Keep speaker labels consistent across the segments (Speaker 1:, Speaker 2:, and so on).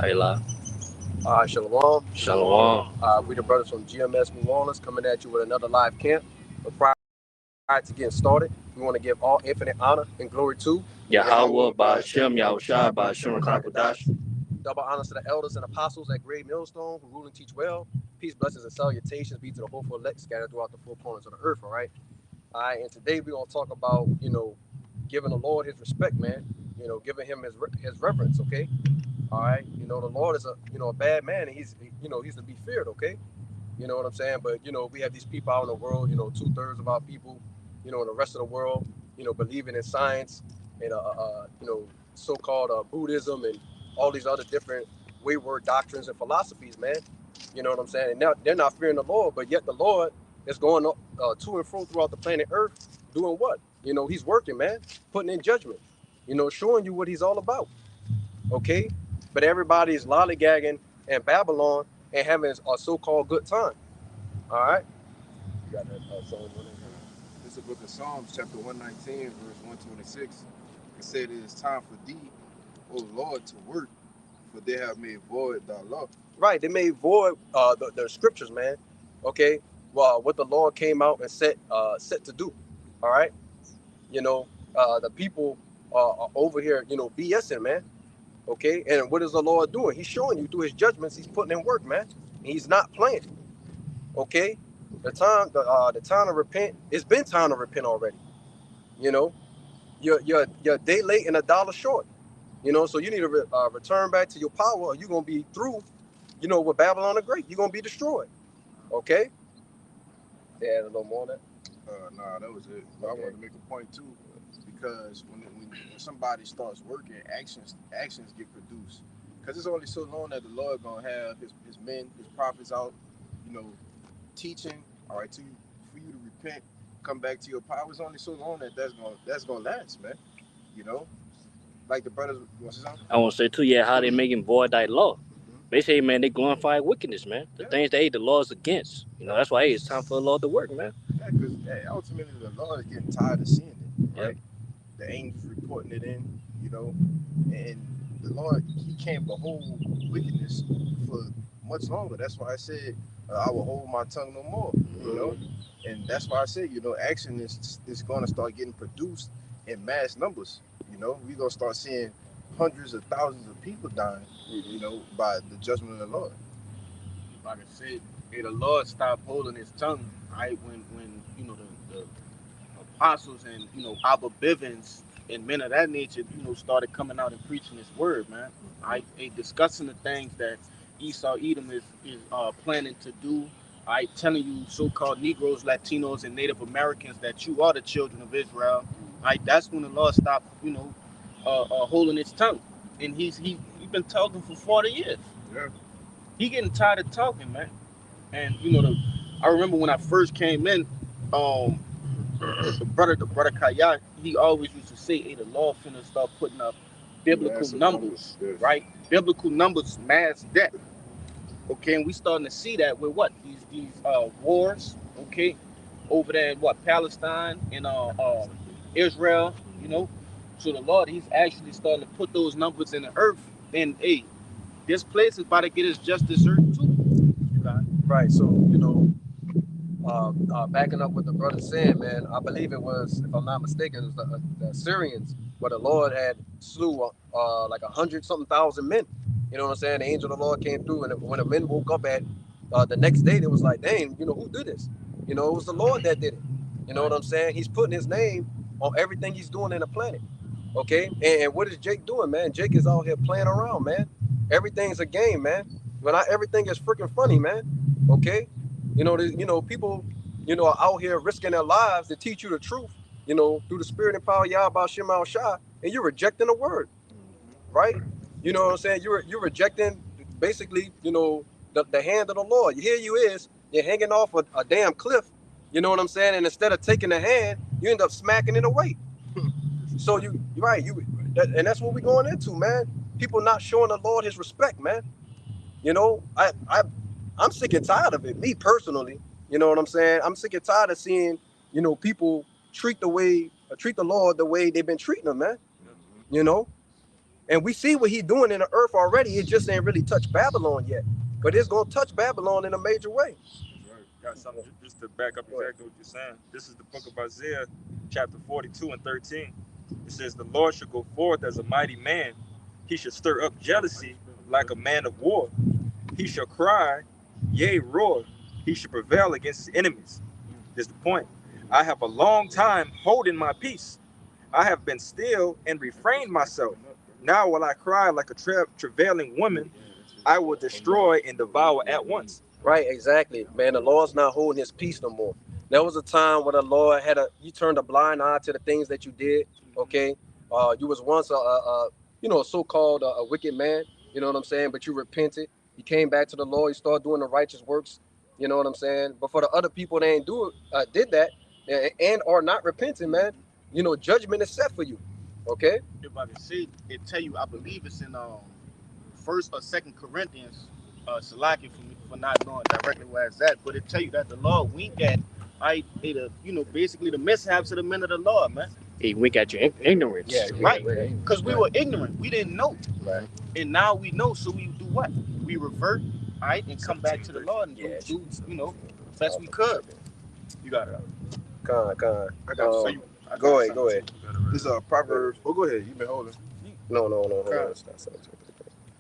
Speaker 1: Ayla.
Speaker 2: Shalom.
Speaker 1: Shalom.
Speaker 2: We the brothers from GMS New Orleans coming at you with another live camp. But prior to getting started, we want to give all infinite honor and glory to
Speaker 1: Yahweh Ba'Shem Yahushua Ba'Shem Rakadash.
Speaker 2: double honors to the elders and apostles at Great Millstone who rule and teach well. Peace, blessings, and salutations be to the hopeful elect scattered throughout the four corners of the earth. All right. And today we're gonna talk about giving the Lord his respect, man. Giving him his reverence. Okay. All right. The Lord is a bad man, and he's to be feared. Okay. You know what I'm saying? But we have these people out in the world. 2/3 of our people, in the rest of the world, believing in science and so-called Buddhism and all these other different wayward doctrines and philosophies, man. You know what I'm saying? And now they're not fearing the Lord, but yet the Lord is going up to and fro throughout the planet Earth, doing what? He's working, man, putting in judgment. Showing you what he's all about. Okay, but everybody is lollygagging in Babylon and having a so-called good time. All right. You got that song running here.
Speaker 3: This is the book of Psalms, chapter 119, verse 126. It said, "It is time for thee, O Lord, to work, for they have made void thy law."
Speaker 2: Right. They made void the scriptures, man. Okay. Well, what the Lord came out and set to do. All right. The people are over here, BSing, man. Okay. And what is the Lord doing? He's showing you through his judgments. He's putting in work, man. He's not playing. Okay. The time to repent. It's been time to repent already. You know, you're a day late and a dollar short. So you need to return back to your power, or you're gonna be through. With Babylon the Great, you're gonna be destroyed. Okay. They add a little more of that.
Speaker 3: Nah, that was it. But okay. I wanted to make a point too, because when somebody starts working, actions get produced. Because it's only so long that the Lord gonna have his men, his prophets out, teaching. All right, for you to repent, come back to your power. It's only so long that's gonna last, man. Like the brothers. You want to say something?
Speaker 1: I want to say too, yeah, how they making void thy law. They say, man, they glorify wickedness, man. The things that the law is against. That's why it's time for the Lord to work, man.
Speaker 3: Yeah, because ultimately the Lord is getting tired of seeing it, right? Yep. The angels reporting it in, and the Lord, he can't behold wickedness for much longer. That's why I said I will hold my tongue no more, and that's why I said, action is going to start getting produced in mass numbers. We're going to start seeing hundreds of thousands of people dying, by the judgment of the Lord.
Speaker 4: Like I said, the Lord stopped holding his tongue, right? When the apostles and Abba Bivens and men of that nature, started coming out and preaching his word, man. Right? They discussing the things that Esau Edom is planning to do. Right? Telling you so-called Negroes, Latinos, and Native Americans that you are the children of Israel. Right? That's when the Lord stopped, holding his tongue. And he's been talking for 40 years.
Speaker 3: Yeah.
Speaker 4: He getting tired of talking, man. And I remember when I first came in, the brother Kaya, he always used to say, "Hey, the Lord finna start putting up biblical numbers,
Speaker 3: yes.
Speaker 4: Right? Biblical numbers, mass death. Okay, and we starting to see that with what these wars, okay, over there in Palestine and Israel, So the Lord, he's actually starting to put those numbers in the earth, and hey, this place is about to get its just dessert too.
Speaker 2: Right. So backing up what the brother said, man, I believe it was, if I'm not mistaken, it was the Assyrians, where the Lord had slew like 100-something thousand men. You know what I'm saying? The angel of the Lord came through, and when the men woke up at the next day, they was like, dang, who did this? It was the Lord that did it. You know what I'm saying? He's putting his name on everything he's doing in the planet. Okay? And what is Jake doing, man? Jake is out here playing around, man. Everything's a game, man. But not everything is freaking funny, man. Okay? People, are out here risking their lives to teach you the truth, through the spirit and power of Yahweh Shema Shah, and you're rejecting the word, right? You know what I'm saying? You're rejecting basically, the hand of the Lord. Here you're hanging off a damn cliff, you know what I'm saying? And instead of taking the hand, you end up smacking it away. So and that's what we're going into, man. People not showing the Lord his respect, man. I'm sick and tired of it. Me personally, you know what I'm saying? I'm sick and tired of seeing, people treat the Lord the way they've been treating him, man. And we see what he's doing in the earth already. It just ain't really touched Babylon yet. But it's going to touch Babylon in a major way.
Speaker 5: Right. Got something just to back up exactly what you're saying. This is the book of Isaiah, chapter 42 and 13. It says, the Lord shall go forth as a mighty man. He shall stir up jealousy like a man of war. He shall cry, yea, roar. He shall prevail against his enemies. Is the point. I have a long time holding my peace. I have been still and refrained myself. Now will I cry like a travailing woman. I will destroy and devour at once.
Speaker 2: Right, exactly. Man, the Lord's not holding his peace no more. There was a time when the Lord you turned a blind eye to the things that you did, okay? You was once a so-called a wicked man, you know what I'm saying? But you repented. You came back to the Lord. You started doing the righteous works, you know what I'm saying? But for the other people that ain't did that and are not repenting, man, you know, judgment is set for you, okay?
Speaker 4: If I can see it, tell you, I believe it's in First or Second Corinthians. Salaki for not knowing directly where it's at, but it tell you that the Lord wink at, basically the mishaps of the men of the Lord, man.
Speaker 1: He wink at your ignorance.
Speaker 2: Yeah,
Speaker 4: right. Because we were ignorant, we didn't know,
Speaker 2: right?
Speaker 4: And now we know, so we do what? We revert, right, and come back to the Lord and do best we could. You got it.
Speaker 2: Con.
Speaker 4: I got you.
Speaker 2: Go ahead.
Speaker 3: This Proverbs. Oh, go ahead. You've been holding.
Speaker 2: No.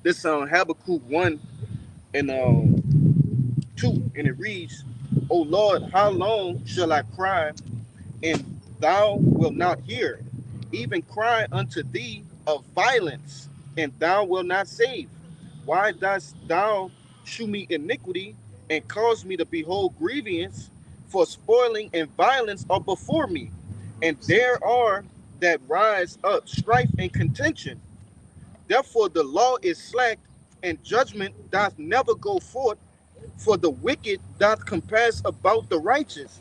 Speaker 4: This Habakkuk 1 and 2, and it reads, O Lord, how long shall I cry, and thou wilt not hear? Even cry unto thee of violence, and thou wilt not save. Why dost thou shew me iniquity, and cause me to behold grievance? For spoiling and violence are before me, and there are that rise up strife and contention. Therefore the law is slack, and judgment doth never go forth, for the wicked doth compass about the righteous.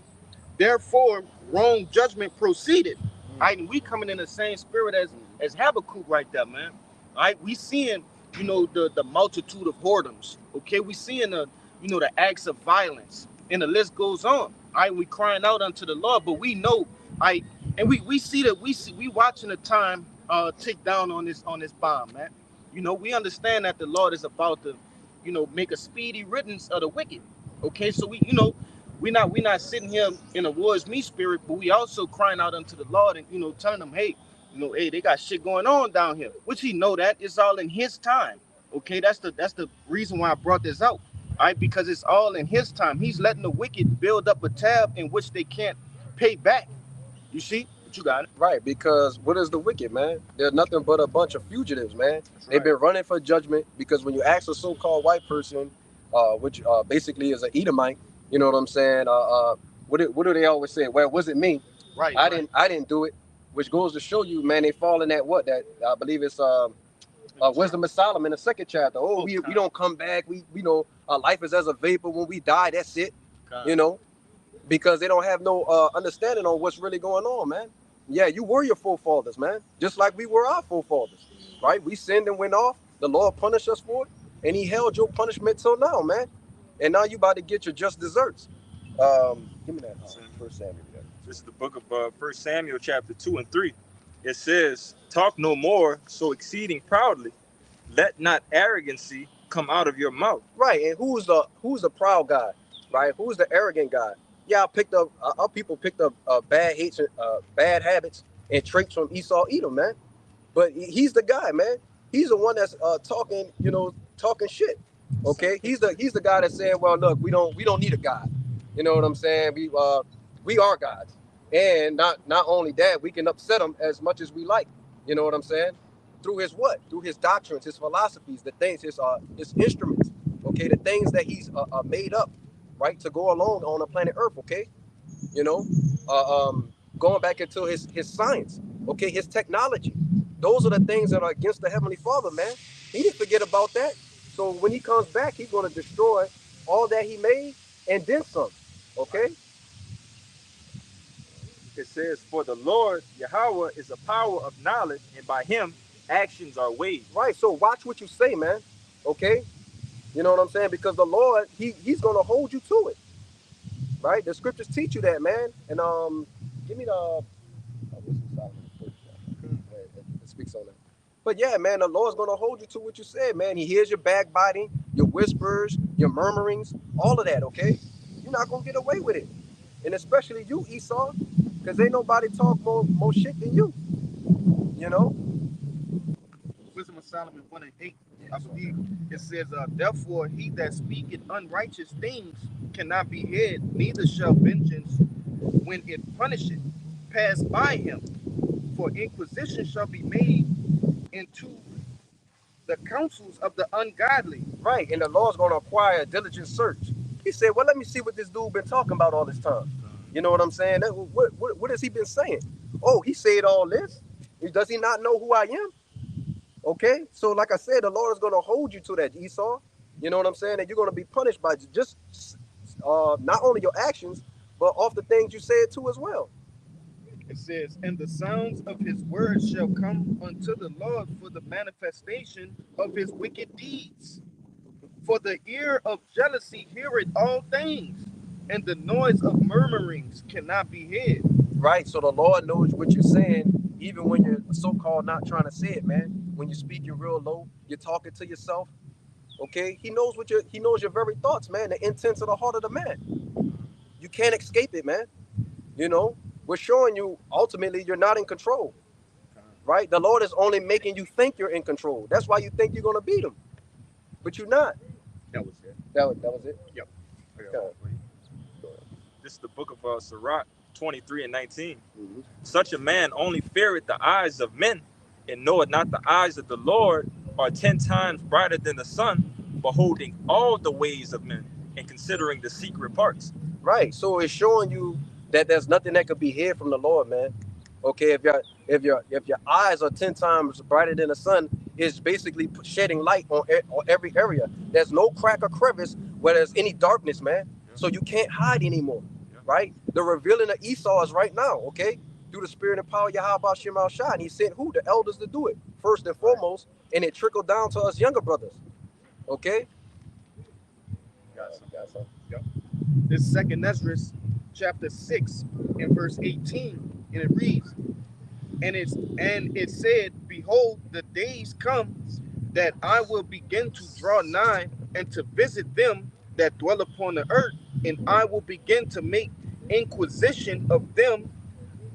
Speaker 4: Therefore wrong judgment proceeded. And we coming in the same spirit as Habakkuk right there, man. All right, we seeing, the multitude of whoredoms. Okay, we seeing the acts of violence, and the list goes on. All right, we crying out unto the Lord, but we know, and we see that we watching the time tick down on this bomb, man. We understand that the Lord is about to, make a speedy riddance of the wicked. Okay, so we're not sitting here in a wars me spirit, but we also crying out unto the Lord and telling them, hey, they got shit going on down here, which he know that it's all in his time. Okay, that's the reason why I brought this out. All right, because it's all in his time. He's letting the wicked build up a tab in which they can't pay back. You see? But you got it.
Speaker 2: Right, because what is the wicked, man? They're nothing but a bunch of fugitives, man.
Speaker 4: That's
Speaker 2: They've
Speaker 4: right.
Speaker 2: been running for judgment, because when you ask a so-called white person, which basically is an Edomite, you know what I'm saying? What do they always say? Well, it wasn't me.
Speaker 4: Right.
Speaker 2: I didn't do it. Which goes to show you, man, they fall in that I believe it's Wisdom of Solomon, the second chapter. Oh, we don't come back. We know our life is as a vapor. When we die, that's it. Because they don't have no understanding on what's really going on, man. Yeah, you were your forefathers, man. Just like we were our forefathers, right? We sinned and went off. The Lord punished us for it, and he held your punishment till now, man. And now you about to get your just desserts. Give me that First Samuel.
Speaker 5: This is the book of 1 Samuel chapter 2 and 3. It says, talk no more so exceeding proudly. Let not arrogancy come out of your mouth.
Speaker 2: Right, and who's the proud guy, right? Who's the arrogant guy? Yeah, our people picked up bad habits and traits from Esau Edom, man. But he's the guy, man. He's the one that's talking shit. Okay, he's the guy that said, well, look, we don't need a God. You know what I'm saying? We are gods, and not only that, we can upset him as much as we like. You know what I'm saying? Through his what? Through his doctrines, his philosophies, the things, his instruments. Okay, the things that he's made up, right, to go along on the planet Earth. Okay, going back into his science. Okay, his technology. Those are the things that are against the Heavenly Father, man. He didn't forget about that. So when he comes back, he's going to destroy all that he made and then some. Okay.
Speaker 5: It says, for the Lord Yahweh is a power of knowledge, and by him actions are weighed.
Speaker 2: Right. So watch what you say, man. Okay. You know what I'm saying? Because the Lord, he's going to hold you to it. Right. The scriptures teach you that, man. And give me the it speaks on that. But yeah, man, the Lord's gonna hold you to what you said, man. He hears your backbiting, your whispers, your murmurings, all of that. Okay, you're not gonna get away with it, and especially you, Esau, because ain't nobody talk more shit than you. You know.
Speaker 4: Wisdom of Solomon 1 and 8, I believe it says, therefore he that speaketh unrighteous things cannot be hid, neither shall vengeance, when it punisheth, pass by him. For inquisition shall be made into the counsels of the ungodly.
Speaker 2: Right, and the Lord's gonna acquire a diligent search. He said, "Well, let me see what this dude been talking about all this time." You know what I'm saying? What has he been saying? Oh, he said all this. Does he not know who I am? Okay, so like I said, the Lord is gonna hold you to that, Esau. You know what I'm saying? And you're gonna be punished by just not only your actions, but off the things you said too as well.
Speaker 4: It says, and the sounds of his words shall come unto the Lord for the manifestation of his wicked deeds. For the ear of jealousy heareth all things, and the noise of murmurings cannot be hid.
Speaker 2: Right. So the Lord knows what you're saying, even when you're so-called not trying to say it, man. When you're speaking real low, you're talking to yourself. Okay. He knows your very thoughts, man. The intents of the heart of the man. You can't escape it, man. You know, we're showing you ultimately you're not in control. Right. The Lord is only making you think you're in control. That's why you think you're gonna beat him, but you're not.
Speaker 4: That was it.
Speaker 2: That was it.
Speaker 4: Yep.
Speaker 5: I got one for you. This is the book of Sirach 23 and 19.
Speaker 2: Mm-hmm.
Speaker 5: Such a man only feareth the eyes of men, and knoweth not the eyes of the Lord are 10 times brighter than the sun, beholding all the ways of men and considering the secret parts.
Speaker 2: Right. So it's showing you that there's nothing that could be hid from the Lord, man. Okay, if your eyes are 10 times brighter than the sun, it's basically shedding light on every area. There's no crack or crevice where there's any darkness, man.
Speaker 5: Yeah.
Speaker 2: So you can't hide anymore.
Speaker 5: Yeah.
Speaker 2: Right? The revealing of Esau is right now, okay? Through the spirit and power of Yahweh Shem Al Shah. And he sent who? The elders to do it, first and foremost, and it trickled down to us younger brothers. Okay?
Speaker 4: Got some. Yep. This second Ezra, chapter 6 and verse 18, and it reads, and it said, behold, the days come that I will begin to draw nigh and to visit them that dwell upon the earth, and I will begin to make inquisition of them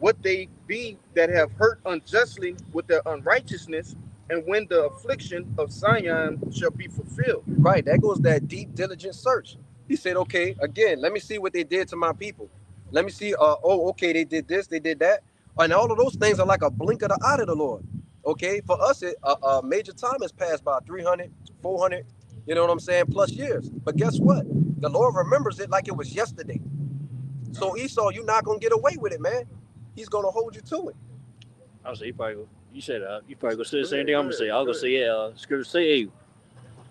Speaker 4: what they be that have hurt unjustly with their unrighteousness, and when the affliction of Zion shall be fulfilled.
Speaker 2: Right, that goes that deep, diligent search. He said, okay, again, let me see what they did to my people. Let me see, okay, they did this, they did that. And all of those things are like a blink of the eye to the Lord. Okay, for us, a major time has passed by 300, 400, you know what I'm saying, plus years. But guess what? The Lord remembers it like it was yesterday. So Esau, you're not going to get away with it, man. He's going to hold you to it.
Speaker 1: I'll say you said you probably gonna say the same thing I'm gonna say. I'm gonna say, yeah, scripture say, hey,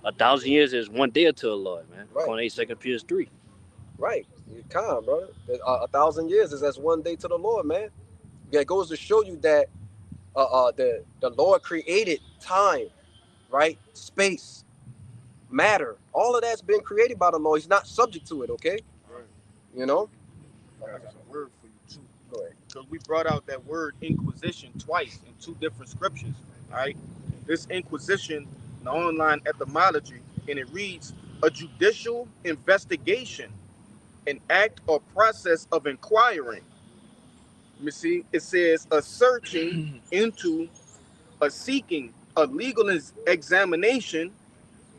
Speaker 1: 1,000 years is one day to the Lord, man.
Speaker 2: Right.
Speaker 1: According to 2 Peter 3.
Speaker 2: Right. You're calm, brother. 1,000 years is as one day to the Lord, man. It goes to show you that the Lord created time, right? Space, matter. All of that's been created by the Lord. He's not subject to it, okay?
Speaker 4: Right.
Speaker 2: You know?
Speaker 4: I got a word for you too.
Speaker 2: Go ahead.
Speaker 4: Because we brought out that word inquisition twice in two different scriptures. Right? This inquisition, the online etymology, and it reads a judicial investigation, an act or process of inquiring. Let me see. It says a searching into, a seeking, a legal examination,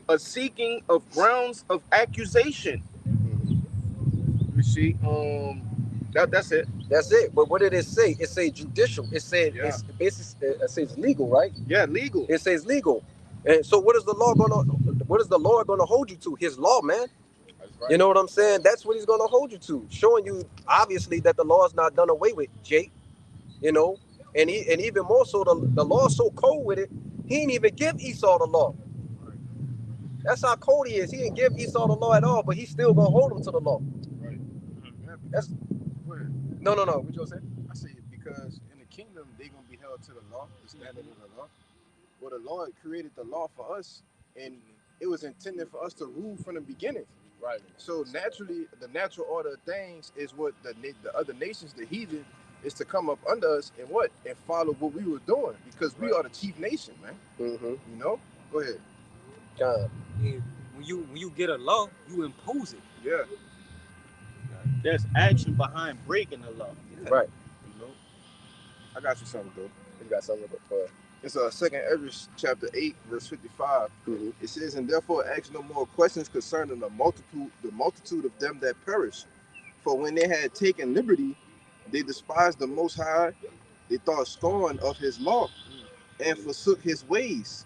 Speaker 4: a seeking of grounds of accusation. Let me see. That's it.
Speaker 2: That's it. But what did it say? It says judicial. It said
Speaker 4: Yeah.
Speaker 2: it's basically it says legal, right?
Speaker 4: Yeah, legal.
Speaker 2: It says legal. And so what is the Lord gonna hold you to? His law, man.
Speaker 4: That's right.
Speaker 2: You know what I'm saying? That's what he's gonna hold you to. Showing you obviously that the law's not done away with, Jake. You know, and even more so, the law's so cold with it, he didn't even give Esau the law. That's how cold he is. He didn't give Esau the law at all, but he's still gonna hold him to the law.
Speaker 3: Right. Yeah,
Speaker 2: That's
Speaker 3: go ahead.
Speaker 2: no. What you gonna say?
Speaker 3: I say it because in the kingdom they're gonna be held to the law, the standard of the law. Well, the Lord created the law for us, and it was intended for us to rule from the beginning.
Speaker 4: Right.
Speaker 3: So naturally, the natural order of things is what the other nations, the heathen, is to come up under us and what? And follow what we were doing, because we are the chief nation, man.
Speaker 2: Mm-hmm.
Speaker 3: You know? Go ahead.
Speaker 2: God.
Speaker 6: And when you get a law, you impose it.
Speaker 3: Yeah.
Speaker 4: There's action behind breaking the law.
Speaker 2: Right.
Speaker 3: You know? I got you something, though.
Speaker 2: You got something for
Speaker 3: It's 2 Ezra chapter 8, verse 55.
Speaker 2: mm-hmm.
Speaker 3: It says, and therefore ask no more questions concerning the multitude of them that perish. For when they had taken liberty, they despised the Most High. They thought scorn of his law and forsook his ways.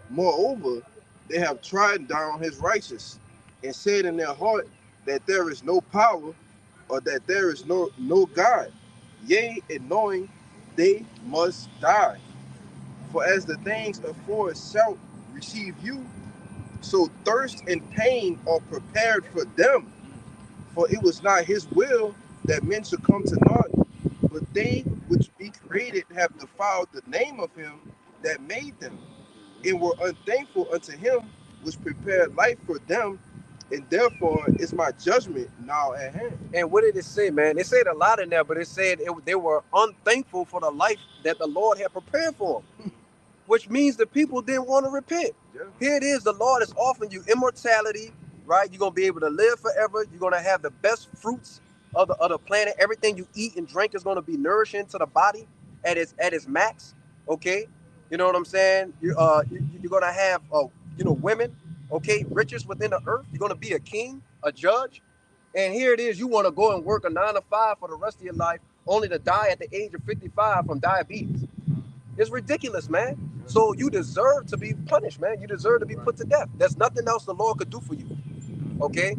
Speaker 3: Moreover, they have trodden down his righteous and said in their heart that there is no power, or that there is no God. Yea, and knowing they must die. For as the things afore shall receive you, so thirst and pain are prepared for them. For it was not his will that men should come to naught, but they which be created have defiled the name of him that made them, and were unthankful unto him which prepared life for them, and therefore is my judgment now at hand.
Speaker 2: And what did it say, man? It said a lot in there, but it said they were unthankful for the life that the Lord had prepared for them, which means the people didn't want to repent.
Speaker 3: Yeah.
Speaker 2: Here it is, the Lord is offering you immortality, right? You're going to be able to live forever. You're going to have the best fruits of the planet. Everything you eat and drink is going to be nourishing to the body at its max, okay? You know what I'm saying? You're going to have, women, okay, riches within the earth. You're going to be a king, a judge. And here it is, you want to go and work a 9 to 5 for the rest of your life, only to die at the age of 55 from diabetes. It's ridiculous, man. So you deserve to be punished, man. You deserve to be put to death. There's nothing else the Lord could do for you, okay?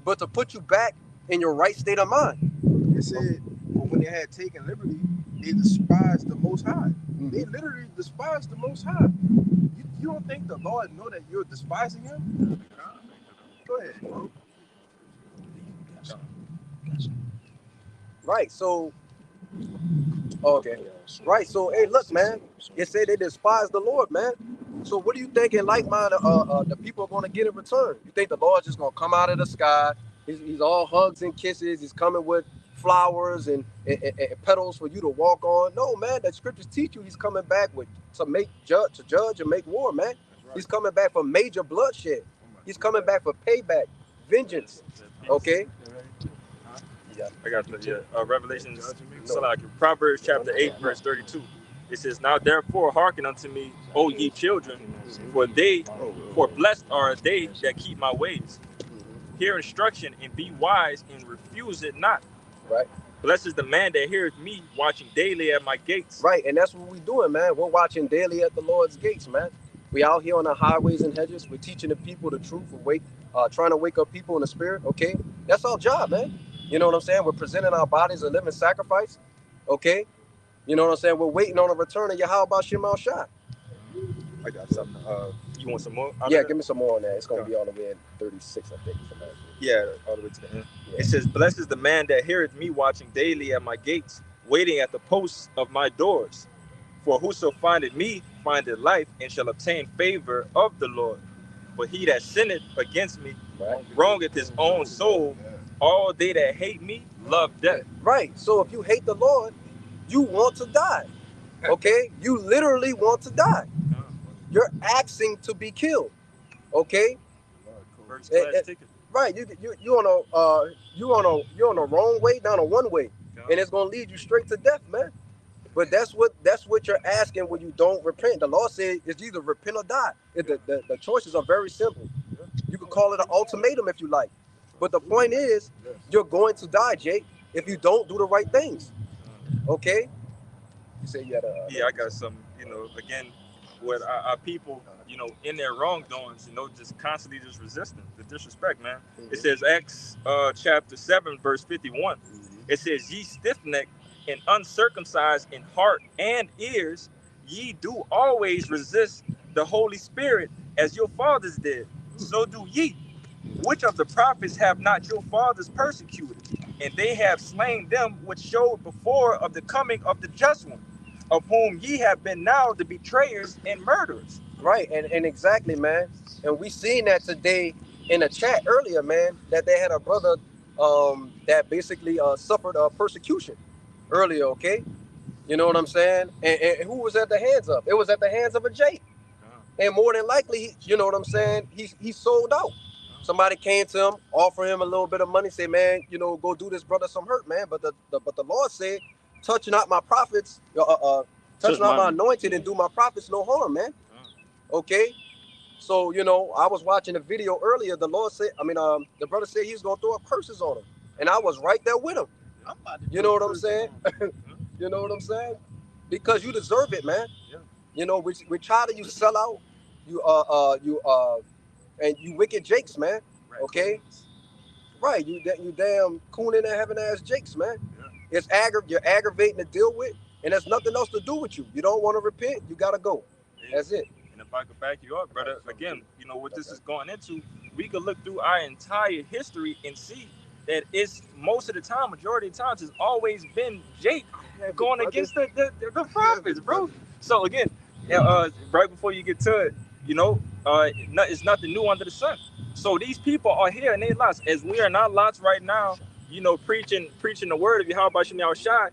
Speaker 2: But to put you back in your right state of mind.
Speaker 3: It said, well, when they had taken liberty, they despised the Most High. They literally despised the Most High. You don't think the Lord know that you're despising him? Go ahead, bro.
Speaker 2: Right, so, okay. Right, so, hey, look, man. It said they despise the Lord, man. So what do you think in like-minded the people are going to get in return? You think the Lord's just going to come out of the sky? He's all hugs and kisses. He's coming with flowers and petals for you to walk on. No, man, the scriptures teach you he's coming back to judge and make war, man. Right. He's coming back for major bloodshed. He's coming back for payback, vengeance. Okay?
Speaker 5: I got the Revelation, Proverbs chapter 8, verse 32. It says, now therefore hearken unto me, O ye children, for blessed are they that keep my ways. Hear instruction and be wise and refuse it not.
Speaker 2: Right.
Speaker 5: Blessed is the man that heareth me, watching daily at my gates.
Speaker 2: Right, and that's what we're doing, man. We're watching daily at the Lord's gates, man. We out here on the highways and hedges. We're teaching the people the truth. We're trying to wake up people in the spirit, okay? That's our job, man. You know what I'm saying? We're presenting our bodies a living sacrifice, okay? You know what I'm saying? We're waiting on the return of Yahweh Shema Shah.
Speaker 5: I got something. You want some more?
Speaker 2: Yeah, give me some more on that. It's going to be all the way at 36, I think.
Speaker 5: Yeah, all the way to the end. Yeah. It says, blessed is the man that heareth me, watching daily at my gates, waiting at the posts of my doors. For whoso findeth me findeth life, and shall obtain favor of the Lord. But he that sinneth against me wrongeth his own soul. All they that hate me love death.
Speaker 2: Right. So if you hate the Lord, you want to die. Okay? You literally want to die. You're asking to be killed. Okay?
Speaker 5: First class ticket.
Speaker 2: Right. You're on a wrong way down a one way, and it's gonna lead you straight to death, man. But that's what you're asking when you don't repent. The law says it's either repent or die. The choices are very simple. You can call it an ultimatum if you like. But the point is, you're going to die, Jake, if you don't do the right things. Okay? You say you had a...
Speaker 5: Yeah, I got some, again, with our people, in their wrongdoings, just constantly just resisting the disrespect, man. Mm-hmm. It says Acts chapter 7, verse 51. Mm-hmm. It says, ye stiff-necked and uncircumcised in heart and ears, ye do always resist the Holy Spirit as your fathers did. So do ye. Which of the prophets have not your fathers persecuted? And they have slain them which showed before of the coming of the just one, of whom ye have been now the betrayers and murderers.
Speaker 2: Right, and exactly, man. And we seen that today in the chat earlier, man, that they had a brother that basically suffered persecution, earlier, okay? You know what I'm saying? And who was at the hands of? It was at the hands of a Jake. And more than likely, you know what I'm saying? He sold out. Somebody came to him, offer him a little bit of money, say, man, you know, go do this brother some hurt, man. But the Lord said, touch not my prophets, touch not my anointed and do my prophets no harm, man. Okay? So, you know, I was watching a video earlier. The Lord said, the brother said he was going to throw up curses on him. And I was right there with him. You know what I'm saying? You know what I'm saying? Because you deserve it, man.
Speaker 5: Yeah.
Speaker 2: You know, we're tired of you sell out. And you wicked jakes, man. Okay? Right. You damn coon in there having ass jakes, man. Yeah. You're aggravating to deal with, and there's nothing else to do with you. You don't want to repent, you gotta go. Yeah. That's it.
Speaker 5: And if I could back you up, brother, again, you know what this is going into, we could look through our entire history and see that it's most of the time, majority of the times, it's always been Jake going against the prophets, bro. So again, right before you get to it, you know, it's nothing new under the sun. So these people are here in their lots, as we are in our lots right now, you know, preaching the word of Yahweh Shem Yahushua.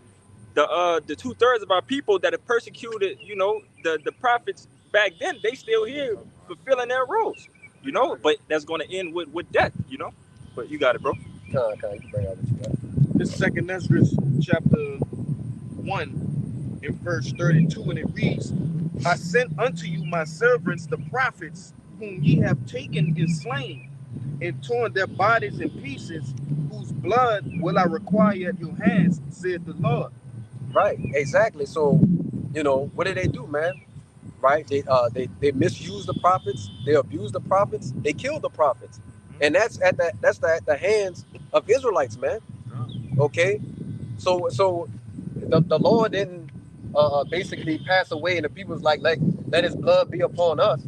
Speaker 5: The 2/3 of our people that have persecuted, you know, the prophets back then, they still here fulfilling their roles, you know, but that's going to end with death, you know. But you got it, bro.
Speaker 2: You bring out what you got.
Speaker 4: This is 2nd Ezra chapter 1 in verse 32, and it reads, I sent unto you my servants, the prophets, whom ye have taken and slain, and torn their bodies in pieces, whose blood will I require at your hands, said the Lord.
Speaker 2: Right, exactly. So, you know, what did they do, man? Right? They misused the prophets, they abused the prophets, they killed the prophets. And that's at the hands of Israelites, man. Okay? So the Lord didn't basically pass away and the people was like, let his blood be upon us.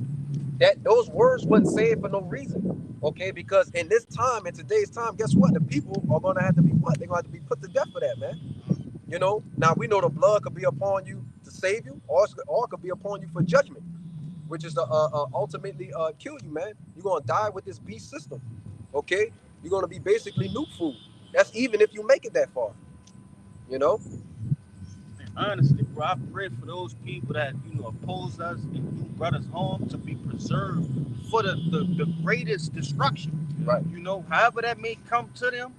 Speaker 2: Those words wasn't said for no reason. Okay, because in today's time, guess what? The people are gonna have to be what? They're gonna have to be put to death for that, man. You know, now we know the blood could be upon you to save you, or it could be upon you for judgment, which is to ultimately kill you, man. You're gonna die with this beast system. Okay? You're gonna be basically nuke food. That's even if you make it that far. You know?
Speaker 4: And honestly, bro, I pray for those people that, you know, oppose us and do brothers harm to be preserved for the greatest destruction.
Speaker 2: Right.
Speaker 4: You know, however that may come to them,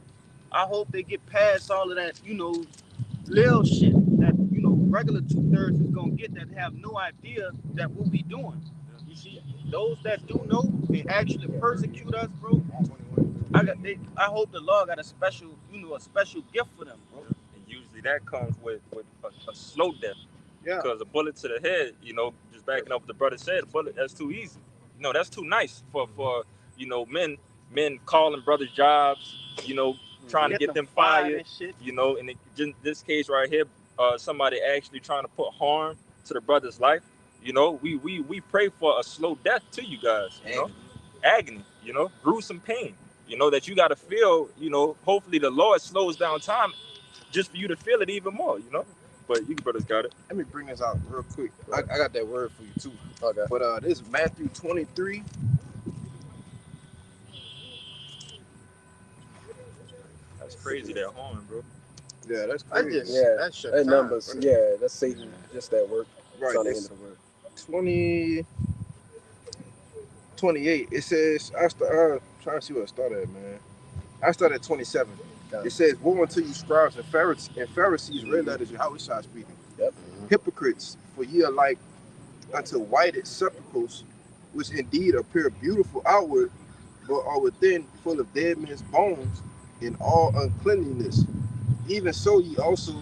Speaker 4: I hope they get past all of that, you know, little shit that, you know, regular 2/3 is gonna get that have no idea that what we doing. You see, those that do know, they actually persecute us, bro. I hope the Lord got a special gift for them, bro.
Speaker 5: And usually that comes with a slow death.
Speaker 4: Yeah.
Speaker 5: Because a bullet to the head, you know, just backing up what the brother said, a bullet, that's too easy. No, that's too nice for you know, men calling brothers jobs, you know, trying to get them fired, you know, and in this case right here, somebody actually trying to put harm to the brother's life. You know, we pray for a slow death to you guys, you know, agony, you know, gruesome pain, you know, that you got to feel, you know. Hopefully the Lord slows down time just for you to feel it even more, you know. But you brothers got it.
Speaker 3: Let me bring this out real quick. I got that word for you too.
Speaker 2: Okay.
Speaker 3: But this is Matthew 23.
Speaker 5: That's crazy, that horn, bro.
Speaker 3: Yeah, that's crazy.
Speaker 2: That's that numbers. Time, yeah, that's Satan. Just that word.
Speaker 3: Right.
Speaker 2: It's the end of the word.
Speaker 3: 28. It says, I'm trying to see where I started at, man. I started at 27. It says, woe unto you scribes and Pharisees, red letters, Yahweh speaking.
Speaker 2: Yep.
Speaker 3: Hypocrites, for ye are like unto whited sepulchres, which indeed appear beautiful outward, but are within full of dead men's bones and all uncleanliness. Even so ye also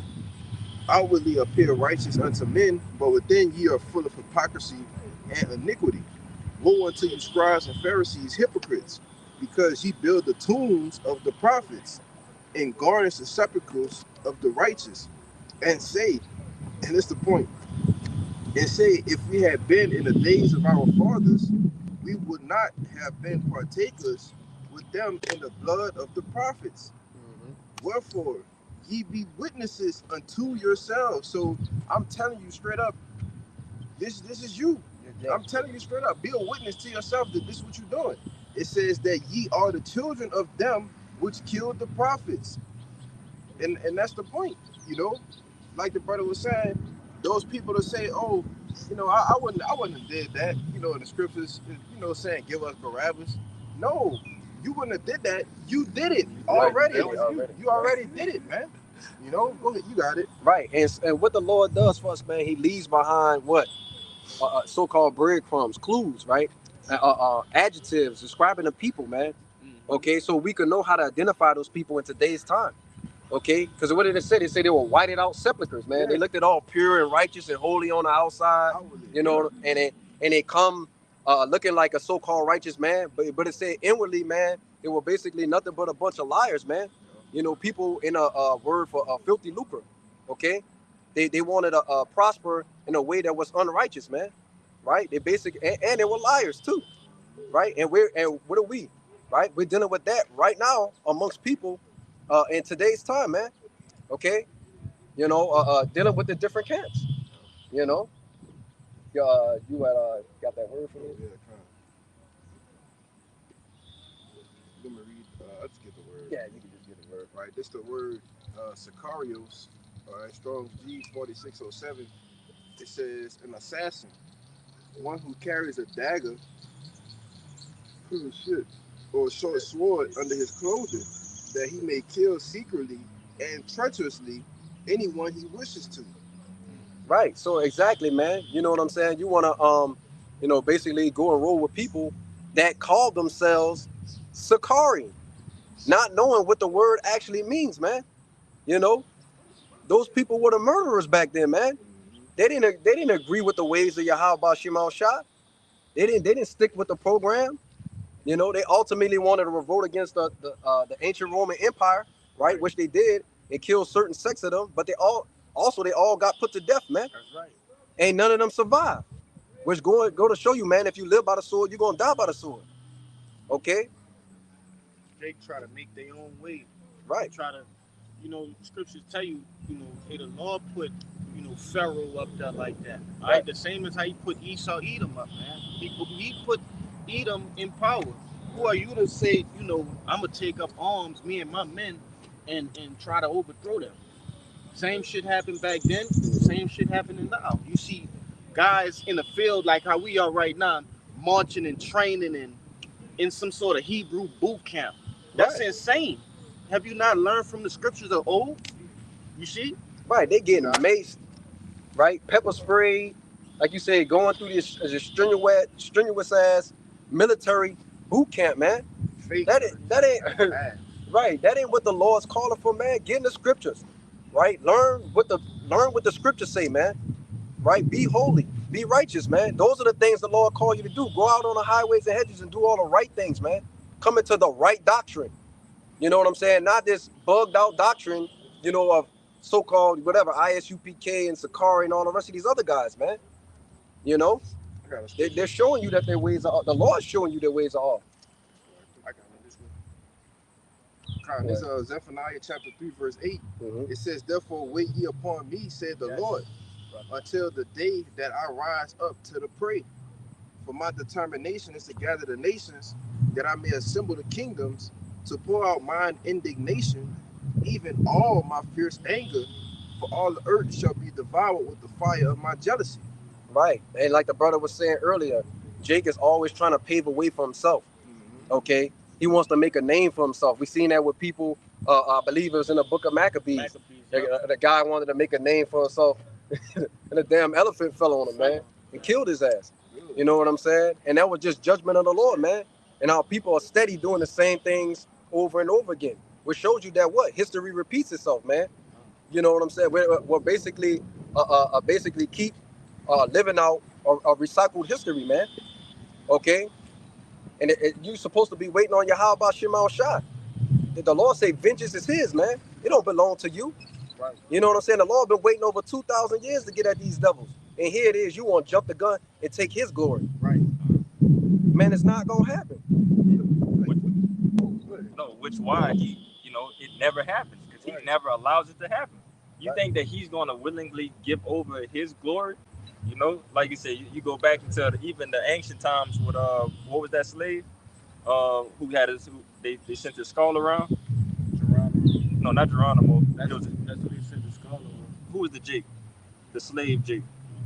Speaker 3: outwardly appear righteous unto men, but within ye are full of hypocrisy and iniquity. Woe unto you scribes and Pharisees, hypocrites, because ye build the tombs of the prophets and garnish the sepulchres of the righteous, and say, and it's the point, and say, if we had been in the days of our fathers, we would not have been partakers with them in the blood of the prophets. Wherefore, ye be witnesses unto yourselves. So I'm telling you straight up, this is you. I'm telling you straight up, be a witness to yourself that this is what you're doing. It says that ye are the children of them which killed the prophets. And that's the point. you know, like the brother was saying, those people that say, oh, you know, I wouldn't have did that, you know, in the scriptures, you know, saying give us Barabbas. No, you wouldn't have did that. You did it already.
Speaker 2: Right,
Speaker 3: You already did it, man. You know, go ahead, you got it.
Speaker 2: Right, and what the Lord does for us, man, he leaves behind what? So-called breadcrumbs, clues, right? Adjectives describing the people, man. Okay, so we can know how to identify those people in today's time. Okay, because what did it say? They say they were whited out sepulchres, man.
Speaker 3: Yeah.
Speaker 2: They looked at all pure and righteous and holy on the outside, you know, and they come looking like a so-called righteous man, but it said inwardly, man, they were basically nothing but a bunch of liars, man. You know, people in a word for filthy lucre. Okay, they wanted to prosper in a way that was unrighteous, man. Right? They basically and they were liars too, right? And what are we? Right? We're dealing with that right now amongst people in today's time, man. Okay, you know, dealing with the different camps. You know, you got that word for me?
Speaker 3: Yeah, kind of. Let me read. I'll just get the word.
Speaker 2: Yeah, you can just get the word.
Speaker 3: Right, this the word Sicarios, Strong's G4607. It says an assassin, one who carries a dagger, or a short sword under his clothing, that he may kill secretly and treacherously anyone he wishes to.
Speaker 2: Right. So exactly, man. You know what I'm saying? You want to, you know, basically go and roll with people that call themselves Sakari, not knowing what the word actually means, man. You know, those people were the murderers back then, man. They didn't agree with the ways of Yahweh Shema Shah. They didn't stick with the program. You know, they ultimately wanted to revolt against the ancient Roman Empire, right? Which they did. They killed certain sects of them, but they all got put to death, man.
Speaker 4: That's right.
Speaker 2: Ain't none of them survived. Which go to show you, man, if you live by the sword, you're gonna die by the sword. Okay?
Speaker 4: They try to make their own way.
Speaker 2: Right.
Speaker 4: They try to, you know, scriptures tell you, you know, hey, the Lord put, you know, Pharaoh up there like that. All right, the same as how he put Edom up, man. He put Edom in power. Who are you to say, you know, I'm gonna take up arms, me and my men, and try to overthrow them? Same shit happened back then. Same shit happening now. You see guys in the field like how we are right now, marching and training and in some sort of Hebrew boot camp. That's insane. Have you not learned from the scriptures of old? You see?
Speaker 2: Right. They getting maced, right? Pepper sprayed, like you said, going through this strenuous ass military boot camp, man.
Speaker 3: Fake.
Speaker 2: That ain't right. That ain't what the Lord's calling for, man. Get in the scriptures, right? Learn what the scriptures say, man. Right? Be holy, be righteous, man. Those are the things the Lord called you to do. Go out on the highways and hedges and do all the right things, man. Come into the right doctrine. You know what I'm saying? Not this bugged out doctrine, you know, of so-called whatever ISUPK and Sakari and all the rest of these other guys, man. You know, they're showing you that their ways are. The Lord's showing you their ways are off.
Speaker 3: I got this one. This Zephaniah chapter 3 verse 8. It says, "Therefore wait ye upon me, said the Lord, until the day that I rise up to the prey. For my determination is to gather the nations, that I may assemble the kingdoms, to pour out mine indignation, even all my fierce anger, for all the earth shall be devoured with the fire of my jealousy."
Speaker 2: Right. And like the brother was saying earlier, Jake is always trying to pave a way for himself. Okay. He wants to make a name for himself. We seen that with people, I believe it was in the book of Maccabees. The guy wanted to make a name for himself and a damn elephant fell on him, man, and killed his ass. You know what I'm saying? And that was just judgment of the Lord, man. And our people are steady doing the same things over and over again, which shows you that what? History repeats itself, man. You know what I'm saying? We're basically keep living out a recycled history, man. Okay? And you're supposed to be waiting on Yahweh Shema Shah. The Lord say vengeance is his, man. It don't belong to you.
Speaker 3: Right.
Speaker 2: You know what I'm saying? The Lord been waiting over 2,000 years to get at these devils. And here it is, you want to jump the gun and take his glory.
Speaker 3: Right.
Speaker 2: Man, it's not going to happen.
Speaker 5: Which why it never happens, because he never allows it to happen. You think that he's going to willingly give over his glory? You know, like you said, you go back into even the ancient times with what was that slave they sent his skull around?
Speaker 4: Geronimo.
Speaker 5: No, not Geronimo.
Speaker 4: That's what he sent the skull
Speaker 5: who was the Jake, the slave Jake?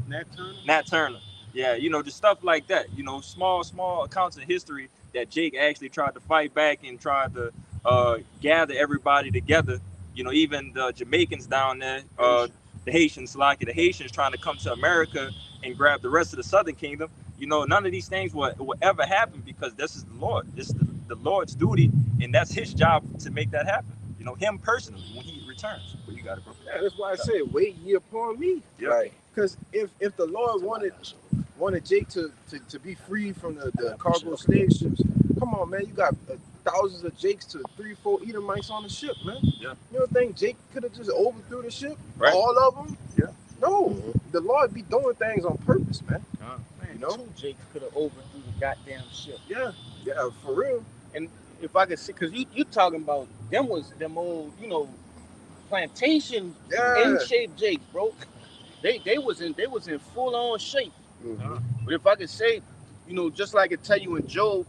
Speaker 4: Nat Turner.
Speaker 5: Nat Turner. Yeah, you know, just stuff like that. You know, small accounts of history that Jake actually tried to fight back and tried to gather everybody together. You know, even the Jamaicans down there, the Haitians, the Haitians trying to come to America and grab the rest of the Southern Kingdom. You know, none of these things will ever happen because this is the Lord. This is the Lord's duty, and that's his job to make that happen. You know, him personally when he returns. Well, you got it, bro.
Speaker 3: Yeah, that's why I said, wait ye upon me.
Speaker 5: Yeah.
Speaker 2: Right.
Speaker 3: Because if the Lord wanted Jake to be free from the cargo slave ships, come on, man, you got thousands of Jakes to 3-4 Edomites on the ship, man.
Speaker 5: Yeah.
Speaker 3: You don't think Jake could have just overthrew the ship?
Speaker 5: Right.
Speaker 3: All of them?
Speaker 5: Yeah.
Speaker 3: No, the Lord be doing things on purpose, man.
Speaker 4: Man,
Speaker 3: You know?
Speaker 4: 2 Jakes could have overthrew the goddamn ship.
Speaker 3: Yeah, for real.
Speaker 4: And if I could see, because you talking about them old, you know, plantation
Speaker 3: Yeah.
Speaker 4: in-shape Jakes, bro. They was in full-on shape.
Speaker 3: Mhm.
Speaker 4: But if I could say, you know, just like it tell you in Job,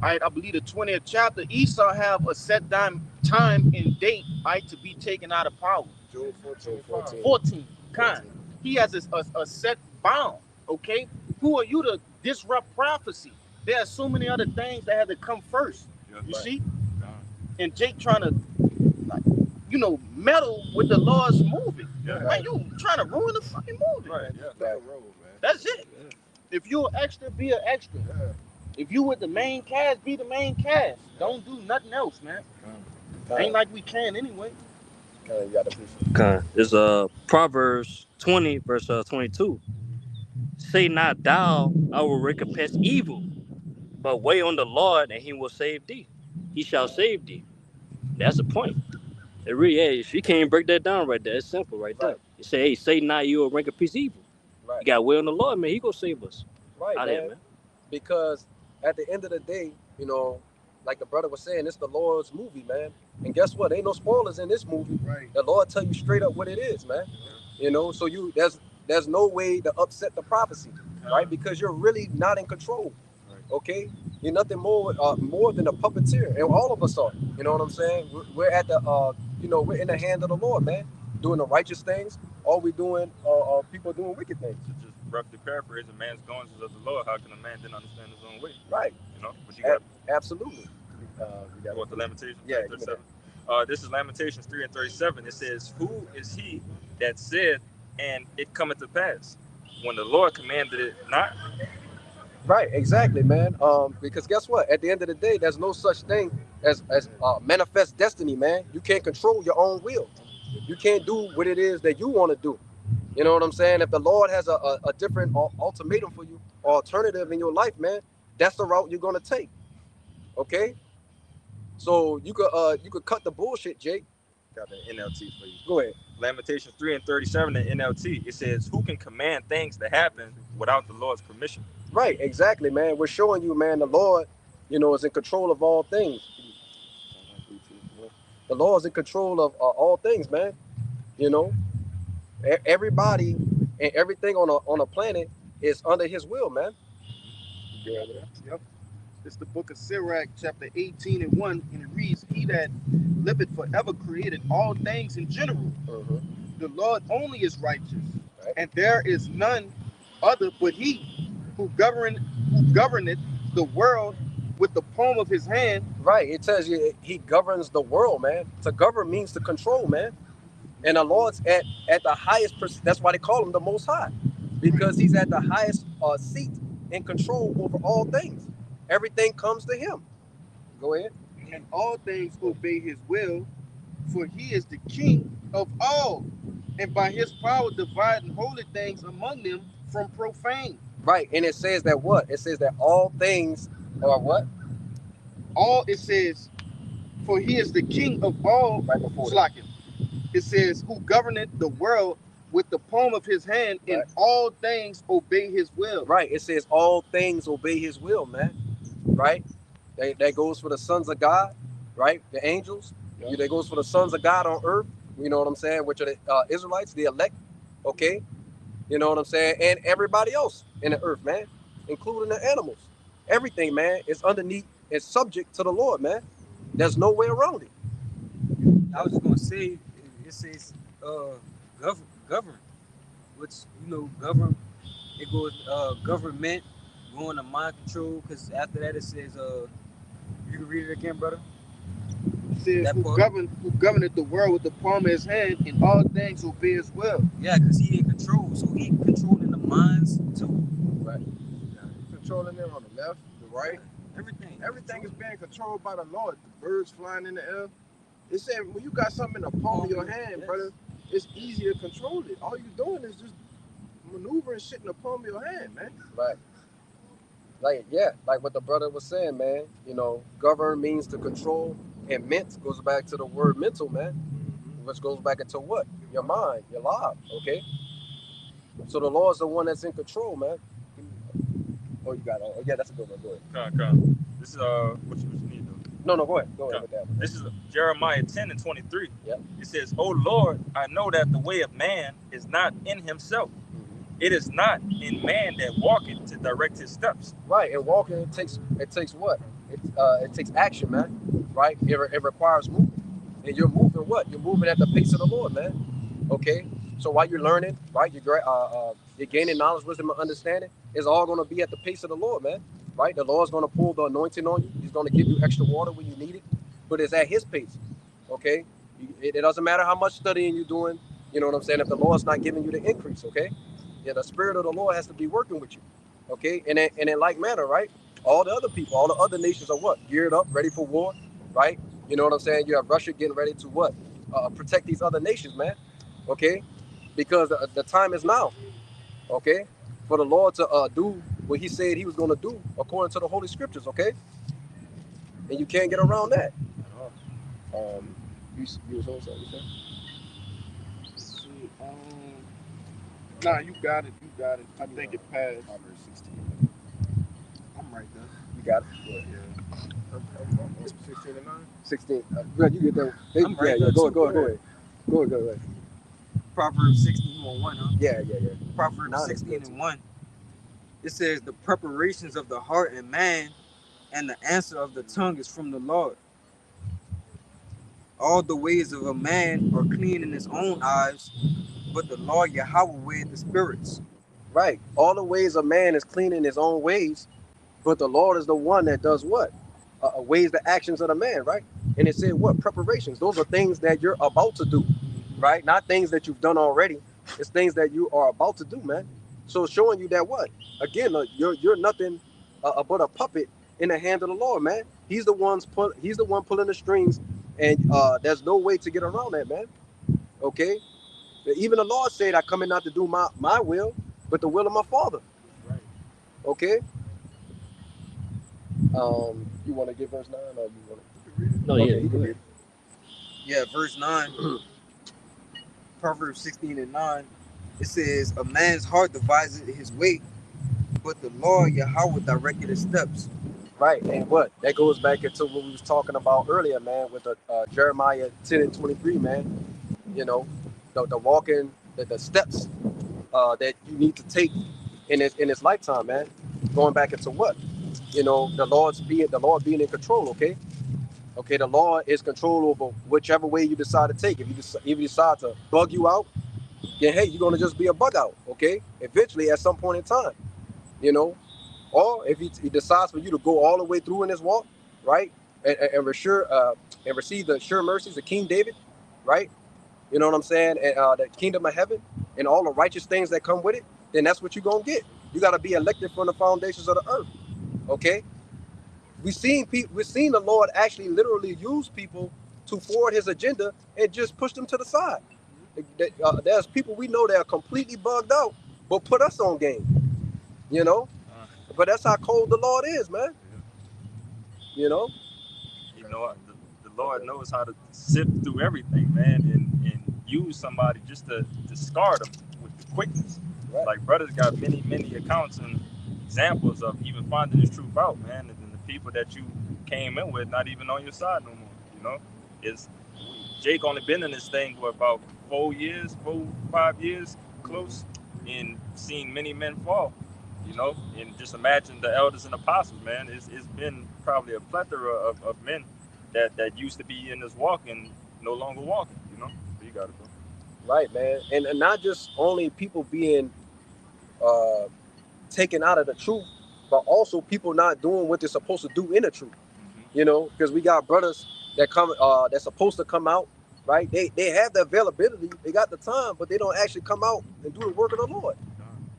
Speaker 4: I believe the 20th chapter, Esau have a set time and date, to be taken out of power.
Speaker 3: Job 14.
Speaker 4: 14, kind. He has a set bound, okay? Who are you to disrupt prophecy? There are so many other things that had to come first.
Speaker 5: Yeah.
Speaker 4: You see? And Jake trying to, like, you know, meddle with the Lord's movie.
Speaker 5: Yeah.
Speaker 4: Man, you trying to ruin the fucking movie.
Speaker 5: Right. Yeah.
Speaker 3: That road, man.
Speaker 4: That's it. If you're an extra, be an extra.
Speaker 3: Yeah.
Speaker 4: If you with the main cast, be the main cast. Don't do nothing else, man. Ain't like we can anyway.
Speaker 2: You got to appreciate.
Speaker 1: Okay. It's Proverbs 20, verse 22. Say not thou, I will recompense evil, but wait on the Lord, and he will save thee. He shall save thee. That's the point. It really is. You can't break that down right there. It's simple right there.
Speaker 2: Right.
Speaker 1: You say, hey, say not you will recompense evil.
Speaker 2: Right.
Speaker 1: You got to wait on the Lord, man. He gonna save us.
Speaker 2: Right,
Speaker 1: Out
Speaker 2: man.
Speaker 1: here, man.
Speaker 2: Because at the end of the day, you know, like the brother was saying, it's the Lord's movie, man. And guess what? Ain't no spoilers in this movie.
Speaker 3: Right.
Speaker 2: The Lord tell you straight up what it is, man. You know, so there's no way to upset the prophecy, right? Because you're really not in control. Okay, you're nothing more than a puppeteer, and all of us are. You know what I'm saying? We're at the we're in the hand of the Lord, man, doing the righteous things. All we doing are people doing wicked things.
Speaker 5: To just roughly paraphrase, a man's goings is of the Lord. How can a man then understand his own way?
Speaker 2: Right.
Speaker 5: You know, but you got
Speaker 2: Absolutely.
Speaker 5: you want the Lamentations?
Speaker 2: Yeah,
Speaker 5: 37. This is Lamentations 3 and 37. It says, "Who is he that said, and it cometh to pass, when the Lord commanded it not?"
Speaker 2: Right, exactly, man. Because guess what? At the end of the day, there's no such thing as manifest destiny, man. You can't control your own will. You can't do what it is that you want to do. You know what I'm saying? If the Lord has a different ultimatum for you, or alternative in your life, man, that's the route you're gonna take. Okay. So you could cut the bullshit, Jake.
Speaker 5: Got the NLT for you.
Speaker 2: Go ahead.
Speaker 5: Lamentations 3 and 37 in NLT. It says, "Who can command things to happen without the Lord's permission?"
Speaker 2: Right, exactly, man. We're showing you, man, the Lord, is in control of all things. The Lord is in control of all things, man. You know, everybody and everything on a planet is under His will, man.
Speaker 4: Yep. It's the book of Sirach, chapter 18 and 1, and it reads, "He that liveth forever created all things in general. The Lord only is righteous,
Speaker 2: Right.
Speaker 4: and there is none other but He, who governeth the world with the palm of His hand."
Speaker 2: Right. It tells you He governs the world, man. To govern means to control, man. And the Lord's at the highest. That's why they call Him the Most High, because He's at the highest seat in control over all things. Everything comes to Him. Go ahead.
Speaker 4: And all things obey His will, for He is the King of all, and by His power dividing holy things among them from profane.
Speaker 2: Right. And it says that what? It says that all things are what?
Speaker 4: All it says, for He is the King of all.
Speaker 2: Right before that.
Speaker 4: Slacken. It says, who governeth the world with the palm of His hand, and
Speaker 2: Right.
Speaker 4: all things obey His will.
Speaker 2: Right. It says all things obey His will, man. Right. That goes for the sons of God, right? The angels.
Speaker 3: Yeah.
Speaker 2: That goes for the sons of God on earth. You know what I'm saying? Which are the Israelites, the elect. Okay. You know what I'm saying? And everybody else in the earth, man, including the animals. Everything, man, is underneath and subject to the Lord, man. There's no way around it.
Speaker 6: I was just gonna say, it says, govern. What's govern? It goes government going to mind control. Because after that it says you can read it again, brother.
Speaker 4: It says
Speaker 6: That
Speaker 4: who
Speaker 6: part.
Speaker 4: governeth the world with the palm of his hand, in all things obey his will.
Speaker 6: Yeah, because he in control, so he controlling the minds too.
Speaker 3: Right. Yeah, he's controlling them on the left, the right.
Speaker 6: Everything.
Speaker 3: Everything is being controlled by the Lord. The birds flying in the air. It said when you got something in the palm of your hand,
Speaker 6: Yes.
Speaker 3: brother, it's easy to control it. All you doing is just maneuvering shit in the palm of your hand, man.
Speaker 2: Right. Like what the brother was saying, man. Govern means to control, and ment goes back to the word mental, man, which goes back into what? Your mind, your life, okay? So the Lord's the one that's in control, man. Oh, you got it. Oh, yeah, that's a good one. Go ahead.
Speaker 5: Come. This is what you need though.
Speaker 2: No, go ahead. Go ahead with that one.
Speaker 5: This is Jeremiah 10:23.
Speaker 2: Yep.
Speaker 5: It says, "O Lord, I know that the way of man is not in himself. It is not in man that walketh to direct his steps."
Speaker 2: Right, and walking it takes what? It takes action, man. Right? It requires movement, and you're moving what? You're moving at the pace of the Lord, man. Okay. So while you're learning, right, you're gaining knowledge, wisdom, and understanding. It's all going to be at the pace of the Lord, man. Right? The Lord's going to pull the anointing on you. He's going to give you extra water when you need it, but it's at His pace. Okay. It doesn't matter how much studying you're doing. You know what I'm saying? If the Lord's not giving you the increase, okay. Yeah, the Spirit of the Lord has to be working with you, okay? And in like manner, right? All the other people, all the other nations are what? Geared up, ready for war, right? You know what I'm saying? You have Russia getting ready to what? Protect these other nations, man, okay? Because the time is now, okay? For the Lord to do what He said He was going to do according to the Holy Scriptures, okay? And you can't get around that. You was on something, you said?
Speaker 4: Nah, you got it. I think it passed.
Speaker 3: Proverbs 16.
Speaker 4: I'm right there.
Speaker 2: You got it.
Speaker 3: I'm 16 and 9.
Speaker 2: 16. You get that.
Speaker 6: I'm right
Speaker 2: yeah,
Speaker 6: there
Speaker 2: go
Speaker 6: too.
Speaker 2: ahead. Go ahead.
Speaker 6: Proverbs 16:1, huh?
Speaker 2: Yeah.
Speaker 6: Proverbs
Speaker 2: 9
Speaker 6: 16:1. It says the preparations of the heart and man, and the answer of the tongue is from the Lord. All the ways of a man are clean in his own eyes, but the Lord Yahweh weigheth the spirits.
Speaker 2: Right. All the ways of man is clean in his own ways, but the Lord is the one that does what? Weighs the actions of the man, right? And it said what? Preparations. Those are things that you're about to do, right? Not things that you've done already. It's things that you are about to do, man. So showing you that what? Again, you're nothing but a puppet in the hand of the Lord, man. He's the one pulling the strings, and there's no way to get around that, man. Okay. Even the Lord said, "I come in not to do my will, but the will of my Father."
Speaker 3: Right.
Speaker 2: Okay. You want to get verse 9, or you want to read it?
Speaker 1: No,
Speaker 2: Okay,
Speaker 1: yeah,
Speaker 2: you can
Speaker 1: go
Speaker 2: read
Speaker 1: ahead.
Speaker 6: Yeah, verse 9. Proverbs 16:9. It says, a man's heart deviseth his way, but the Lord Yahweh directed his steps.
Speaker 2: Right, and what? That goes back into what we was talking about earlier, man, with the Jeremiah 10:23, man. You know, the walking, the steps that you need to take in this lifetime, man. Going back into what? You know, the Lord being in control, okay? Okay, the Lord is control over whichever way you decide to take. If you decide to bug you out, then hey, you're gonna just be a bug out, okay? Eventually, at some point in time, you know. Or if he decides for you to go all the way through in this walk, right, and receive the sure mercies of King David, right? You know what I'm saying? And the kingdom of heaven and all the righteous things that come with it, then that's what you're gonna get. You gotta be elected from the foundations of the earth, okay? We've seen the Lord actually literally use people to forward His agenda and just push them to the side. There's people we know that are completely bugged out, but put us on game, you know. But that's how cold the Lord is, man. You know.
Speaker 5: You know, the Lord knows how to sift through everything, man, and use somebody just to scar them with the quickness.
Speaker 2: Right.
Speaker 5: Like brothers got many accounts and examples of even finding this truth out, man, and the people that you came in with not even on your side no more. You know, Jake only been in this thing for about 4, 5 years close, and seen many men fall. You know, and just imagine the elders and apostles, man. It's been probably a plethora of men that used to be in this walk and no longer walking, you know. So you got it, bro.
Speaker 2: Right, man. And not just only people being uh, taken out of the truth, but also people not doing what they're supposed to do in the truth. You know, because we got brothers that come that's supposed to come out, right? They have the availability, they got the time, but they don't actually come out and do the work of the Lord,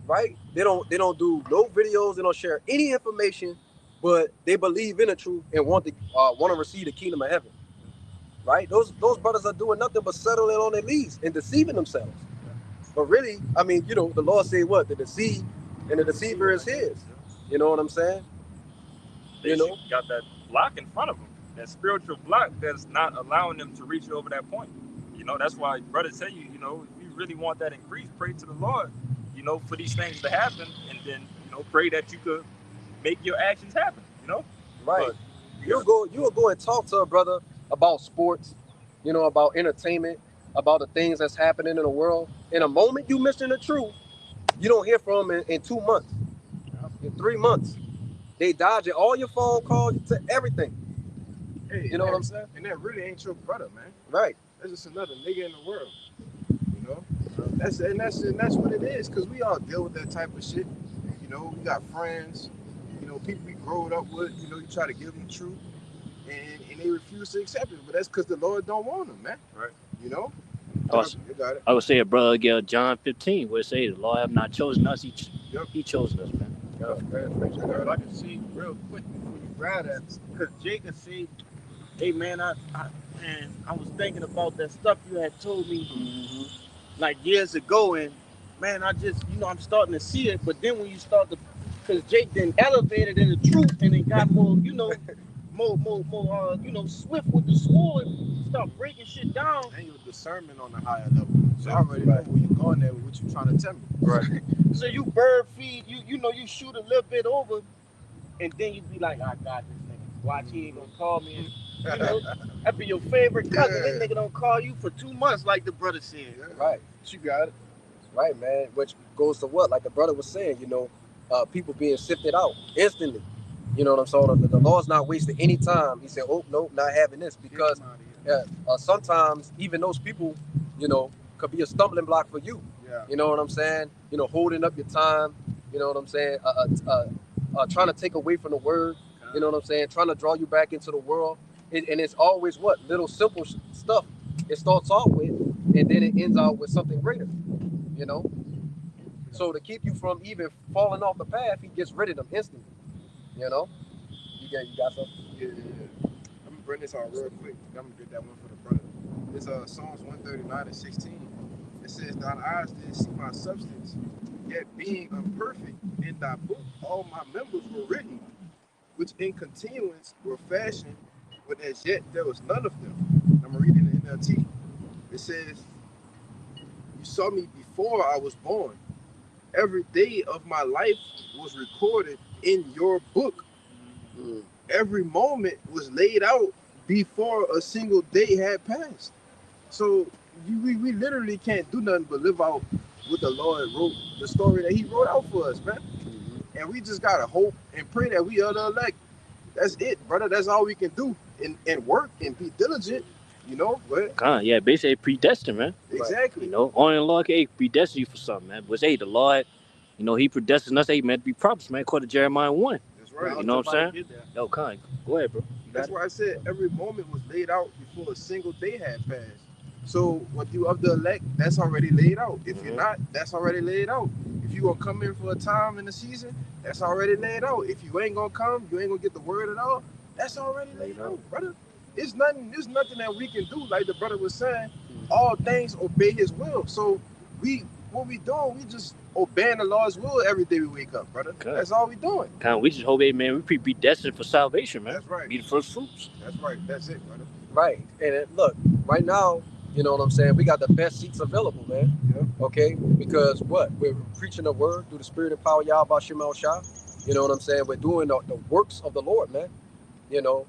Speaker 2: right? They don't do no videos, they don't share any information, but they believe in the truth and want to receive the kingdom of heaven, right? Those brothers are doing nothing but settling on their leads and deceiving themselves. But really, I mean, you know, the Lord say what? The deceive and the deceiver is his. You know what I'm saying?
Speaker 5: They
Speaker 2: You know?
Speaker 5: got that block in front of them, that spiritual block that's not allowing them to reach over that point. You know, that's why brothers tell you, you know, if you really want that increase, pray to the Lord, you know, for these things to happen, and then, you know, pray that you could make your actions happen, you know?
Speaker 2: Right.
Speaker 5: But
Speaker 2: You'll go and talk to a brother about sports, you know, about entertainment, about the things that's happening in the world. In a moment you missing the truth, you don't hear from them in 2 months, in 3 months. They dodging all your phone calls to everything.
Speaker 3: Hey,
Speaker 2: You know what I'm saying?
Speaker 3: And that really ain't your brother, man.
Speaker 2: Right.
Speaker 3: That's just another nigga in the world. You know? That's what it is, because we all deal with that type of shit. You know, we got friends, you know, people we growed up with, you know, you try to give them the truth and they refuse to accept it. But that's because the Lord don't want them, man.
Speaker 5: Right.
Speaker 3: You know?
Speaker 1: Awesome.
Speaker 3: You got it.
Speaker 1: I would say a brother get John 15 where it say the Lord have not chosen us, he chosen us, man.
Speaker 4: If I can see real quick before you grab that, because Jacob said, hey man, I was thinking about that stuff you had told me like years ago, and man, I just, you know, I'm starting to see it. But then when you start to, because Jake then elevated in the truth and then got more, you know, more, you know, swift with the sword, start breaking shit down.
Speaker 3: And your discernment on a higher level. So I already know where you're going there with what you're trying to tell me.
Speaker 2: Right.
Speaker 4: So you bird feed, you know, you shoot a little bit over, and then you be like, I got this nigga. Watch, he ain't gonna call me. And, you know, that be your favorite cousin.
Speaker 3: Yeah.
Speaker 4: This nigga don't call you for 2 months, like the brother said.
Speaker 3: Yeah.
Speaker 2: Right.
Speaker 3: You got it.
Speaker 2: Right, man. Which goes to what? Like the brother was saying, you know, people being sifted out instantly. You know what I'm saying? The Lord's not wasting any time. He said, oh, no, not having this. Because sometimes even those people, you know, could be a stumbling block for you.
Speaker 3: Yeah.
Speaker 2: You know what I'm saying? You know, holding up your time. You know what I'm saying? Trying to take away from the word. You know what I'm saying? Trying to draw you back into the world. And it's always what? Little simple stuff it starts off with, and then it ends out with something greater. You know? So to keep you from even falling off the path, he gets rid of them instantly. You know? You got something?
Speaker 3: Yeah. I'm gonna bring this out real quick. I'm gonna get that one for the brother. It's Psalms 139:16. It says, "Thine eyes did see my substance, yet being imperfect in thy book, all my members were written, which in continuance were fashioned, but as yet there was none of them." I'm reading the NLT. It says, "You saw me before I was born. Every day of my life was recorded in your book. Every moment was laid out before a single day had passed." So we literally can't do nothing but live out what the Lord wrote, the story that he wrote out for us, man. And we just gotta hope and pray that we are the elect. That's it, brother. That's all we can do. And work and be diligent, you know. But
Speaker 1: Yeah, basically predestined, man.
Speaker 3: exactly.
Speaker 1: You know, only the Lord can predestine you for something, man. But hey, the Lord, you know, he predestined us, man, to be prophets, man, according to Jeremiah 1.
Speaker 3: That's right.
Speaker 1: You know what I'm saying? Yo, Con, go ahead, bro.
Speaker 3: That's why I said every moment was laid out before a single day had passed. So when you of the elect, that's already laid out. If you're not, that's already laid out. If you gonna come in for a time in the season, that's already laid out. If you ain't gonna come, you ain't gonna get the word at all. That's already laid out, brother. There's nothing that we can do. Like the brother was saying, all things obey his will. So what we doing, we just obeying the Lord's will every day we wake up, brother.
Speaker 1: Okay.
Speaker 3: That's all we doing.
Speaker 1: We just hope, man, we predestined for salvation, man.
Speaker 3: That's right.
Speaker 1: Be the first fruits.
Speaker 3: That's right. That's it, brother.
Speaker 2: Right. And look, right now, you know what I'm saying? We got the best seats available, man.
Speaker 3: Yeah.
Speaker 2: Okay? Because what? We're preaching the word through the spirit and power Yahweh Shema Shah. You know what I'm saying? We're doing the works of the Lord, man. You know,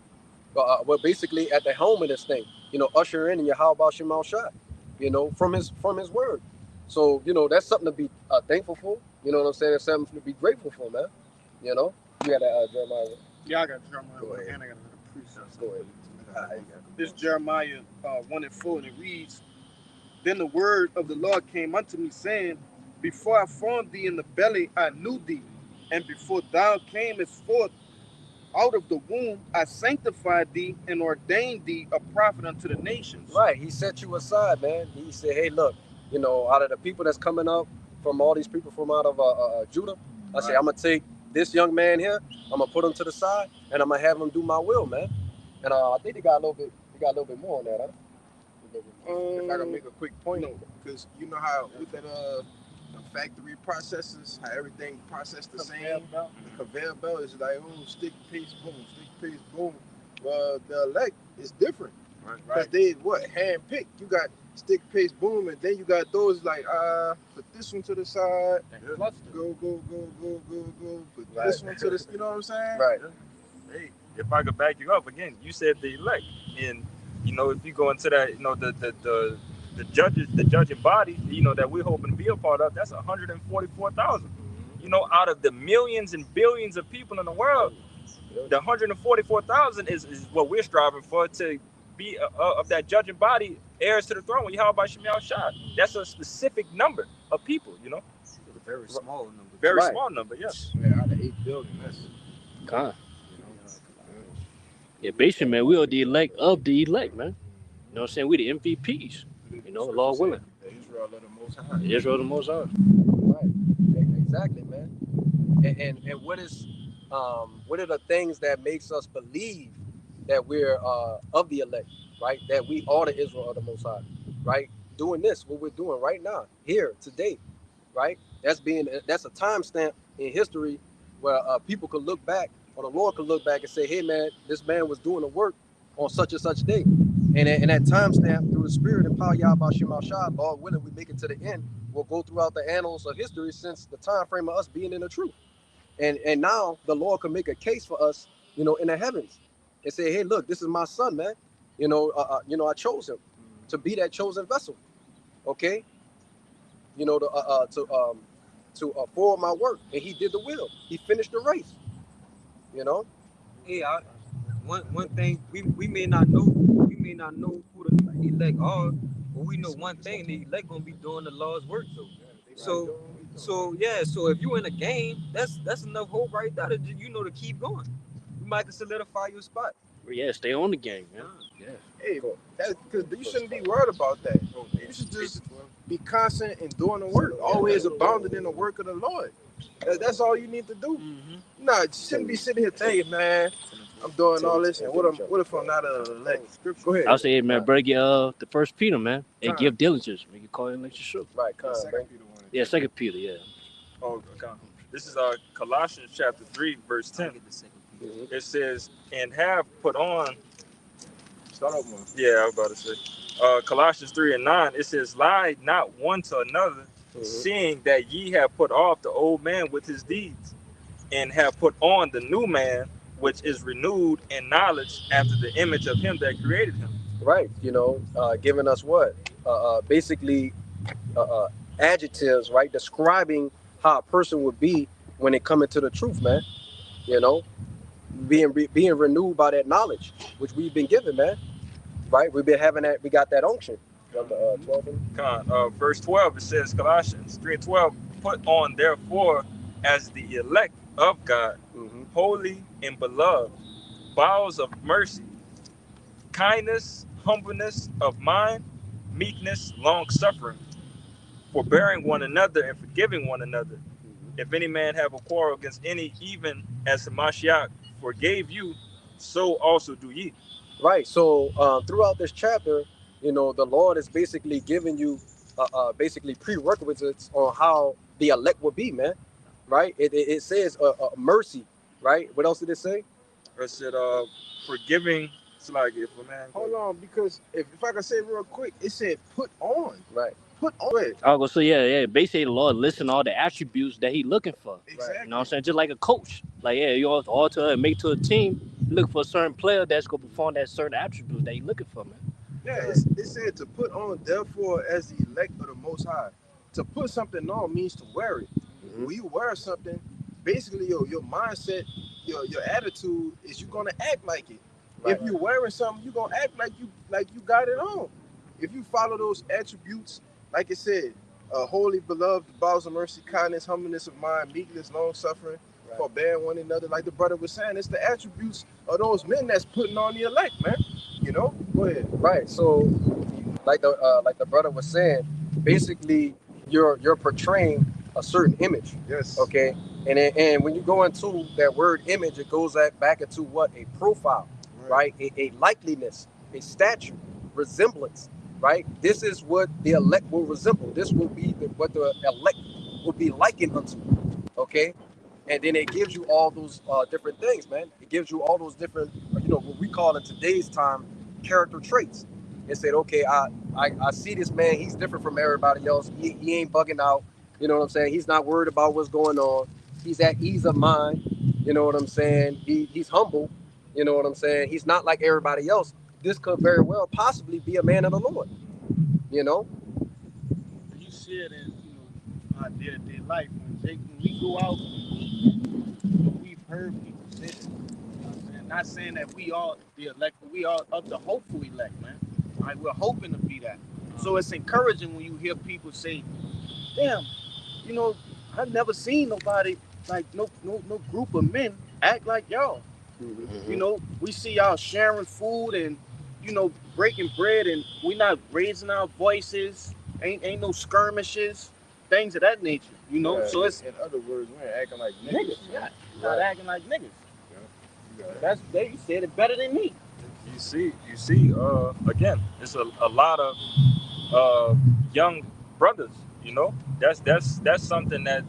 Speaker 2: we're basically at the helm of this thing. You know, usher in Yahweh Shema Shah. You know, from his word. So, you know, that's something to be thankful for. You know what I'm saying? It's something to be grateful for, man. You know? You got that, Jeremiah.
Speaker 4: Yeah, I got Jeremiah
Speaker 2: Go ahead.
Speaker 4: and I got another precept.
Speaker 2: Go ahead.
Speaker 4: This Jeremiah 1:4, and it reads, Then the word of the Lord came unto me, saying, Before I formed thee in the belly, I knew thee. And before thou camest forth out of the womb, I sanctified thee and ordained thee a prophet unto the nations.
Speaker 2: Right. He set you aside, man. He said, hey, look, you know, out of the people that's coming up from all these people from out of Judah, I say, I'm going to take this young man here, I'm going to put him to the side, and I'm going to have him do my will, man. And I think they got a little bit more on that, huh?
Speaker 3: If I can make a quick point, because you know how with that the factory processes, how everything processed the same. The conveyor belt is like, oh, stick, paste, boom, stick, paste, boom. Well, the elect is different. Because they hand picked. You got stick, paste, boom, and then you got those like put this one to the side, go. Put this one to the, you know what I'm saying?
Speaker 2: Right.
Speaker 5: Hey, if I could back you up again, you said the elect, and you know, if you go into that, you know, the judging body, you know, that we're hoping to be a part of, that's 144,000. You know, out of the millions and billions of people in the world, the 144,000 is what we're striving for, to be of that judging body, heirs to the throne. When you have about Shemiel Shah, that's a specific number of people, you know.
Speaker 6: A very small number.
Speaker 5: Very small number, yes.
Speaker 3: Yeah, out of 8 billion, that's
Speaker 1: God. Yeah, basically, man, we are the elect of the elect, man. You know what I'm saying? We the MVPs. You know, Lord willing.
Speaker 3: the Israel of the Most High.
Speaker 1: Israel the Most High.
Speaker 2: Right. Exactly, man. And what are the things that makes us believe that we're of the elect, right? That we are the Israel of the Most High, right? Doing this, what we're doing right now, here, today, right? That's a timestamp in history where people could look back, or the Lord could look back and say, hey, man, this man was doing the work on such and such day. And that timestamp, through the spirit and power Yahweh Shema Shah, Lord willing, we make it to the end, will go throughout the annals of history since the time frame of us being in the truth. And now the Lord can make a case for us, you know, in the heavens and say, hey, look, this is my son, man. You know, I chose him to be that chosen vessel. Okay. You know, to forward my work. And he did the will. He finished the race. You know?
Speaker 6: Yeah, one thing we may not know who the elect are, but we know one thing: the elect gonna be doing the Lord's work. So if you're in a game, that's enough hope right there to, you know, to keep going. You might can solidify your spot.
Speaker 1: Yeah, stay on the game, man. Yeah.
Speaker 3: Hey, that's because you shouldn't be worried about that. You should just be constant in doing the work, always abounding in the work of the Lord. That's all you need to do. Nah, you shouldn't be sitting here thinking, man, I'm doing all this, and what if I'm not an elect? Go ahead.
Speaker 1: I'll say, hey, man, bring the First Peter, man, and give diligence. We can call it like sure.
Speaker 2: Right,
Speaker 1: Yeah, 2 Peter, yeah.
Speaker 5: Oh, okay. This is Colossians chapter 3, verse 10. It says, and have put on.
Speaker 3: Start over.
Speaker 5: Yeah, I was about to say. Colossians 3 and 9, it says, lie not one to another, seeing that ye have put off the old man with his deeds, and have put on the new man, which is renewed in knowledge after the image of him that created him.
Speaker 2: Right, you know, giving us what? Basically, adjectives, right? Describing how a person would be when they come into the truth, man. You know, being renewed by that knowledge, which we've been given, man. Right? We've been having that, we got that unction.
Speaker 5: 12. Verse 12, it says, Colossians 3:12, put on therefore as the elect of God, holy and beloved, bowels of mercy, kindness, humbleness of mind, meekness, long suffering, forbearing one another and forgiving one another. If any man have a quarrel against any, even as the Mashiach forgave you, so also do ye.
Speaker 2: Right. So throughout this chapter, you know, the Lord is basically giving you basically prerequisites on how the elect will be, man. Right. It says mercy. Right. What else did it say?
Speaker 5: It said forgiving. It's like if a man.
Speaker 3: Hold on, because if I can say it real quick, it said put on.
Speaker 2: Right.
Speaker 3: Put on.
Speaker 1: Oh, so yeah. Basically, the Lord listen all the attributes that He looking for.
Speaker 3: Exactly.
Speaker 1: You know what I'm saying? Just like a coach. Like, yeah, you all to make to a team, look for a certain player that's gonna perform that certain attributes that He looking for, man.
Speaker 3: Yeah, it said to put on, therefore, as the elect of the Most High. To put something on means to wear it. When you wear something, basically your mindset, your attitude is you're gonna act like it. Right. If you're wearing something, you're gonna act like you got it on. if you follow those attributes, like it said, holy, beloved, bowels of mercy, kindness, humbleness of mind, meekness, long suffering, forbearing one another, like the brother was saying, it's the attributes of those men that's putting on the elect, man. You know, go ahead.
Speaker 2: Right. So, like the brother was saying, basically, you're portraying a certain image.
Speaker 3: Yes.
Speaker 2: Okay. And when you go into that word image, it goes back into what? A profile, right? A likeliness, a stature, resemblance, right? This is what the elect will resemble. This will be what the elect will be likened unto. Okay. And then it gives you all those different things, man. It gives you all those different, what we call in today's time, character traits. It said, okay, I see this man. He's different from everybody else. He ain't bugging out. You know what I'm saying? He's not worried about what's going on. He's at ease of mind. You know what I'm saying? He's humble. You know what I'm saying? He's not like everybody else. This could very well possibly be a man of the Lord. You know?
Speaker 4: You see it in our day-to-day life. When we go out, we've heard people say this. Not saying that we are the elect, but we are of the hopeful elect, man. All right, we're hoping to be that. So it's encouraging when you hear people say, damn, I've never seen nobody like no group of men act like y'all.
Speaker 2: Mm-hmm.
Speaker 4: We see y'all sharing food and breaking bread, and we're not raising our voices. Ain't no skirmishes, things of that nature.
Speaker 3: Yeah,
Speaker 4: so it's
Speaker 3: in other words, we ain't acting like niggas.
Speaker 4: niggas. Yeah, not acting like niggas. You said it better than me.
Speaker 5: You see, again, it's a lot of young brothers. That's something that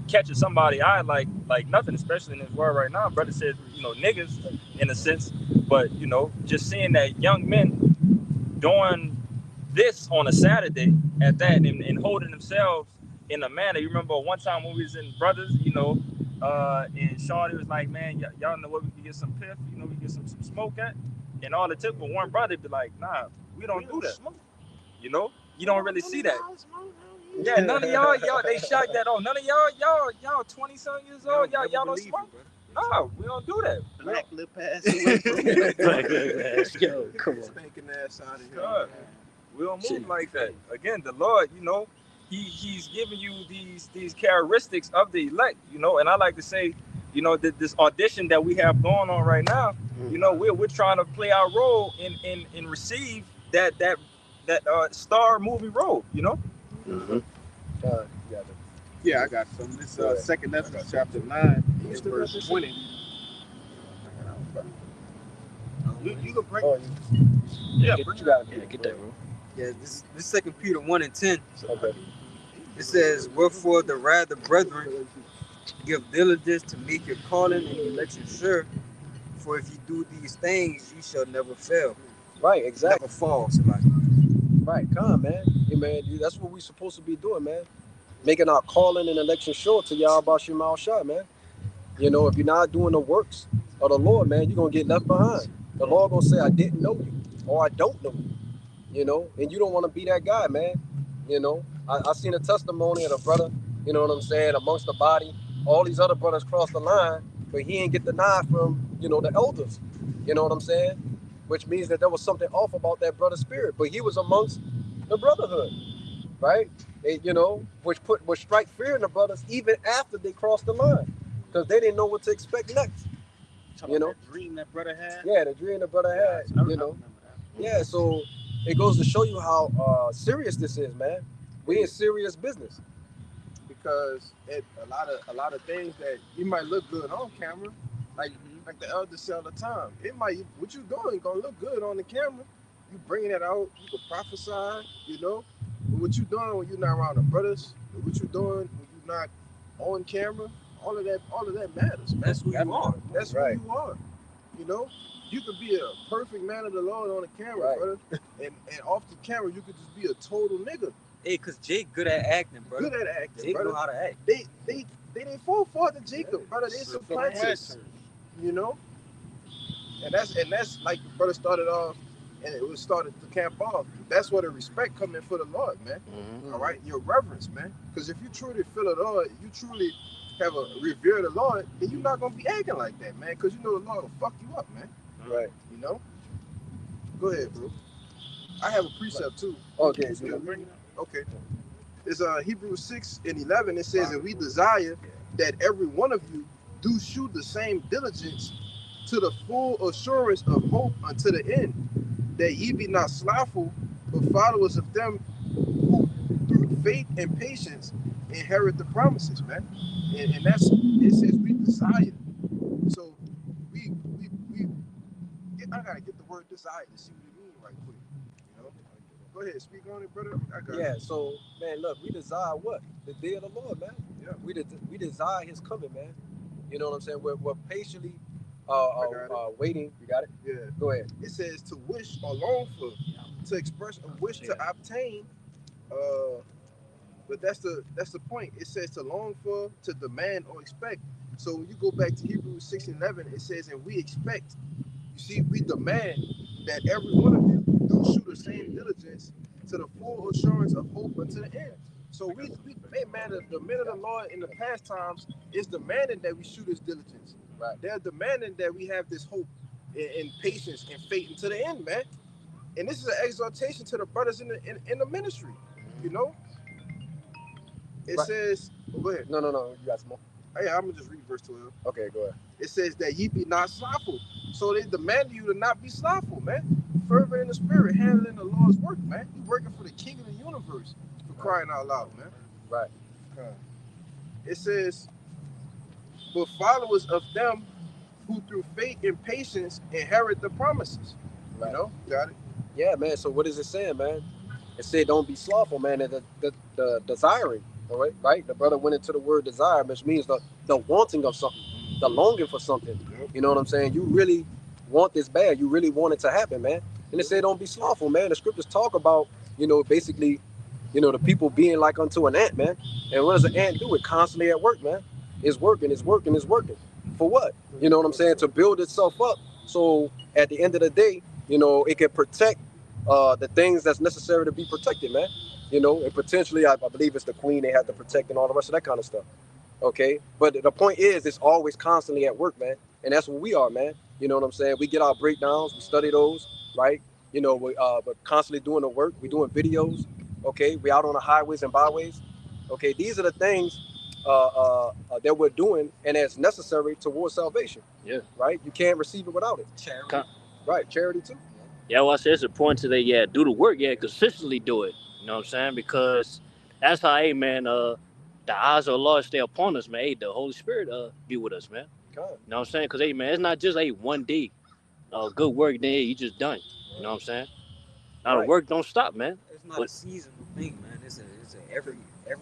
Speaker 5: catches somebody's eye like nothing, especially in this world right now. Brother said, niggas in a sense, but just seeing that young men doing this on a Saturday at that and holding themselves in a manner. You remember one time when we was in Brothers, and Shawty was like, man, y'all know where we can get some piff, we can get some smoke at, and all it took for one brother to be like, nah, we don't do that. You don't really see that. Yeah, none of y'all, they shocked that. Oh, none of y'all 20-something years old, y'all don't smoke. No, we don't do that.
Speaker 4: Black lip ass away.
Speaker 2: Yo, come on.
Speaker 3: Spanking ass out of here.
Speaker 5: God, we don't move like that. Again, the Lord, He's giving you these characteristics of the elect, and I like to say, this audition that we have going on right now, we're trying to play our role in receive that star movie role,
Speaker 2: Mm-hmm.
Speaker 4: Yeah, I got some. This 2nd Ezra chapter 9, verse 20. You can bring.
Speaker 2: Oh,
Speaker 4: Yeah,
Speaker 2: you
Speaker 4: bring it.
Speaker 2: gotta get that, bro.
Speaker 6: Yeah, this 2 Peter 1:10.
Speaker 2: Okay.
Speaker 6: It says, wherefore the rather, brethren, give diligence to make your calling and election sure. For if you do these things, you shall never fail.
Speaker 2: Right, exactly.
Speaker 6: Never fall, somebody.
Speaker 2: Right, come, man. Yeah, man, that's what we supposed to be doing, man. Making our calling and election sure to y'all about your mouth shut, man. If you're not doing the works of the Lord, man, you're gonna get left behind. The Lord gonna say, I didn't know you, or I don't know you. And you don't want to be that guy, man. I seen a testimony of a brother, you know what I'm saying, amongst the body. All these other brothers crossed the line, but he ain't get the nod from, the elders. You know what I'm saying? Which means that there was something off about that brother's spirit. But he was amongst the brotherhood, right? Which strike fear in the brothers even after they crossed the line, because they didn't know what to expect next.
Speaker 4: That dream that brother had.
Speaker 2: Yeah, the dream the brother had.
Speaker 4: I remember that.
Speaker 2: Yeah, so it goes to show you how serious this is, man. We in serious business.
Speaker 3: Because a lot of things that you might look good on camera, like the elders say all the time, what you doing gonna look good on the camera. You bringing it out, you can prophesy, but what you doing when you're not around the brothers, what you doing when you're not on camera, all of that matters, man.
Speaker 6: That's who you are.
Speaker 3: That's
Speaker 2: right.
Speaker 3: who you are. You could be a perfect man of the Lord on the camera,
Speaker 2: Right.
Speaker 3: brother, and off the camera you could just be a total nigga.
Speaker 6: Hey, cause Jake good at acting, bro.
Speaker 3: Good at acting,
Speaker 6: Jake
Speaker 3: brother.
Speaker 6: know how to act.
Speaker 3: They didn't fall for the Jacob, brother. They supplanted, and that's like the brother started off, and it was started to camp off. That's where the respect come in for the Lord, man.
Speaker 2: Mm-hmm.
Speaker 3: All right, your reverence, man. Because if you truly feel the Lord, you truly have a revere the Lord, then you're not gonna be acting like that, man. Because the Lord will fuck you up, man.
Speaker 2: Right.
Speaker 3: Go ahead, bro. I have a precept too.
Speaker 2: Okay,
Speaker 3: You
Speaker 2: good.
Speaker 3: bring it up? Okay. It's Hebrews 6:11. It says, and we desire that every one of you do shew the same diligence to the full assurance of hope unto the end, that ye be not slothful, but followers of them who through faith and patience inherit the promises, man. And that's, it says we desire. So we I gotta get the word desire to see what it means right quick. You know? Go ahead, speak on it, brother. I got
Speaker 2: Yeah,
Speaker 3: it.
Speaker 2: so man, look, we desire what? The day of the Lord, man.
Speaker 3: Yeah.
Speaker 2: We desire his coming, man. You know what I'm saying? We're patiently waiting. You got it?
Speaker 3: Yeah.
Speaker 2: Go ahead.
Speaker 3: It says to wish or long for, to express a wish to obtain. But that's the point. It says to long for, to demand or expect. So when you go back to Hebrews 6:11, it says, and we expect. You see, we demand that every one of you do show the same diligence to the full assurance of hope unto the end. So we man, the men of the Lord in the past times is demanding that we show this diligence.
Speaker 2: Right.
Speaker 3: They're demanding that we have this hope and patience and faith unto the end, man. And this is an exhortation to the brothers in the ministry. You know, it
Speaker 2: Right.
Speaker 3: says, go ahead.
Speaker 2: No, you got some more.
Speaker 3: Yeah, I'm gonna just read verse 12.
Speaker 2: Okay, go ahead.
Speaker 3: It says that ye be not slothful. So they demand you to not be slothful, man. Fervent in the spirit, handling the Lord's work, man. You working for the King of the universe, for crying out loud, man.
Speaker 2: Right.
Speaker 3: It says, but followers of them who through faith and patience inherit the promises.
Speaker 2: Right.
Speaker 3: You know, got it?
Speaker 2: Yeah, man. So what is it saying, man? It said don't be slothful, man. The desiring, all right, right? The brother went into the word desire, which means the wanting of something, the longing for something. You know what I'm saying? You really want this bad. You really want it to happen, man. And it said don't be slothful, man. The scriptures talk about, basically, the people being like unto an ant, man. And what does an ant do? It constantly at work, man. It's working. For what? You know what I'm saying? To build itself up. So at the end of the day, it can protect the things that's necessary to be protected, man. And potentially, I believe it's the queen they have to protect and all the rest of that kind of stuff. Okay, but the point is, it's always constantly at work, man. And that's what we are, man. You know what I'm saying? We get our breakdowns, we study those, right? We're constantly doing the work. We're doing videos. Okay, we out on the highways and byways. Okay, these are the things that we're doing, and it's necessary towards salvation.
Speaker 1: Yeah.
Speaker 2: Right. You can't receive it without it.
Speaker 6: Charity.
Speaker 2: Right. Charity too.
Speaker 1: Yeah, well, I said it's important to that. Do the work. Consistently do it. You know what I'm saying? Because that's how, hey, man, the eyes of the Lord stay upon us, man. Hey, the Holy Spirit be with us, man.
Speaker 2: God.
Speaker 1: You know what I'm saying? Because, hey, man, it's not just, one day. Good work, then you just done. You know what I'm saying? Now, the work don't stop, man.
Speaker 6: It's not a seasonal thing, man. It's a every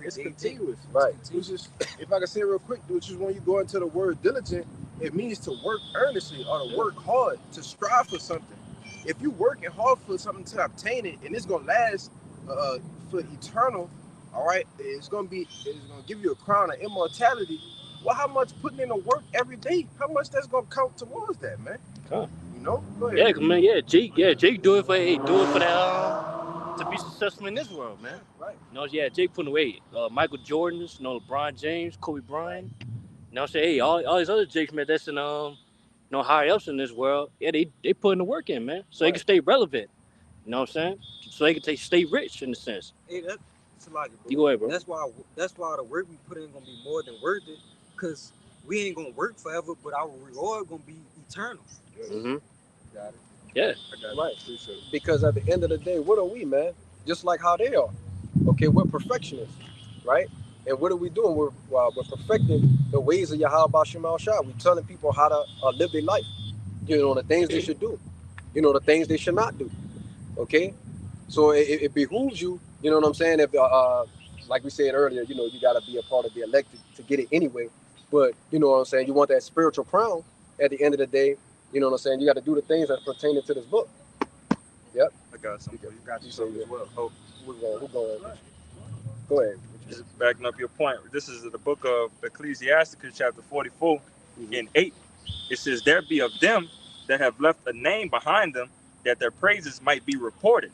Speaker 3: It's
Speaker 6: day
Speaker 3: continuous.
Speaker 6: thing.
Speaker 2: Right.
Speaker 3: Which is, if I can say it real quick, which is when you go into the word diligent, it means to work earnestly or to work hard, to strive for something. If you're working hard for something to obtain it, and it's gonna last for eternal, all right, it's gonna give you a crown of immortality. Well, how much putting in the work every day? How much that's gonna count towards that, man?
Speaker 1: Huh.
Speaker 3: Go ahead.
Speaker 1: Yeah, man, Jake do it for that to be successful in this world, man.
Speaker 3: Right.
Speaker 1: Jake putting away Michael Jordan's, LeBron James, Kobe Bryant. You know what I'm saying? Hey, all these other Jakes, man, that's in higher ups in this world. Yeah, they putting the work in, man, so they can stay relevant. You know what I'm saying? So they can stay rich in a sense.
Speaker 6: Hey, that's a lot, bro.
Speaker 1: You go ahead, bro.
Speaker 6: That's why the work we put in gonna be more than worth it, cause we ain't gonna work forever, but our reward gonna be eternal.
Speaker 1: Mm-hmm.
Speaker 2: Got it.
Speaker 1: Yeah.
Speaker 2: Right. Because at the end of the day, what are we, man? Just like how they are. Okay, we're perfectionists, right? And what are we doing? We're perfecting the ways of Yahweh Shema Shah. We're telling people how to live their life. The things they should do. The things they should not do. Okay? So it behooves you, you know what I'm saying? If like we said earlier, you got to be a part of the elected to get it anyway. But you know what I'm saying? You want that spiritual crown at the end of the day. You know what I'm saying? You got to do the things that pertain to this book. Yep.
Speaker 5: I got something. You
Speaker 3: got you something as well.
Speaker 5: Oh,
Speaker 2: Who's going? Go ahead.
Speaker 5: just backing up your point. This is the book of Ecclesiasticus, chapter 44, in 8. It says, "There be of them that have left a name behind them, that their praises might be reported.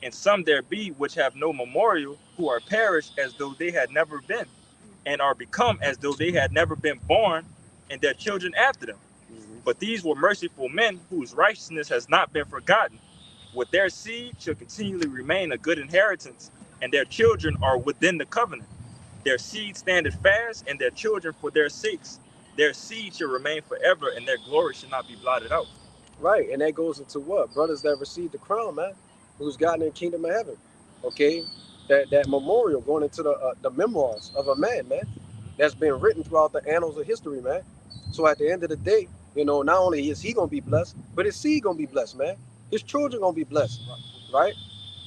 Speaker 5: And some there be which have no memorial, who are perished as though they had never been, and are become as though they had never been born, and their children after them. But these were merciful men, whose righteousness has not been forgotten, with their seed shall continually remain a good inheritance, and their children are within the covenant. Their seed standeth fast, and their children for their sakes. Their seed shall remain forever, and their glory shall not be blotted out.
Speaker 2: Right, and that goes into what? Brothers that received the crown, man, who's gotten in the kingdom of heaven. Okay, that memorial going into the memoirs of a man, man, that's been written throughout the annals of history, man. So at the end of the day, you know, not only is he gonna be blessed, but his seed gonna be blessed, man. His children gonna be blessed, right?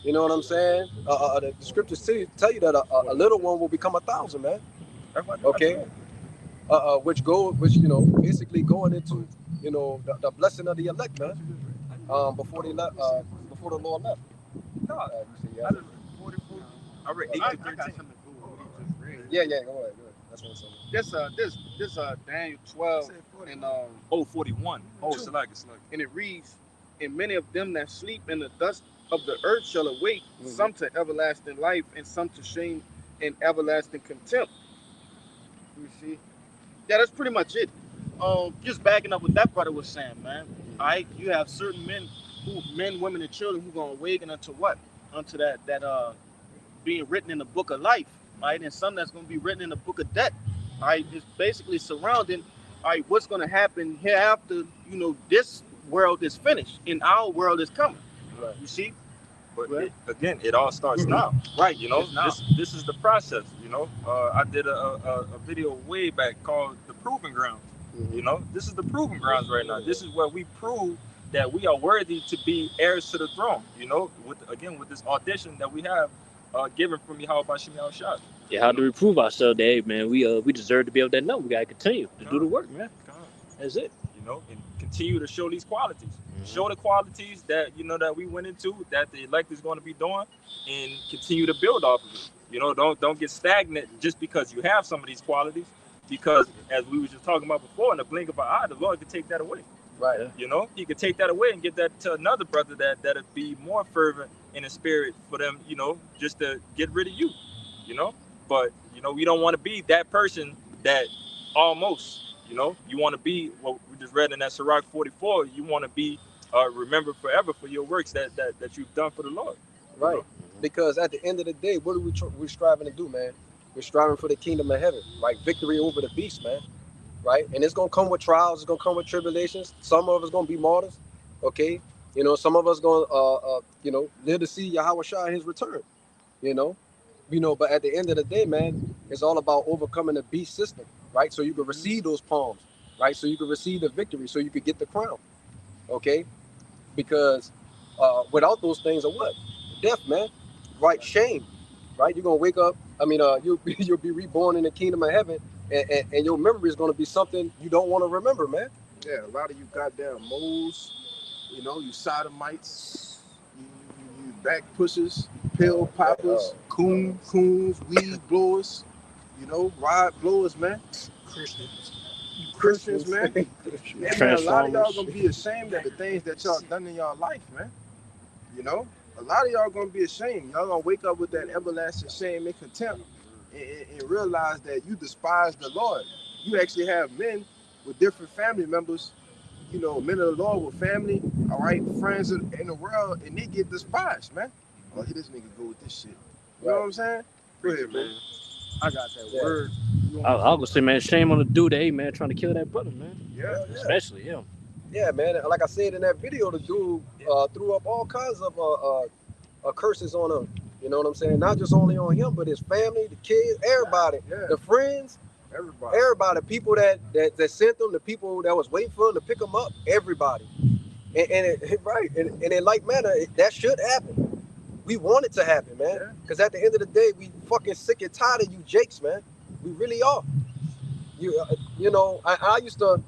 Speaker 2: You know what I'm saying? The scriptures tell you that a little one will become 1,000, man. Okay, which you know, basically going into, you know, the blessing of the elect, man. Before they left, before the Lord left.
Speaker 5: No,
Speaker 2: Yeah,
Speaker 5: I read 8
Speaker 4: I
Speaker 5: to
Speaker 4: got
Speaker 5: 13.
Speaker 4: something to do with what you just read.
Speaker 2: yeah, go ahead. That's what I'm saying.
Speaker 4: This Daniel 12 and
Speaker 5: 41. Oh,
Speaker 4: Two.
Speaker 5: Salak.
Speaker 4: and it reads, and many of them that sleep in the dust of the earth shall awake, some to everlasting life, and some to shame and everlasting contempt. Let me see. Yeah, that's pretty much it. Just backing up what that brother was saying, man. All right, you have certain men, women, and children who gonna awaken unto what? Unto that being written in the book of life, right? And some that's gonna be written in the book of death. All right, just basically surrounding, all right, what's gonna happen hereafter, you know, this world is finished and our world is coming.
Speaker 2: Right.
Speaker 4: You see?
Speaker 5: But
Speaker 4: Right.
Speaker 5: again, it all starts now.
Speaker 4: Right,
Speaker 5: You know,
Speaker 4: it's now.
Speaker 5: this is the process. You know, I did a video way back called The Proving Grounds. You know, this is the proving grounds right now. This is where we prove that we are worthy to be heirs to the throne. You know, with this audition that we have given from Yahweh Shem Shah.
Speaker 1: Yeah, how do we prove ourselves? That, hey, man, we deserve to be able to know. We gotta continue to do the work, man. That's it.
Speaker 5: You know, and continue to show these qualities. Show the qualities that, you know, that we went into, that the elect is going to be doing, and continue to build off of it. You know, don't get stagnant just because you have some of these qualities, because as we were just talking about before, in the blink of an eye, the Lord could take that away.
Speaker 2: Right.
Speaker 5: You know, he could take that away and give that to another brother that'd be more fervent in the spirit for them, you know, just to get rid of you, you know. But, you know, we don't want to be that person that almost, you know, you want to be what we just read in that Sirach 44, you want to be remembered forever for your works that you've done for the Lord.
Speaker 2: Right. Because at the end of the day, what are we striving to do, man? We're striving for the kingdom of heaven, right? Victory over the beast, man. Right? And it's going to come with trials. It's going to come with tribulations. Some of us going to be martyrs, okay? You know, some of us going to, you know, live to see Yahweh Shah his return, you know? But at the end of the day, man, it's all about overcoming the beast system, right? So you can receive those palms, right? So you can receive the victory, so you could get the crown, okay? Because without those things are what? Death, man, right? Shame, right? You're going to wake up. I mean, you'll be reborn in the kingdom of heaven, and your memory is going to be something you don't want to remember, man.
Speaker 3: Yeah, a lot of you goddamn moles, you know, you sodomites, you back pushers, pill poppers, coons, weed blowers, you know, rod blowers, man. Christians, man. Yeah, man, a lot of y'all gonna be ashamed of the things that y'all done in y'all life, man. You know, a lot of y'all gonna be ashamed. Y'all gonna wake up with that everlasting shame and contempt, and realize that you despise the Lord. You actually have men with different family members, you know, men of the Lord with family, all right, friends in the world, and they get despised, man. Oh, here this nigga go with this shit. You know what I'm saying? Go ahead, man.
Speaker 4: I got that word.
Speaker 1: I'll go say, man, shame on the dude, hey, man, trying to kill that brother, man.
Speaker 3: Yeah.
Speaker 1: Especially him.
Speaker 2: Yeah, man. Like I said in that video, the dude threw up all kinds of curses on him. You know what I'm saying? Not just only on him, but his family, the kids, everybody,
Speaker 3: Yeah.
Speaker 2: the friends,
Speaker 3: Everybody.
Speaker 2: people that sent them, the people that was waiting for him to pick them up, everybody. And in like manner, that should happen. We want it to happen, man.
Speaker 3: Yeah.
Speaker 2: Because at the end of the day, we fucking sick and tired of you jakes, man. We really are. You know, I used to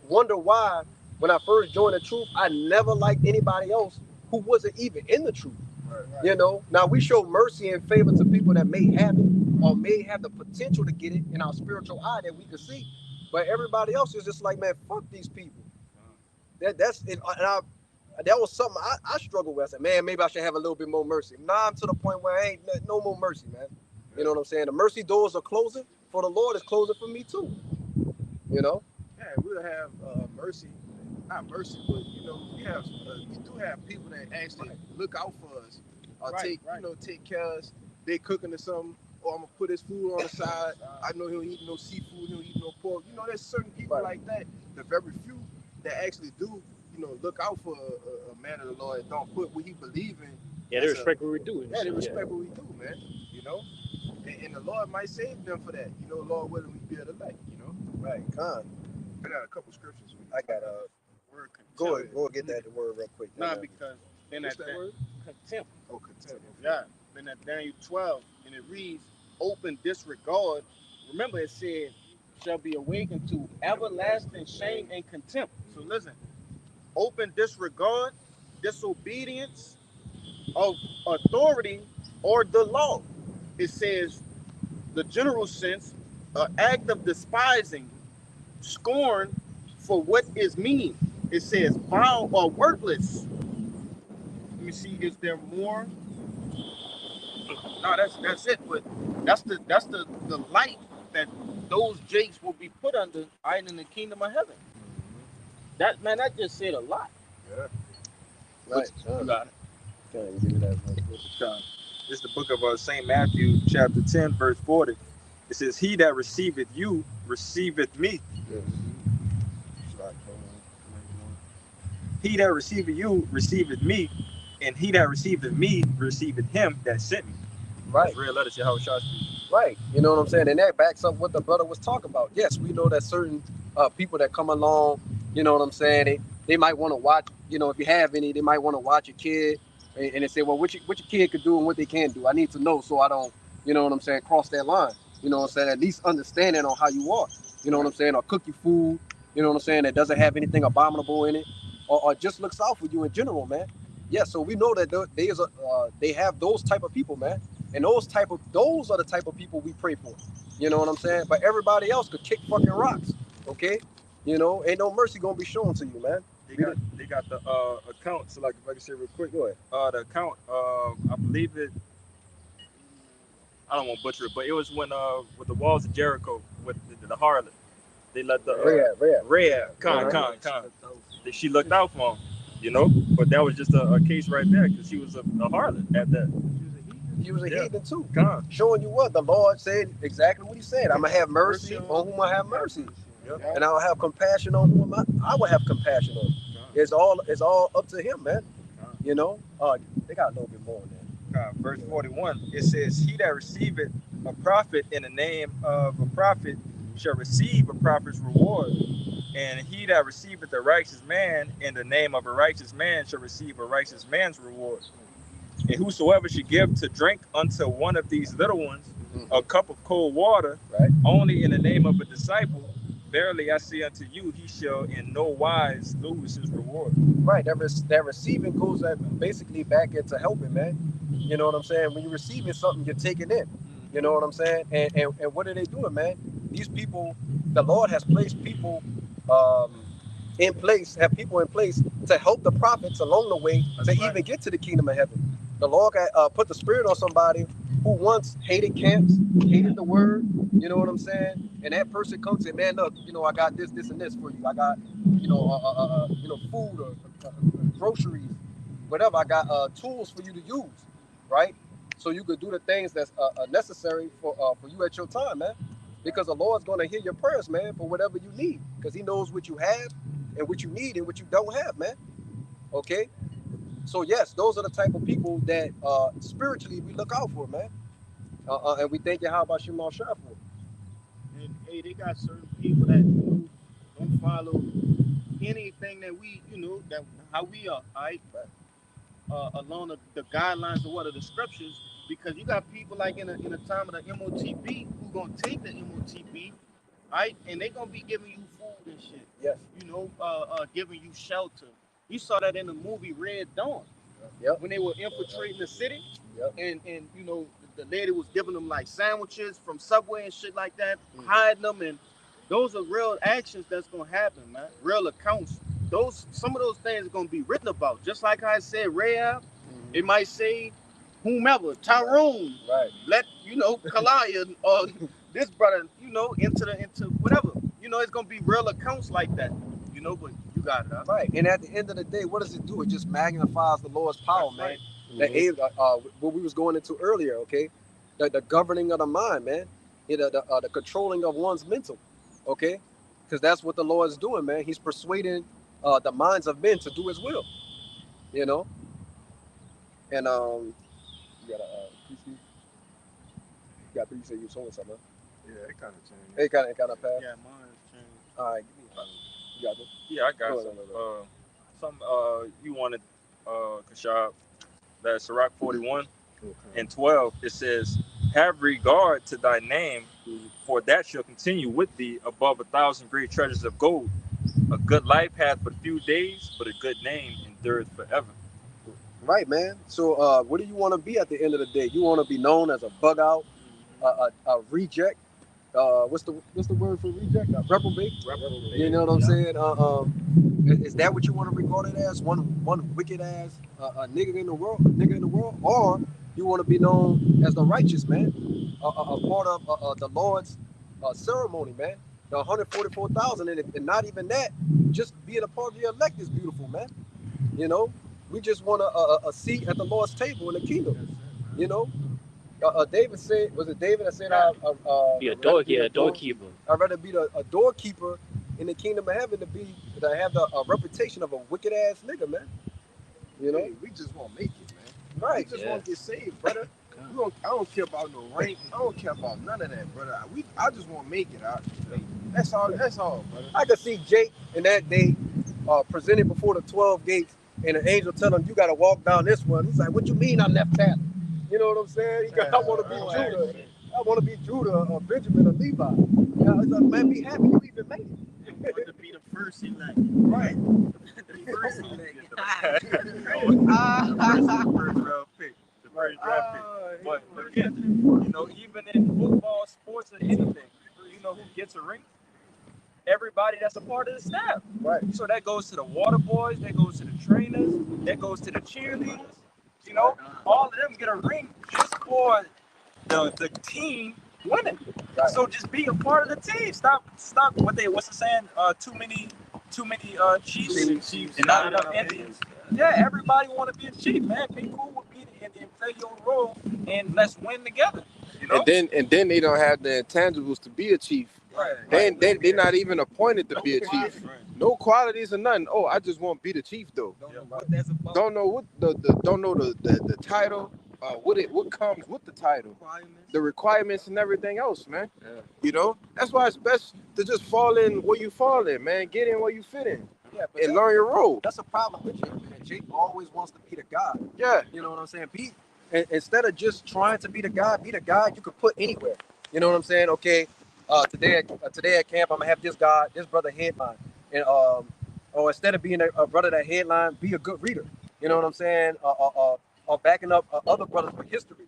Speaker 2: wonder why, when I first joined the truth, I never liked anybody else who wasn't even in the truth.
Speaker 3: Right.
Speaker 2: You know, now we show mercy and favor to people that may have it or may have the potential to get it in our spiritual eye that we can see. But everybody else is just like, man, fuck these people. That's it. And that was something I struggled with. I said, man, maybe I should have a little bit more mercy. Now I'm to the point where I ain't no more mercy, man. You know what I'm saying? The mercy doors are closing for the Lord is closing for me too. You know?
Speaker 3: Yeah, we'll have mercy. not mercy, but you know, we do have people that actually look out for us, or take care of us. They cooking or something, or I'm gonna put his food on the side. I know he don't eat no seafood, he don't eat no pork. You know, there's certain people like that. The very few that actually do, look out for a man of the Lord and don't put what he believe in.
Speaker 1: Yeah, they respect what we do.
Speaker 3: Yeah, they respect what we do, man. And the Lord might save them for that. Lord willing, we be able to like. Right. I got a couple scriptures. I got a word. Go and get that word real quick.
Speaker 4: Nah, because then
Speaker 3: what's
Speaker 4: that
Speaker 3: word?
Speaker 4: contempt.
Speaker 3: Oh, contempt.
Speaker 4: Yeah. Then that Daniel 12, and it reads, open disregard. Remember, it said, shall be awakened to everlasting shame and contempt. So listen, open disregard, disobedience of authority or the law. It says, the general sense, an act of despising, scorn for what is mean. It says vile or worthless. Let me see, is there more? No, that's it. But that's the light that those jakes will be put under in the kingdom of heaven. That just said a lot.
Speaker 3: Yeah.
Speaker 2: Right.
Speaker 5: You got it.
Speaker 2: Can't give me that one.
Speaker 5: This is the book of St. Matthew, chapter 10, verse 40. It says, he that receiveth you, receiveth me. He that receiveth you, receiveth me. And he that receiveth me, receiveth him that sent me.
Speaker 2: Right.
Speaker 5: That's red letter to how Shaspi.
Speaker 2: Right. You know what I'm saying? And that backs up what the brother was talking about. Yes, we know that certain people that come along, you know what I'm saying, they might want to watch, if you have any, they might want to watch your kid and they say, well, what your kid could do and what they can't do. I need to know so I don't, you know what I'm saying, cross that line. You know what I'm saying? At least understanding on how you are. You know what I'm saying? Or cook your food, you know what I'm saying, that doesn't have anything abominable in it. Or just looks out for you in general, man. Yeah, so we know that they have those type of people, man. And those are the type of people we pray for. You know what I'm saying? But everybody else could kick fucking rocks. Okay? Ain't no mercy gonna be shown to you, man.
Speaker 5: They got the account. So like if I can say real quick,
Speaker 2: Go ahead.
Speaker 5: the account, I believe it, I don't want to butcher it, but it was when with the walls of Jericho with the harlot. They let the Rahab, she looked out for him, but that was just a case right there because she was a harlot at that.
Speaker 2: He was a heathen too.
Speaker 5: Con.
Speaker 2: Showing you what the Lord said exactly what he said. I'm gonna have mercy on whom I have mercy.
Speaker 5: Yep.
Speaker 2: And I'll have compassion on whom I will have compassion on. It's all up to him, man. They got a little bit more than that.
Speaker 5: Verse 41, it says, he that receiveth a prophet in the name of a prophet shall receive a prophet's reward. And he that receiveth a righteous man in the name of a righteous man shall receive a righteous man's reward. And whosoever should give to drink unto one of these little ones a cup of cold water, only in the name of a disciple, verily I say unto you, he shall in no wise lose his reward.
Speaker 2: Right, that receiving goes basically back into helping, man. You know what I'm saying? When you're receiving something, you're taking in. You know what I'm saying? And what are they doing, man? These people, the Lord has placed people in place to help the prophets along the way even get to the kingdom of heaven. The Lord put the spirit on somebody who once hated camps, hated the word, you know what I'm saying? And that person comes and, man, look, I got this, and this for you. I got, food or groceries, whatever. I got tools for you to use, right? So you could do the things that's necessary for you at your time, man. Because the Lord's going to hear your prayers, man, for whatever you need. Because he knows what you have and what you need and what you don't have, man. Okay? So, yes, those are the type of people that spiritually we look out for, man. And we thank you, how about Shema Shah for?
Speaker 4: And, hey, they got certain people that don't follow anything that we, that how we are, all right? Along the guidelines of what are the scriptures, because you got people like in the time of the MOTB who gonna take the MOTB, right? And they gonna be giving you food and shit.
Speaker 2: Yes.
Speaker 4: Giving you shelter. You saw that in the movie Red Dawn.
Speaker 2: Yep.
Speaker 4: When they were infiltrating the city.
Speaker 2: Yep.
Speaker 4: And the lady was giving them like sandwiches from Subway and shit like that, hiding them, and those are real actions that's gonna happen, man. Real accounts. Some of those things are gonna be written about. Just like I said, Rahab, it might say whomever, Tyrone,
Speaker 2: right?
Speaker 4: Let Kalaya or this brother, into whatever. It's gonna be real accounts like that. But you got it. Huh?
Speaker 2: Right. And at the end of the day, what does it do? It just magnifies the Lord's power, man. What we was going into earlier, okay? The governing of the mind, man. The controlling of one's mental, okay? Because that's what the Lord is doing, man. He's persuading the minds of men to do His will, you know. And you got a PC. You got three. You said you sold something. Huh?
Speaker 3: Yeah, it kind of changed.
Speaker 2: It kind of passed.
Speaker 5: Yeah, mine's changed.
Speaker 2: All right, give me a minute. You got it.
Speaker 5: Yeah, I got
Speaker 2: Go ahead,
Speaker 5: some. You wanted, Kashab, that Sirach 41 and 12. It says, "Have regard to thy name, for that shall continue with thee above 1,000 great treasures of gold. A good life hath but few days, but a good name endureth forever."
Speaker 2: Right, man. So, what do you want to be at the end of the day? You want to be known as a bug out, a reject. What's the word for reject? A reprobate. You know what I'm saying? Is that what you want to regard it as? One wicked ass a nigga in the world, or you want to be known as the righteous man, a part of the Lord's ceremony, man. The 144,000, and not even that, just being a part of the elect is beautiful, man. You know, we just want a seat at the Lord's table in the kingdom. You know, David said, was it David that said,
Speaker 1: Be a doorkeeper.
Speaker 2: I'd rather be a doorkeeper in the kingdom of heaven to have a reputation of a wicked ass nigga, man. You know,
Speaker 3: we just want to make it, man.
Speaker 2: Right.
Speaker 3: We just want to get saved, brother. I don't care about no rank. I don't care about none of that, brother. I just want to make it out. That's all, brother.
Speaker 2: I could see Jake in that day presented before the 12 gates, and an angel tell him, "You got to walk down this one." He's like, "What you mean I'm left tapped?" You know what I'm saying? He goes, "I want to be Judah. I want to be Judah or Benjamin or Levi." You know, he's like, "Man, be happy you even made it."
Speaker 4: You want to be the first elect.
Speaker 2: Right.
Speaker 4: The first elect.
Speaker 5: First round pick, the first draft pick. But again, you know, even in football, sports, or anything, you know who gets a ring? Everybody that's a part of the staff.
Speaker 2: Right.
Speaker 5: So that goes to the water boys, that goes to the trainers, that goes to the cheerleaders. You know, all of them get a ring just for the team winning.
Speaker 2: Right.
Speaker 5: So just be a part of the team. Stop what's the saying? Too many chiefs and not enough Indians. Yeah, everybody want to be a chief, man. Be cool with being an Indian, play your role, and let's win together. You know?
Speaker 3: And then they don't have the intangibles to be a chief.
Speaker 5: Right.
Speaker 3: They're not even appointed to be a chief. No qualities or nothing. Oh, I just want to be the chief though.
Speaker 6: Don't know what that's about.
Speaker 3: Don't know what the title. What comes with the title, the requirements and everything else, man.
Speaker 2: Yeah.
Speaker 3: You know, that's why it's best to just fall in where you fall in, man. Get in where you fit in, and learn your role.
Speaker 2: That's a problem with Jake, man. Jake always wants to be the guy.
Speaker 3: Yeah.
Speaker 2: You know what I'm saying? Instead of just trying to be the guy you could put anywhere. You know what I'm saying? Okay, today at camp, I'm gonna have this brother headline, and or instead of being a brother that headline, be a good reader. You know what I'm saying? Or backing up other brothers with history,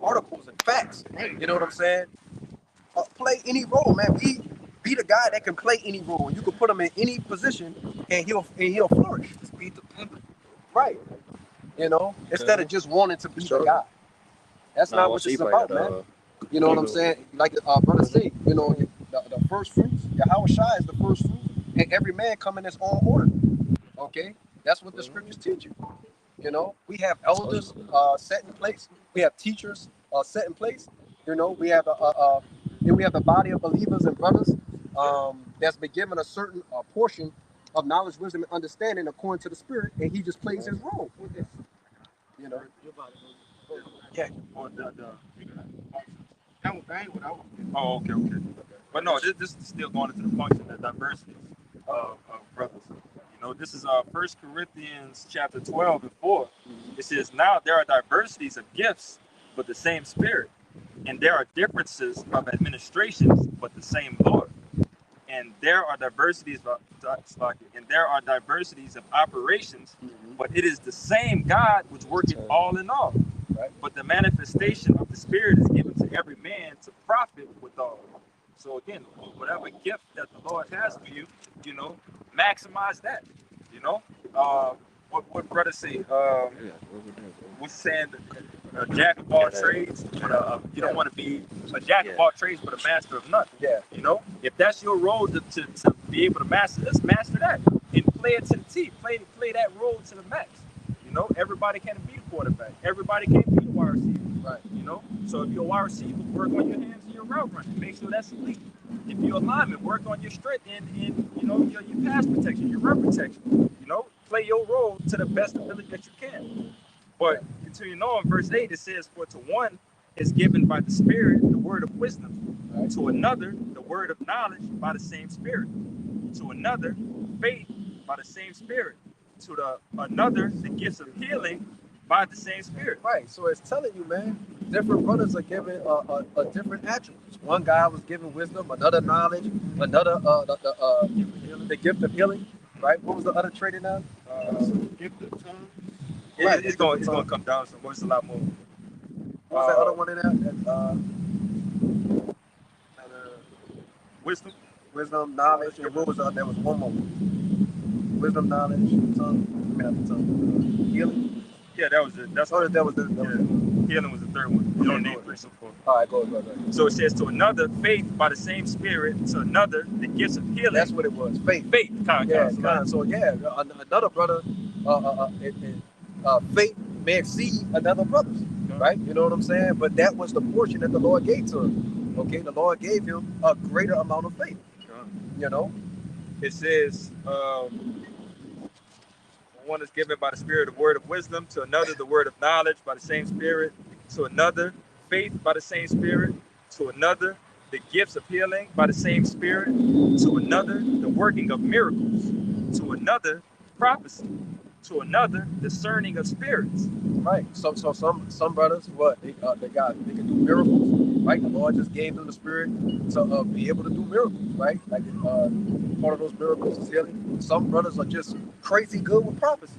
Speaker 2: articles and facts. You know what I'm saying? Play any role, man. Be the guy that can play any role. You can put him in any position, and he'll flourish.
Speaker 6: Just beat the pimp.
Speaker 2: Right. You know, instead of just wanting to be the guy. That's not what it's about, man. You know what I'm saying? Like brother say, you know, the first fruits, Yahweh Shai is the first fruit, and every man come in his own order. Okay? That's what the scriptures teach you. You know, we have elders set in place. We have teachers set in place. You know, we have the body of believers and brothers that's been given a certain portion of knowledge, wisdom, and understanding according to the Spirit, and he just plays his role. You know. Yeah.
Speaker 5: Oh, okay. But no, this is still going into the function, the diversity of brothers. You know, this is 1 Corinthians chapter 12 and 4. It says, "Now there are diversities of gifts, but the same Spirit. And there are differences of administrations, but the same Lord. And there are diversities of operations, but it is the same God which worketh all in all.
Speaker 2: Right.
Speaker 5: But the manifestation of the Spirit is given to every man to profit withal." So again, whatever gift that the Lord has for you, you know, maximize that. You know, what brother say? What's saying? A jack of all trades, but you don't want to be a jack of all trades, but a master of none.
Speaker 2: Yeah.
Speaker 5: You know, if that's your role to be able to master this, master that, and play it to the T. Play that role to the max. You know, everybody can't be the quarterback. Everybody can't be the wide receiver.
Speaker 2: Right.
Speaker 5: You know, so if you're a wide receiver, work on your hands and your route running. Make sure that's elite. If you're a lineman, work on your strength in you know your pass protection, your run protection. You know, play your role to the best ability that you can. But continuing on, verse 8, it says, "For to one is given by the Spirit the word of wisdom,
Speaker 2: Right.
Speaker 5: to another the word of knowledge by the same Spirit, to another faith by the same Spirit, to another the gifts of healing by the same Spirit."
Speaker 2: Right. So it's telling you, man, different brothers are given a different attributes. One guy was given wisdom, another knowledge, another the gift of healing. Right. What was the other trait in that?
Speaker 4: Gift of tongue.
Speaker 2: Right.
Speaker 5: It's going to come down some more. It's a lot more.
Speaker 2: What was that other one in there?
Speaker 5: Wisdom.
Speaker 2: Wisdom, knowledge, and what was there was one more. Wisdom, knowledge, tongue. I mean, not the tongue. Healing.
Speaker 5: Yeah, that was it. That's
Speaker 2: Oh, that was the.
Speaker 5: healing was the third one. You don't need 3 so 4.
Speaker 2: All right, go.
Speaker 5: So it says, to another faith by the same Spirit, to another the gifts of healing.
Speaker 2: That's what it was. Faith.
Speaker 5: Faith.
Speaker 2: So another brother, faith may exceed another brother's, right? You know what I'm saying? But that was the portion that the Lord gave to him. Okay, the Lord gave him a greater amount of faith. You know,
Speaker 5: It says, one is given by the Spirit the word of wisdom, to another the word of knowledge by the same Spirit, to another faith by the same Spirit, to another the gifts of healing by the same Spirit, to another the working of miracles, to another prophecy, to another discerning of spirits.
Speaker 2: right? So some brothers, they can do miracles, right? The Lord just gave them the Spirit to be able to do miracles, right? Like part of those miracles is healing. Some brothers are just crazy good with prophecy.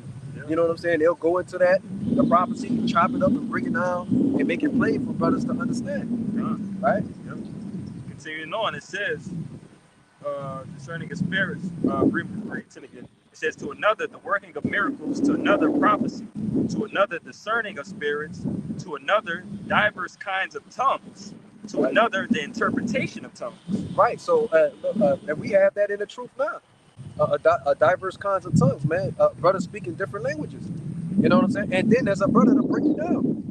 Speaker 2: You know what I'm saying? They'll go into the prophecy, chop it up and break it down and make it plain for brothers to understand, right?
Speaker 5: Continuing on, it says, discerning of spirits, read it again. It says, to another the working of miracles, to another prophecy, to another discerning of spirits, to another diverse kinds of tongues, to another the interpretation of tongues.
Speaker 2: Right. So and we have that in the truth now. Diverse kinds of tongues, man. Brothers speaking different languages. You know what I'm saying? And then there's a brother to break it down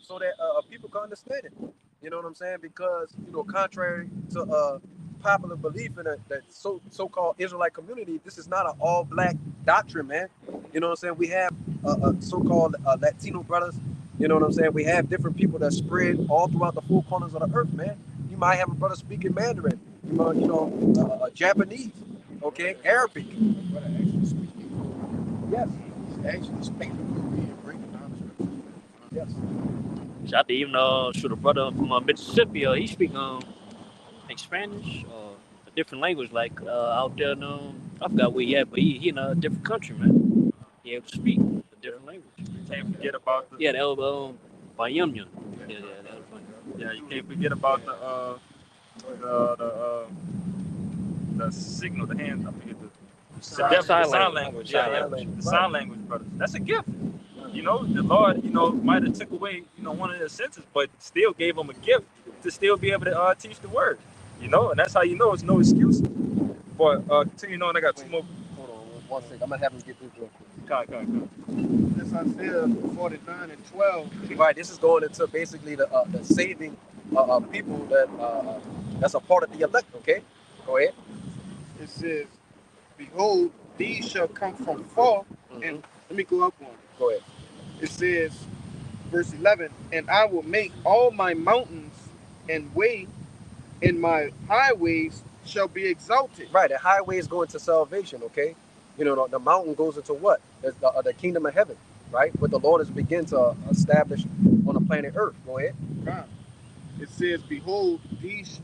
Speaker 2: so that people can understand it. You know what I'm saying? Because, contrary to popular belief in that so-called Israelite community, this is not an all-black doctrine, man. You know what I'm saying? We have so-called Latino brothers. You know what I'm saying? We have different people that spread all throughout the four corners of the earth, man. You might have a brother speaking Mandarin, Japanese, okay, Arabic.
Speaker 3: Brother actually speaking.
Speaker 2: Yes.
Speaker 3: He's actually speaking and breaking down the scripture.
Speaker 2: Yes.
Speaker 1: Shout out to even shoot a brother from Mississippi. He speak like Spanish or a different language, like out there. I forgot where he at, but he in a different country, man. He able to speak a different language.
Speaker 5: You can't forget about the
Speaker 1: Yeah, that was Bayamyan. Yeah, that was funny.
Speaker 5: yeah. You can't forget about the signal, the hand. I forget the sign language. Yeah. The sign language, brother. That's a gift. You know, the Lord, might have took away, one of their senses, but still gave them a gift to still be able to teach the word. And that's how you know it's no excuse. But continuing on, I got two more.
Speaker 2: Hold on 1 second. I'm gonna have him get this real quick.
Speaker 4: That's Isaiah 49 and 12.
Speaker 2: Right. This is going into basically the saving people that's a part of the elect. Okay. Go ahead.
Speaker 4: It says, behold, these shall come from far. And let me go up one.
Speaker 2: Go ahead.
Speaker 4: It says, verse 11, and I will make all my mountains and way, and my highways shall be exalted.
Speaker 2: Right. The highways go into salvation. Okay. The mountain goes into what? The kingdom of heaven. Right. What the Lord has begun to establish on the planet Earth. Go ahead.
Speaker 4: Right. It says, behold, these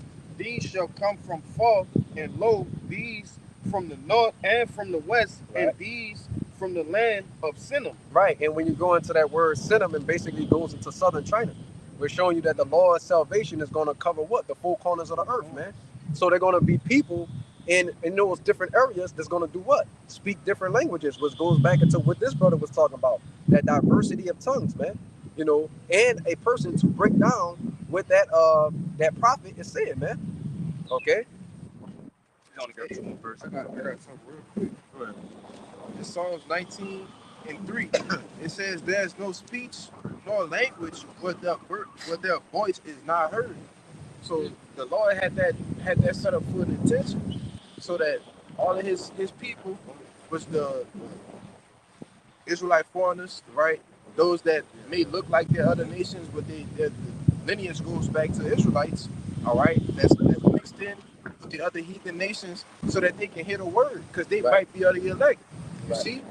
Speaker 4: shall come from far, and lo, these from the north and from the west,
Speaker 2: right.
Speaker 4: and these from the land of Sinim.
Speaker 2: Right, and when you go into that word Sinim, it basically goes into southern China. We're showing you that the Lord's salvation is going to cover what? The four corners of the earth, man. So they're going to be people in those different areas that's going to do what? Speak different languages, which goes back into what this brother was talking about, that diversity of tongues, man. And a person to break down what that prophet is saying, man. Okay?
Speaker 5: He's only got two more verses.
Speaker 3: I got something real quick.
Speaker 5: Go ahead.
Speaker 3: In Psalms 19:3, it says, "There's no speech nor language where their voice is not heard." So the Lord had that set up for an intention, so that all of his people was the Israelite foreigners, right? Those that may look like they're other nations, but their lineage goes back to Israelites, all right? That's mixed in with the other heathen nations, so that they can hear the word, because they might be of the elect. You see,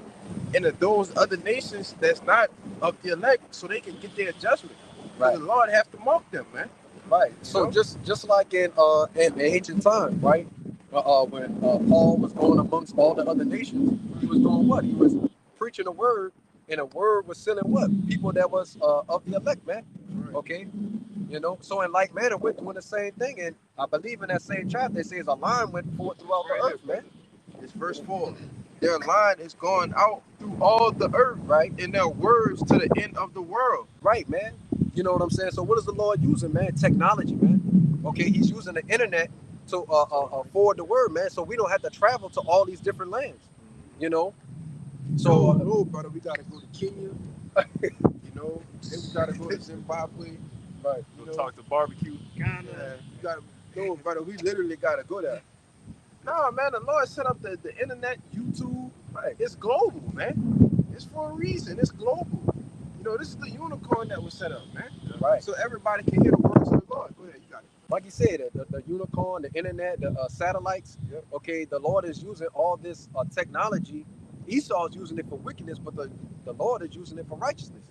Speaker 3: and those other nations that's not of the elect, so they can get their judgment. Right. The Lord have to mark them, man.
Speaker 2: Right. So just like in ancient times, right? When Paul was going amongst all the other nations, he was doing what? He was preaching a word, and a word was selling what? People that was of the elect, man.
Speaker 3: Right.
Speaker 2: Okay. You know, so in like manner, we're doing the same thing, and I believe in that same chapter, it says a line went forth throughout the earth, man.
Speaker 3: It's verse 4. Their line is going out through all the earth, right? And their words to the end of the world.
Speaker 2: Right, man. You know what I'm saying? So what is the Lord using, man? Technology, man. Okay, he's using the internet to forward the word, man. So we don't have to travel to all these different lands, you know? So,
Speaker 3: no, brother, we got to go to Kenya, you know? Then we got to go to Zimbabwe.
Speaker 2: Right.
Speaker 5: We'll talk to barbecue.
Speaker 3: Yeah, you got to, no, brother, we literally got to go there. No, man, the Lord set up the internet, YouTube. Right. It's global, man. It's for a reason. It's global. You know, this is the unicorn that was set up, man.
Speaker 2: Right.
Speaker 3: So everybody can hear the words of the Lord. Go ahead, you got it.
Speaker 2: Like you said, the unicorn, the internet, the satellites. Yep. Okay, the Lord is using all this technology. Esau is using it for wickedness, but the Lord is using it for righteousness.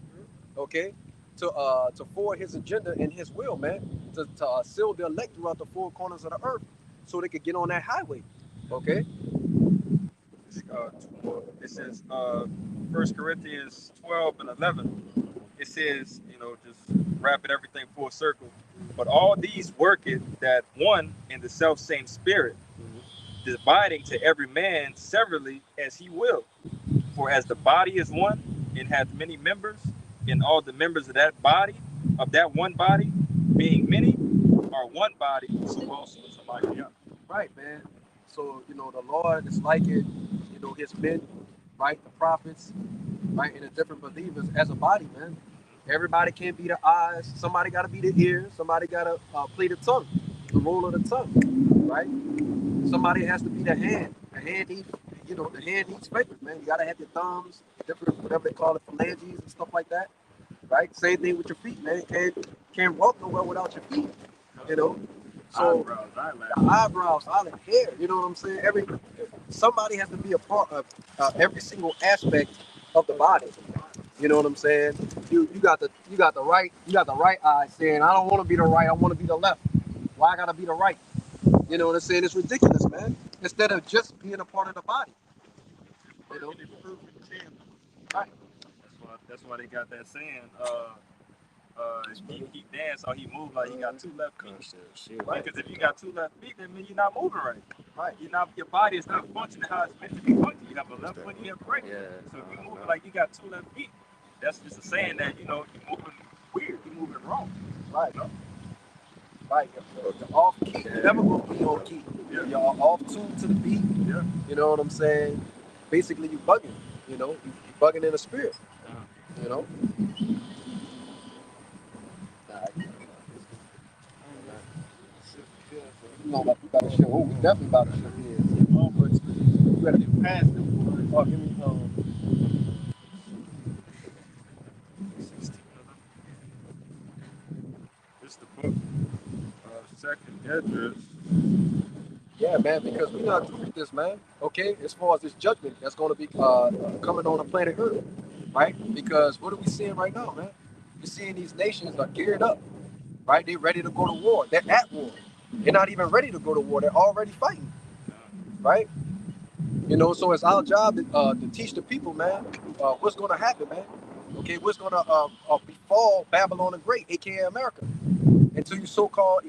Speaker 2: Okay, to forward His agenda and His will, man. To seal the elect throughout the four corners of the earth, so they could get on that highway. Okay.
Speaker 5: It says 1 Corinthians 12:11. It says, you know, just wrapping everything full circle. But all these worketh that one in the self same spirit, dividing to every man severally as he will. For as the body is one and hath many members, and all the members of that body, of that one body, being many, are one body, so also is the body.
Speaker 2: Right, man. So, you know, the Lord is like it, you know, his men, right? The prophets, right? And the different believers as a body, man. Everybody can't be the eyes. Somebody got to be the ears. Somebody got to play the tongue, the role of the tongue, right? Somebody has to be the hand. The hand eats, you know, the hand eats fingers, man. You got to have your thumbs, different, whatever they call it, phalanges and stuff like that, right? Same thing with your feet, man. Can't walk nowhere without your feet, you know? So the eyebrows, eyelid, hair, you know what I'm saying? Somebody has to be a part of every single aspect of the body. You know what I'm saying? You got the right eye saying, I don't want to be the right, I want to be the left. Why I gotta be the right? You know what I'm saying? It's ridiculous, man. Instead of just being a part of the body. You know? Right.
Speaker 5: That's why they got that saying, he dance or he move like he got two left feet. Right. Because if you got two left feet, that means you're not moving right.
Speaker 2: Right.
Speaker 5: Your body is not functioning how it's meant to be functioning. You have a left foot, you have a right.
Speaker 1: Yeah.
Speaker 5: So if you move like you got two left feet, that's just a saying that, you know, you're moving weird, you're moving wrong.
Speaker 2: Right. You know? Right. You're off key. You're never gonna be on key. Yeah. You're off tune to the beat.
Speaker 5: Yeah.
Speaker 2: You know what I'm saying? Basically, you bugging. You know, you bugging in the spirit. You know. You know, like we got to show. Oh, we definitely about to show his. You better get past them. Oh, give me
Speaker 5: It's the book Second Esdras.
Speaker 2: Yeah, man, because we're not through with this, man. Okay, as far as this judgment that's going to be coming on the planet Earth, right? Because what are we seeing right now, man? We're seeing these nations are geared up, right? They're ready to go to war. They're at war. They're not even ready to go to war. They're already fighting, right? You know, so it's our job to teach the people, man, what's going to happen, man. Okay, what's going to befall Babylon the Great, aka America, and to you so-called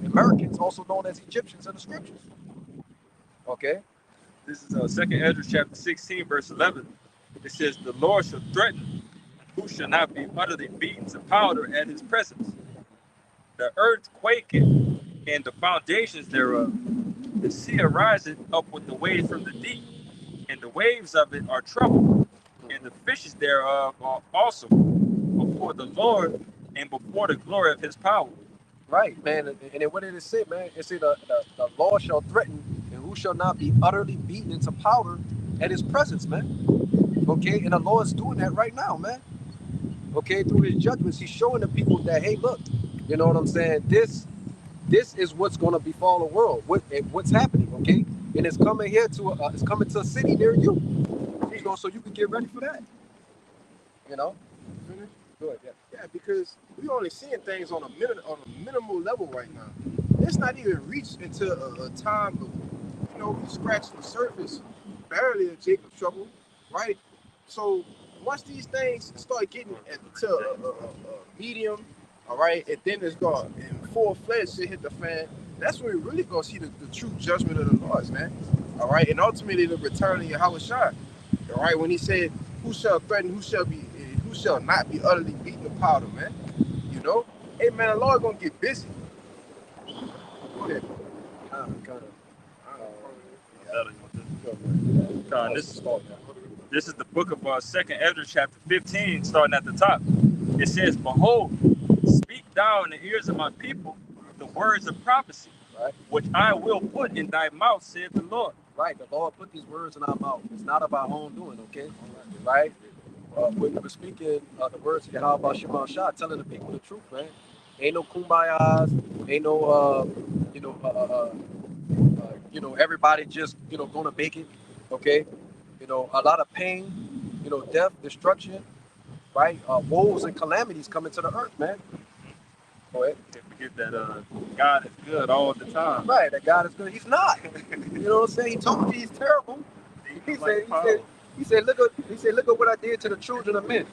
Speaker 2: Americans, also known as Egyptians in the scriptures. Okay.
Speaker 5: This is 2 Esdras chapter 16, verse 11. It says, the Lord shall threaten, who shall not be utterly beaten to powder at his presence. The earth quaketh, and the foundations thereof. The sea ariseth up with the waves from the deep, and the waves of it are troubled, and the fishes thereof are also before the Lord and before the glory of his power.
Speaker 2: Right, man. And then what did it say, man? It said the Lord shall threaten, and who shall not be utterly beaten into powder at his presence, man. Okay, and the Lord's doing that right now, man. Okay, through his judgments, he's showing the people that, hey, look, you know what I'm saying? This is what's gonna befall the world. What's happening, okay? And it's coming here to it's coming to a city near you. You know, so you can get ready for that. You know?
Speaker 3: Finish?
Speaker 2: Good, yeah.
Speaker 3: Yeah, because we only seeing things on a minimal level right now. It's not even reached into a time of, we scratched the surface barely of Jacob's trouble, right? So once these things start getting to a medium, all right, and then it's going in full-fledged shit hit the fan, that's when we really gonna see the true judgment of the Lord, man. All right, and ultimately the return of Yahweh Shai. All right, when he said, "Who shall threaten? Who shall not be utterly beaten to powder?" Man, Hey, man, the Lord gonna get busy. Go ahead.
Speaker 5: This is the book of 2nd Ezra, chapter 15, starting at the top. It says, "Behold, speak thou in the ears of my people the words of prophecy,
Speaker 2: Right.
Speaker 5: which I will put in thy mouth, saith the Lord."
Speaker 2: Right, the Lord put these words in our mouth. It's not of our own doing, okay? Right? When we were speaking the words of Yahweh Shema Shah, telling the people the truth, man. Ain't no kumbayas, ain't no, everybody just, gonna make it, okay? A lot of pain, death, destruction, right? Woes and calamities coming to the earth, man. Go ahead.
Speaker 5: Can't forget that God is good all the time.
Speaker 2: Right, that God is good. He's not. You know what I'm saying? He told me he's terrible. He said, look at what I did to the children of men.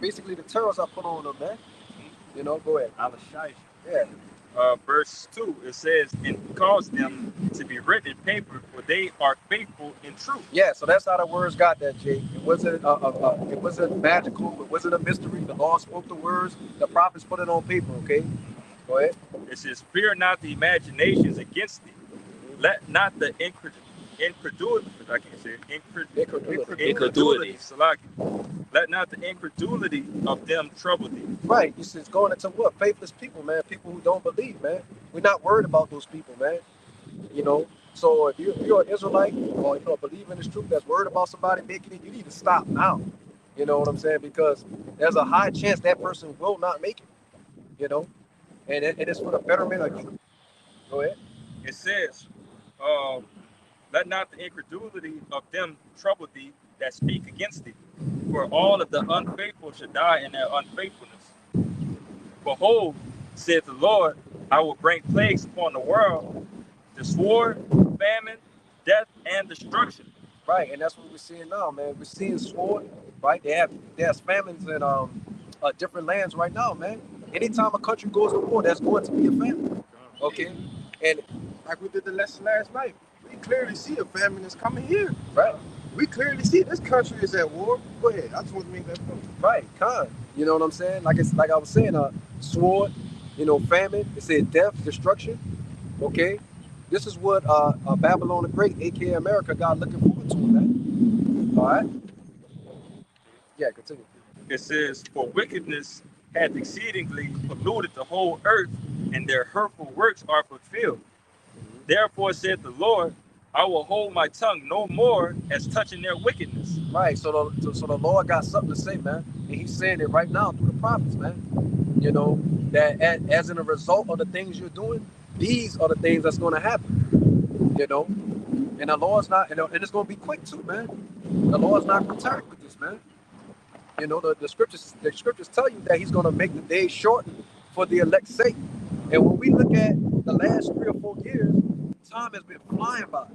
Speaker 2: Basically the terrors I put on them, man. Go ahead. Yeah.
Speaker 5: Verse 2, it says, "And cause them to be written in paper, for they are faithful in truth."
Speaker 2: Yeah, so that's how the words got that, Jay. It wasn't magical. It wasn't a mystery. The Lord spoke the words. The prophets put it on paper, okay? Go ahead.
Speaker 5: It says, "Fear not the imaginations against thee. Let not the incredulity, I can't say it, incredulity, Salaki. Let not the incredulity of them trouble thee."
Speaker 2: Right. It's going into what? Faithless people, man. People who don't believe, man. We're not worried about those people, man. So if you're an Israelite or a believer in this truth that's worried about somebody making it, you need to stop now. You know what I'm saying? Because there's a high chance that person will not make it. And it's for the betterment of you. Go ahead.
Speaker 5: It says, "Let not the incredulity of them trouble thee that speak against thee, for all of the unfaithful shall die in their unfaithfulness. Behold, saith the Lord, I will bring plagues upon the world, the sword, famine, death, and destruction."
Speaker 2: Right, and that's what we're seeing now, man. We're seeing sword, right? There's famines in different lands right now, man. Anytime a country goes to war, there's going to be a famine. Okay, and
Speaker 3: Like we did the lesson last night, we clearly see a famine is coming here.
Speaker 2: right,
Speaker 3: We clearly see this country is at war. Go ahead. I just want to make that point.
Speaker 2: right, con. You know what I'm saying? Like I was saying, sword, famine. It said death, destruction. Okay, this is what Babylon the Great, aka America, got looking forward to, man. All right. Yeah, continue.
Speaker 5: It says, "For wickedness hath exceedingly polluted the whole earth, and their hurtful works are fulfilled. Therefore saith the Lord, I will hold my tongue no more as touching their wickedness."
Speaker 2: Right. So the Lord got something to say, man, and He's saying it right now through the prophets, man. That as in a result of the things you're doing, these are the things that's going to happen. And the Lord's not, and it's going to be quick too, man. The Lord's not concerned with this, man. The scriptures tell you that He's going to make the days short for the elect's sake. And when we look at the last 3 or 4 years, time has been flying by.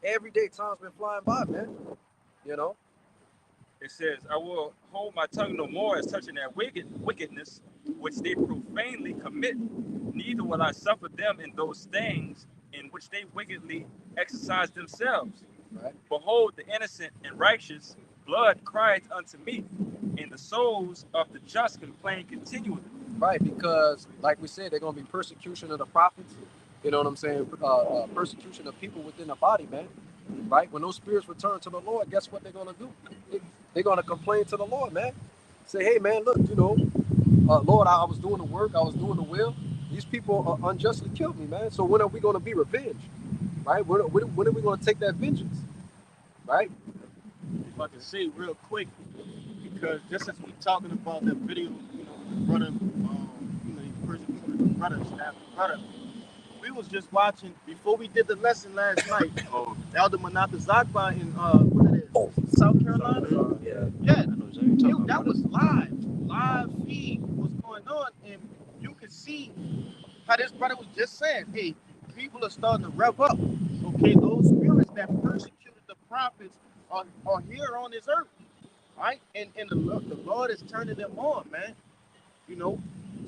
Speaker 2: Every day, time's been flying by, man.
Speaker 5: It says, "I will hold my tongue no more as touching their wickedness, which they profanely commit. Neither will I suffer them in those things in which they wickedly exercise themselves.
Speaker 2: Right.
Speaker 5: Behold, the innocent and righteous blood crieth unto me, and the souls of the just complain continually."
Speaker 2: Right, because like we said, they're going to be persecution of the prophets. You know what I'm saying? Persecution of people within the body, man. right? When those spirits return to the Lord, guess what they're gonna do? They're gonna complain to the Lord, man. Say, hey, man, look, Lord, I was doing the work, I was doing the will. These people unjustly killed me, man. So when are we gonna be revenged, right? When are we gonna take that vengeance, right?
Speaker 4: If I can say real quick, because just as we talking about that video, the brother, the persecuted the brother, stabbed the brother. We was just watching before we did the lesson last night. Elder Manata Zakba in what it is, South Carolina. Yeah, that was live feed was going on, and you could see how this brother was just saying, hey, people are starting to rev up. Okay, those spirits that persecuted the prophets are here on this earth, right? And the Lord is turning them on, man.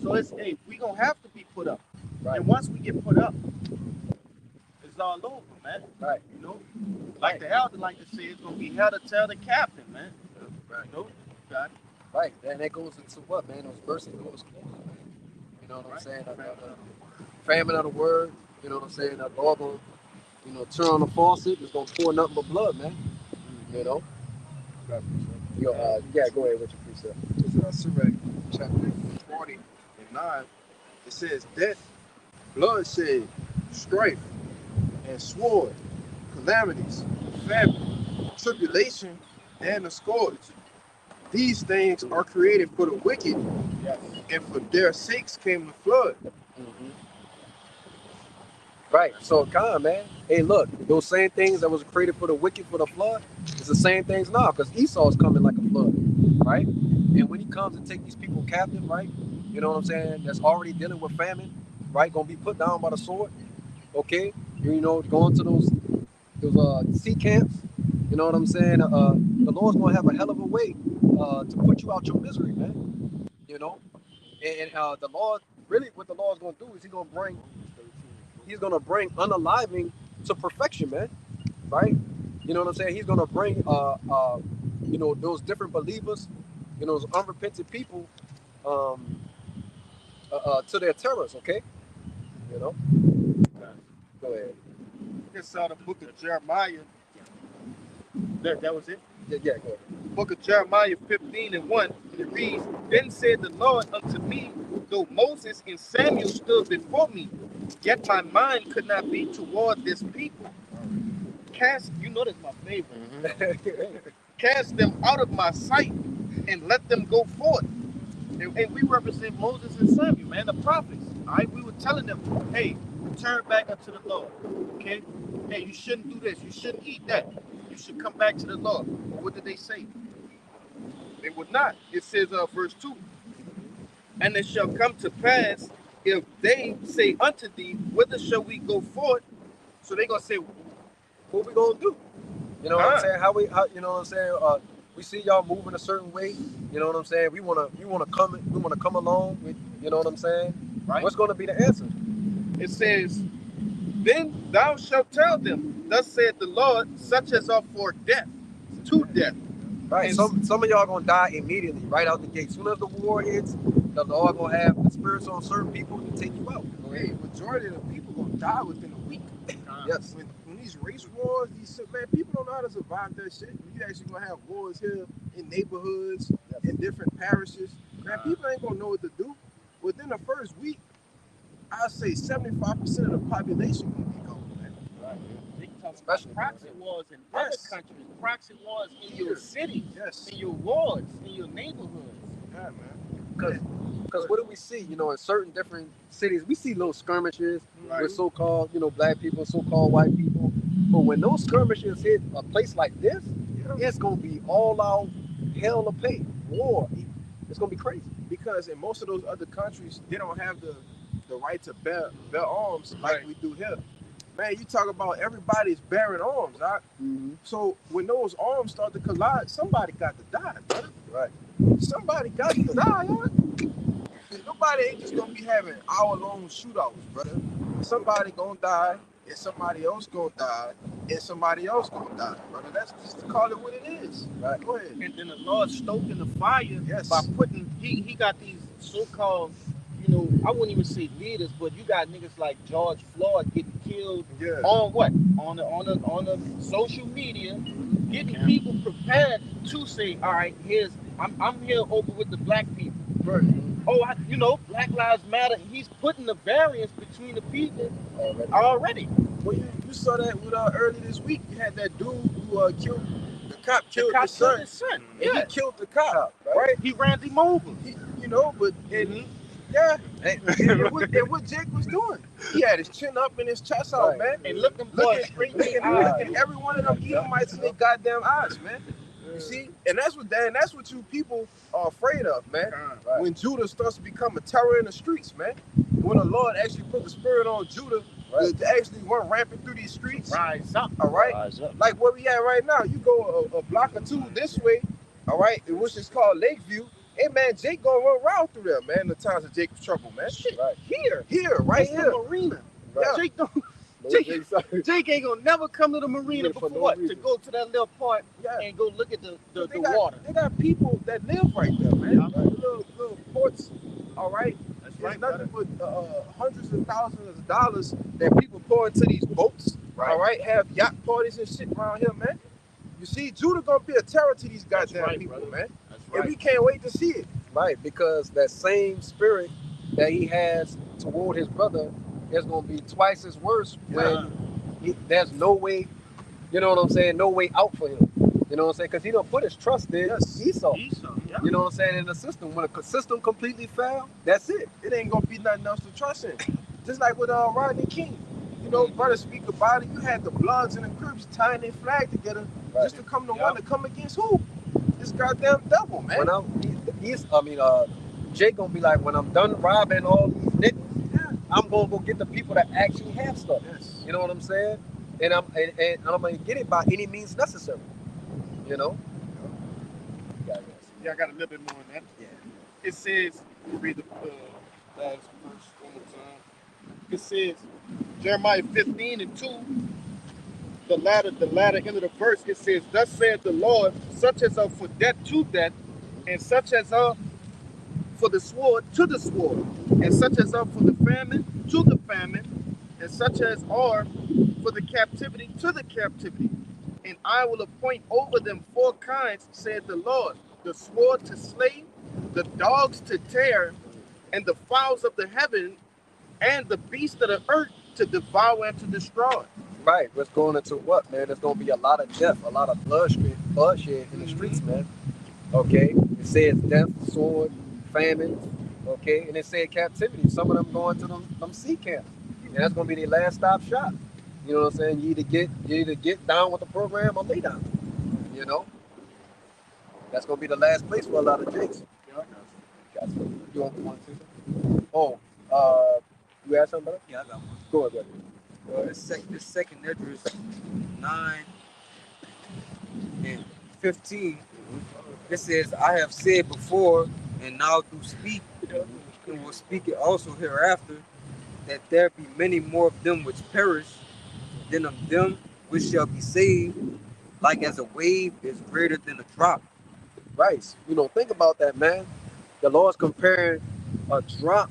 Speaker 4: So it's, hey, we gonna have to be put up. Right. And once we get put up, it's all over, man.
Speaker 2: Right.
Speaker 4: Like the elder like to say, it's gonna be hell to tell the captain, man.
Speaker 2: Right.
Speaker 4: Got it.
Speaker 2: Right. And that goes into what, man? Those verses goes close, man. You know what I'm saying? Famine of the word, you know what I'm saying? The Lord gonna, turn on the faucet, it's gonna pour nothing but blood, man. Yeah, go ahead with your precept.
Speaker 3: It's Sirach chapter 40:9. It says death, bloodshed, strife, and sword, calamities, famine, tribulation, and a scourge. These things are created for the wicked, and for their sakes came the flood.
Speaker 2: Mm-hmm. Right. So, man. Hey, look, those same things that was created for the wicked for the flood, it's the same things now, because Esau's coming like a flood, right? And when he comes and take these people captive, right? You know what I'm saying? That's already dealing with famine, right? Gonna be put down by the sword, okay? Going to those sea camps. You know what I'm saying? The Lord's gonna have a hell of a way to put you out your misery, man. And the Lord, really, what the Lord's gonna do is He's gonna bring unaliving to perfection, man. Right? You know what I'm saying? He's gonna bring those different believers, those unrepentant people, to their terrors. Okay? Go ahead.
Speaker 4: Just saw the book of Jeremiah. That was it?
Speaker 2: Yeah, go ahead.
Speaker 4: Book of Jeremiah 15:1. It reads, Then said the Lord unto me, though Moses and Samuel stood before me, yet my mind could not be toward this people. That's my favorite.
Speaker 2: Mm-hmm.
Speaker 4: Cast them out of my sight and let them go forth. And we represent Moses and Samuel, man, the prophets. All right, we were telling them, hey, turn back unto the Lord. Okay? Hey, you shouldn't do this. You shouldn't eat that. You should come back to the Lord. But what did they say? They would not. It says, verse 2, And it shall come to pass, if they say unto thee, whither shall we go forth? So they're going to say,
Speaker 2: what we going to do? You know what I'm saying? You know what I'm saying? We see y'all moving a certain way. You know what I'm saying? We want to come along with, you know what I'm saying?
Speaker 4: Right.
Speaker 2: What's going to be the answer?
Speaker 4: It says, Then thou shalt tell them, thus saith the Lord, such as are for death, to death.
Speaker 2: Right. And some of y'all gonna die immediately, right out the gate. Soon as the war hits, the Lord gonna have the spirits on certain people to take you out.
Speaker 3: Hey, majority of the people gonna die within a week.
Speaker 2: Yes.
Speaker 3: When these race wars, people don't know how to survive that shit. You actually gonna have wars here in neighborhoods, in different parishes. Man, people ain't gonna know what to do. Within the first week, I'd say 75% of the population gonna be gone, man.
Speaker 4: Right. Especially proxy wars in other countries, proxy wars in your cities, in your wards, in your neighborhoods.
Speaker 3: Yeah, man.
Speaker 2: Because what do we see? In certain different cities, we see little skirmishes with so-called, black people, so-called white people. But when those skirmishes hit a place like this, it's gonna be all out hell to pay, war. It's gonna be crazy.
Speaker 3: Because in most of those other countries, they don't have the right to bear arms like we do here. Man, you talk about everybody's bearing arms, right?
Speaker 2: Mm-hmm.
Speaker 3: So when those arms start to collide, somebody got to die, brother.
Speaker 2: Right.
Speaker 3: Somebody got to die, huh? Nobody ain't just gonna be having hour-long shootouts, brother. Somebody gonna die, and somebody else gonna die, and somebody else gonna die, brother. That's just to call it what it is.
Speaker 2: Right.
Speaker 3: Go ahead.
Speaker 4: And then the Lord stoking the fire by putting, he got these so-called, I wouldn't even say leaders, but you got niggas like George Floyd getting killed on what? on the social media, getting people prepared to say, all right, I'm here over with the black people.
Speaker 3: Right.
Speaker 4: Oh, Black Lives Matter. He's putting the variance between the people already.
Speaker 3: Well, you saw that with early this week. You had that dude who killed the cop, killed his son. And
Speaker 4: Yeah,
Speaker 3: he killed the cop, right?
Speaker 4: he ran him over.
Speaker 3: And what Jake was doing, he had his chin up and his chest out, man,
Speaker 4: And looking straight in the eyes.
Speaker 3: looking every one of them Edomites in their goddamn eyes, man. You see, and that's what you people are afraid of, man.
Speaker 2: Right.
Speaker 3: When Judah starts to become a terror in the streets, man. When the Lord actually put the spirit on Judah to actually run rampant through these streets.
Speaker 4: Rise up.
Speaker 3: All right,
Speaker 1: Rise up.
Speaker 3: like where we at right now. You go a block or two this way, all right, which is called Lakeview. Hey man, Jake gonna run around through there, man. The times of Jacob's trouble, man.
Speaker 4: Shit,
Speaker 2: Right.
Speaker 3: Right
Speaker 4: it's
Speaker 3: here.
Speaker 4: the marina.
Speaker 3: Yeah.
Speaker 4: Jake don't.
Speaker 2: No,
Speaker 4: Jake-
Speaker 2: Jake, sorry.
Speaker 4: Jake ain't gonna never come to the marina
Speaker 2: Yeah, for
Speaker 4: before
Speaker 2: no
Speaker 4: what? To
Speaker 2: reason.
Speaker 4: go to that little part
Speaker 3: Yeah.
Speaker 4: and go look at the
Speaker 3: They got,
Speaker 4: water.
Speaker 3: They got people that live right there, man.
Speaker 4: Yeah.
Speaker 3: Little ports, all right.
Speaker 4: That's
Speaker 3: It's nothing but hundreds of thousands of dollars that people pour into these boats.
Speaker 2: Right.
Speaker 3: All right, have yacht parties and shit around here, man. You see, Judah gonna be a terror to these
Speaker 4: That's
Speaker 3: goddamn
Speaker 4: right,
Speaker 3: people,
Speaker 4: brother.
Speaker 3: man.
Speaker 4: That's
Speaker 3: And we can't wait to see it.
Speaker 2: Right, because that same spirit that he has toward his brother is going to be twice as worse when there's no way, you know what I'm saying, no way out for him. You know what I'm saying? Because he don't put his trust in Esau.
Speaker 4: Yeah.
Speaker 2: You know what I'm saying? In the system. When a system completely fails, that's it.
Speaker 3: It ain't gonna be nothing else to trust in. Just like with Rodney King. You know, brother, speak about it. You had the Bloods and the Crips tying their flag together just to come to one to come against who? This goddamn devil, man.
Speaker 2: When Jake gonna be like, when I'm done robbing all these niggas, I'm gonna go get the people that actually have stuff.
Speaker 3: Yes.
Speaker 2: You know what I'm saying? And I'm gonna get it by any means necessary. You know?
Speaker 4: Yeah, I got a little bit more on that.
Speaker 2: Yeah.
Speaker 4: It says, read the last verse one more time. It says, Jeremiah 15:2, the latter end of the verse, it says, thus saith the Lord, such as are for death to death, and such as are for the sword to the sword, and such as are for the famine to the famine, and such as are for the captivity to the captivity. And I will appoint over them 4 kinds, saith the Lord, the sword to slay, the dogs to tear, and the fowls of the heaven, and the beasts of the earth to devour and to destroy.
Speaker 2: Right. What's going into what, man? There's gonna be a lot of death, a lot of bloodshed in the streets, man. Okay. It says death, sword, famine. Okay, and it said captivity. Some of them going to them sea camps. And that's gonna be their last stop shop. You know what I'm saying? You either get down with the program or lay down. You know? That's gonna be the last place for a lot of Jakes. Gotcha. You want to say something? Oh, you asked something about it?
Speaker 6: Yeah, I got one.
Speaker 2: Go ahead.
Speaker 6: This second Esdras 9 and 15. It says, I have said before, and now do speak, and will speak it also hereafter, that there be many more of them which perish than of them which shall be saved, like as a wave is greater than a drop.
Speaker 2: Right. You know, think about that, man. The Lord's comparing a drop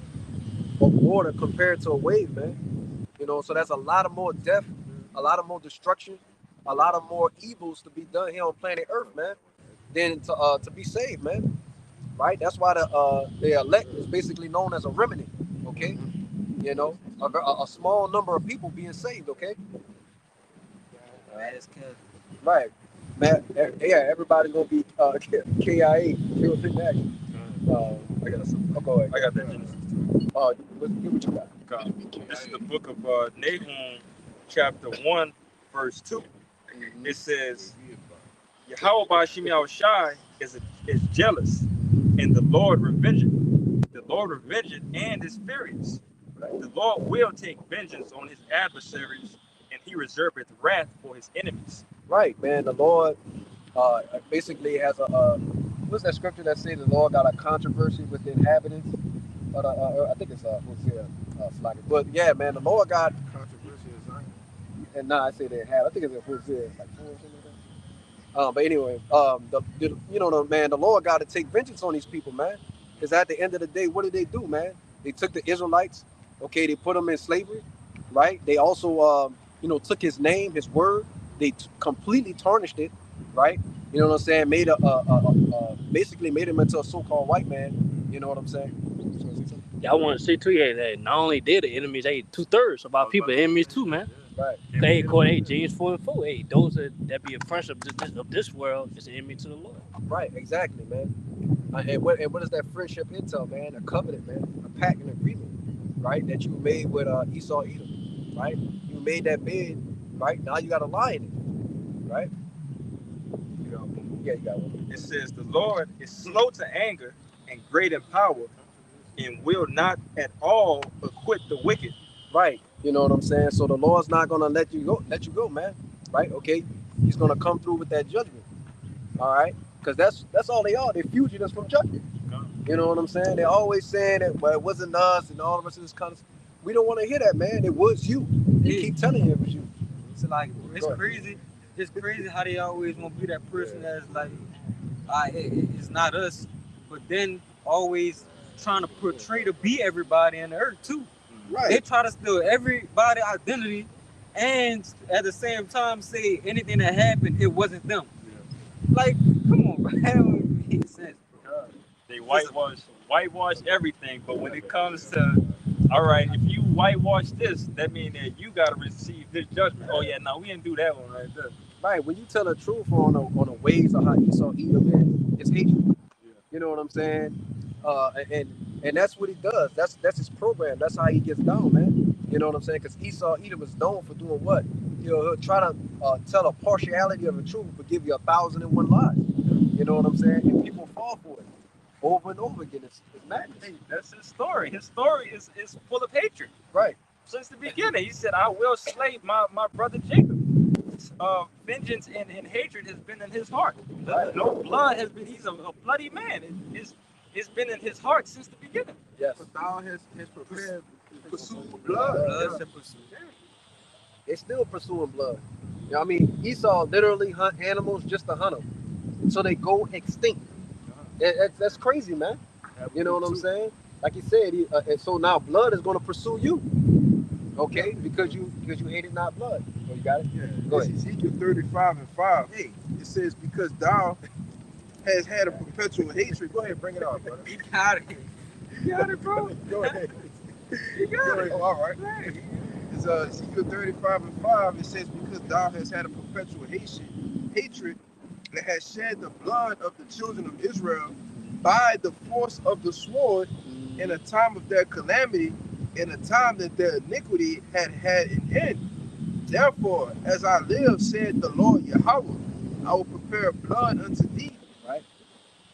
Speaker 2: of water compared to a wave, man. You know, so that's a lot of more death, a lot of more destruction, a lot of more evils to be done here on planet Earth, man, than to be saved, man. Right? That's why the elect is basically known as a remnant. Okay. You know, a small number of people being saved. Okay. Right. Man, yeah, everybody's gonna be KIA, killed in action. I got something. Oh, go ahead.
Speaker 5: I got that Genesis.
Speaker 2: What you got?
Speaker 5: This is the book of Nahum, chapter 1, verse 2. It says, Yahweh Ba'ashim Yahushai is jealous, and the Lord revengeth. The Lord revengeth and is furious. The Lord will take vengeance on his adversaries, and he reserveth wrath for his enemies.
Speaker 2: Right, man. The Lord basically has a what's that scripture that says the Lord got a controversy with the inhabitants? But I think it's Hosea, but yeah, man, the Lord got
Speaker 3: Controversy is Zion.
Speaker 2: and I say they have. I think it's Hosea, it's like 4 or something like that. But anyway, the Lord got to take vengeance on these people, man. Because at the end of the day, what did they do, man? They took the Israelites, okay, they put them in slavery, right? They also took his name, his word, they completely tarnished it, right? You know what I'm saying? Made basically made him into a so-called white man. You know what I'm saying?
Speaker 1: Yeah, I want to see too. Yeah, that not only did the enemies, 2/3 of our people enemies too, man.
Speaker 2: Right.
Speaker 1: Hey, James 4:4. Hey, those that be a friendship of this world is an enemy to the Lord.
Speaker 2: Right, exactly, man. And what does that friendship entail, man? A covenant, man, a pact, an agreement, right? That you made with Esau, Edom, right? You made that bid, right? Now you got to lie in it, right? Yeah, you got one.
Speaker 5: It says the Lord is slow to anger and great in power, and will not at all acquit the wicked.
Speaker 2: Right. You know what I'm saying? So the Lord's not gonna let you go, man. Right? Okay. He's gonna come through with that judgment. All right. Because that's all they are. They're fugitives from judgment. You know what I'm saying? They're always saying that, well, it wasn't us and all of us in this kind of. We don't want to hear that, man. It was you. You keep telling him it was you.
Speaker 6: It's like it's crazy. It's crazy how they always want to be that person that's like, it's not us, but then always trying to portray to be everybody in the earth too.
Speaker 2: Right.
Speaker 6: They try to steal everybody's identity, and at the same time say anything that happened, it wasn't them. Yeah. Like, come on, bro. That don't make sense, bro.
Speaker 5: They whitewash everything, but when it comes to, all right, if you whitewash this, that means that you gotta receive this judgment. Oh yeah, no, we didn't do that one right there.
Speaker 2: Right. When you tell the truth on the ways of how Esau Edom is hatred. Yeah. You know what I'm saying? And that's what he does. That's his program. That's how he gets down, man. You know what I'm saying? Because Esau Edom is known for doing what? He'll try to tell a partiality of the truth, but give you 1,001 lies. You know what I'm saying? And people fall for it over and over again. It's madness.
Speaker 5: Hey, that's his story. His story is full of hatred.
Speaker 2: Right.
Speaker 5: Since the beginning, he said, "I will slay my brother Jacob." Vengeance and hatred has been in his heart.
Speaker 2: Right.
Speaker 5: No blood has been. He's a bloody man. It's been in his heart since the beginning.
Speaker 2: Yes.
Speaker 3: But thou has prepared pursuit for blood.
Speaker 2: They're still pursuing blood. You know what I mean? Esau literally hunt animals just to hunt them. So they go extinct. That's crazy, man. You know what I'm saying? Like you said, and so now blood is going to pursue you. Okay? Because you hated not blood. Oh, you got it?
Speaker 3: Yeah.
Speaker 2: Go ahead.
Speaker 3: Ezekiel 35:5. Hey, it says, because thou has had a perpetual hatred. Go ahead, bring it on, brother.
Speaker 6: You got it. You got it, bro.
Speaker 3: Go ahead.
Speaker 6: You got it.
Speaker 3: Oh, all right. It's Ezekiel 35:5. It says, because thou has had a perpetual hatred that has shed the blood of the children of Israel by the force of the sword in a time of their calamity, in a time that their iniquity had an end. Therefore, as I live, said the Lord Yahweh, I will prepare blood unto thee, right?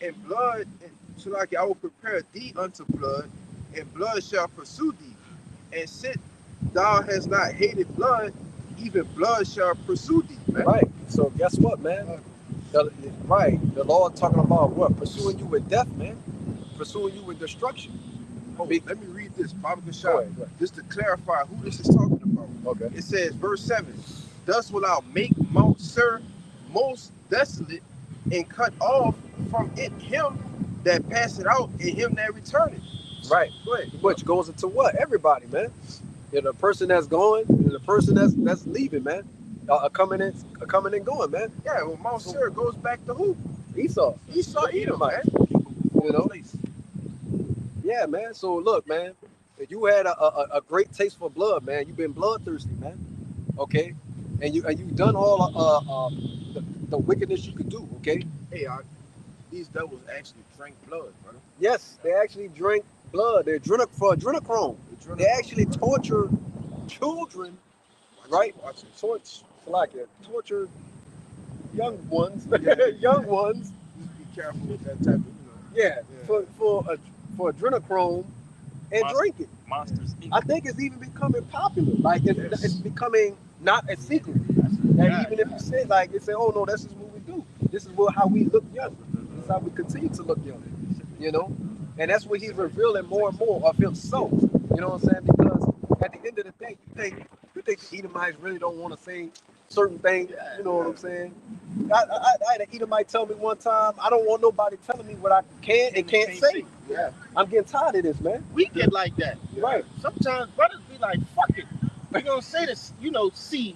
Speaker 3: And blood, so like I will prepare thee unto blood, and blood shall pursue thee. And since thou hast not hated blood, even blood shall pursue thee, man.
Speaker 2: Right. So guess what, man? The Lord talking about what? Pursuing you with death, man. Pursuing you with destruction.
Speaker 3: Oh, let me read this, Baba Kashab, just to clarify who this is talking about.
Speaker 2: Okay.
Speaker 3: It says, verse 7, thus will I make Mount Seir most desolate, and cut off from it him that passeth out, and him that returneth.
Speaker 2: Right.
Speaker 3: Go ahead.
Speaker 2: Which goes into what? Everybody, man. You know, the person that's going and the person that's leaving, man. Coming and going, man.
Speaker 3: Yeah, well, Mount Seir goes back to who?
Speaker 2: Esau,
Speaker 3: Edom, man.
Speaker 2: You know? Yeah, man. So look, man, if you had a great taste for blood, man, you've been bloodthirsty, man. Okay? And you've done all the wickedness you could do, okay?
Speaker 3: Hey, these devils actually drank blood, brother.
Speaker 2: Yes, they actually drink blood. They're for adrenochrome. They actually torture children, right? Torture young ones, young ones.
Speaker 3: Just be careful with that type of,
Speaker 2: Yeah. For adrenochrome and drink it.
Speaker 5: Monsters.
Speaker 2: I think it's even becoming popular. Like it's becoming not a secret. And even if you say like they say, oh no, this is what we do. This is how we look young. This is how we continue to look young. You know? And that's what he's revealing more and more of himself. You know what I'm saying? Because at the end of the day, you think the Edomites really don't want to say certain things. You know what I'm saying? I had an Edomite tell me one time, I don't want nobody telling me what I can and can't say.
Speaker 3: Yeah.
Speaker 2: I'm getting tired of this, man.
Speaker 7: We get like that.
Speaker 2: Right.
Speaker 7: Sometimes brothers be like, fuck it.
Speaker 4: You gonna say this, see,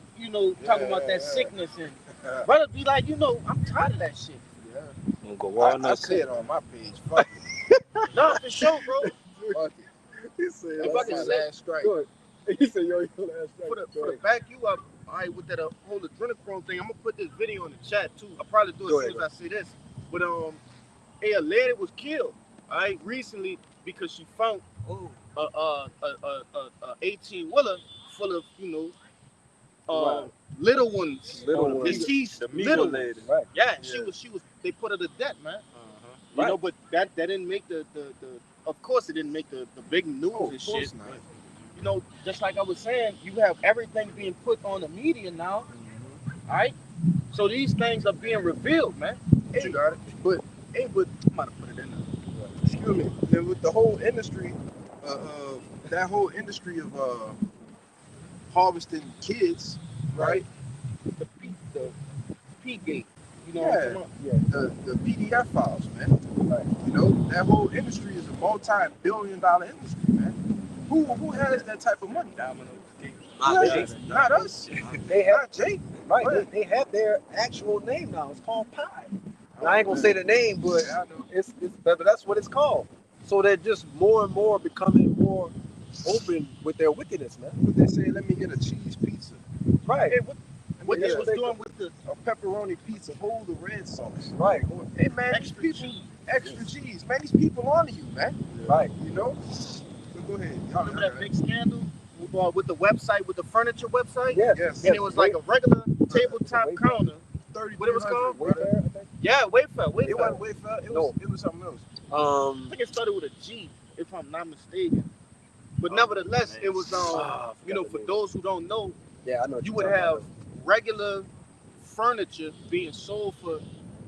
Speaker 4: talking about that sickness and brother be like, I'm tired of that shit.
Speaker 1: I'm gonna go on
Speaker 3: I say it on my page. Fuck it.
Speaker 4: No, for sure, bro.
Speaker 3: Fuck it.
Speaker 2: He said,
Speaker 4: If I can
Speaker 3: my
Speaker 4: say-
Speaker 3: last strike.
Speaker 2: Good. He said, yo, your last strike.
Speaker 4: For the back you up, all right, with that whole adrenochrome thing, I'm gonna put this video in the chat too. I'll probably do it
Speaker 2: Go
Speaker 4: as soon as I say this. But a lady was killed, all right, recently because she found a 18-wheeler full of
Speaker 2: Wow.
Speaker 4: little ones,
Speaker 2: Little ones.
Speaker 4: deceased
Speaker 5: The
Speaker 4: little
Speaker 5: Migo lady.
Speaker 2: Right.
Speaker 4: Yeah,
Speaker 5: Yeah.
Speaker 4: she was. They put her to death, man.
Speaker 5: Uh-huh.
Speaker 4: But that didn't make the. Of course, it didn't make the big news
Speaker 3: Oh,
Speaker 4: and
Speaker 3: of
Speaker 4: shit.
Speaker 3: course not.
Speaker 4: But, just like I was saying, you have everything being put on the media now, all right? So these things are being revealed, man.
Speaker 3: Hey, got it. But
Speaker 4: I'm about to put it in there.
Speaker 3: excuse me. Then with the whole industry, that whole industry of harvesting kids, right?
Speaker 4: The P-gate. You know
Speaker 3: Yeah.
Speaker 4: what I'm talking about?
Speaker 3: The PDF files, man. Right. That whole industry is a multi-billion-dollar industry, man. Who has that type of money?
Speaker 6: Not
Speaker 3: Yeah,
Speaker 6: Jake.
Speaker 3: not us.
Speaker 2: They have
Speaker 3: Not Jake.
Speaker 2: right. They have their actual name now. It's called Pi. And I ain't gonna say the name, but
Speaker 3: Yeah, I know.
Speaker 2: but that's what it's called. So they're just more and more becoming more open with their wickedness, man.
Speaker 3: But they say, let me get a cheese pizza.
Speaker 2: Right.
Speaker 4: Hey, what
Speaker 3: Yeah.
Speaker 4: they was doing with the
Speaker 3: A pepperoni pizza, hold the red sauce.
Speaker 2: Right.
Speaker 3: Hey man,
Speaker 4: extra
Speaker 3: these people,
Speaker 4: cheese.
Speaker 3: extra cheese, man. These people on to you, man.
Speaker 2: Right.
Speaker 3: You know. But go ahead. Y'all
Speaker 4: Remember that big scandal with the website, with the furniture website?
Speaker 2: Yes.
Speaker 3: Yes.
Speaker 4: And it was like a regular tabletop
Speaker 2: Wayfair.
Speaker 4: counter.
Speaker 3: 30,
Speaker 4: What it was called?
Speaker 2: Wayfair, I think.
Speaker 4: Yeah, Wayfair.
Speaker 3: It wasn't Wayfair. It was something else.
Speaker 4: I think it started with a G, if I'm not mistaken. But nevertheless, it was
Speaker 2: Ah, I forgot
Speaker 4: for
Speaker 2: the name.
Speaker 4: those who don't know,
Speaker 2: Yeah, I know. what
Speaker 4: you
Speaker 2: you're
Speaker 4: would
Speaker 2: talking
Speaker 4: have
Speaker 2: about.
Speaker 4: regular furniture being sold for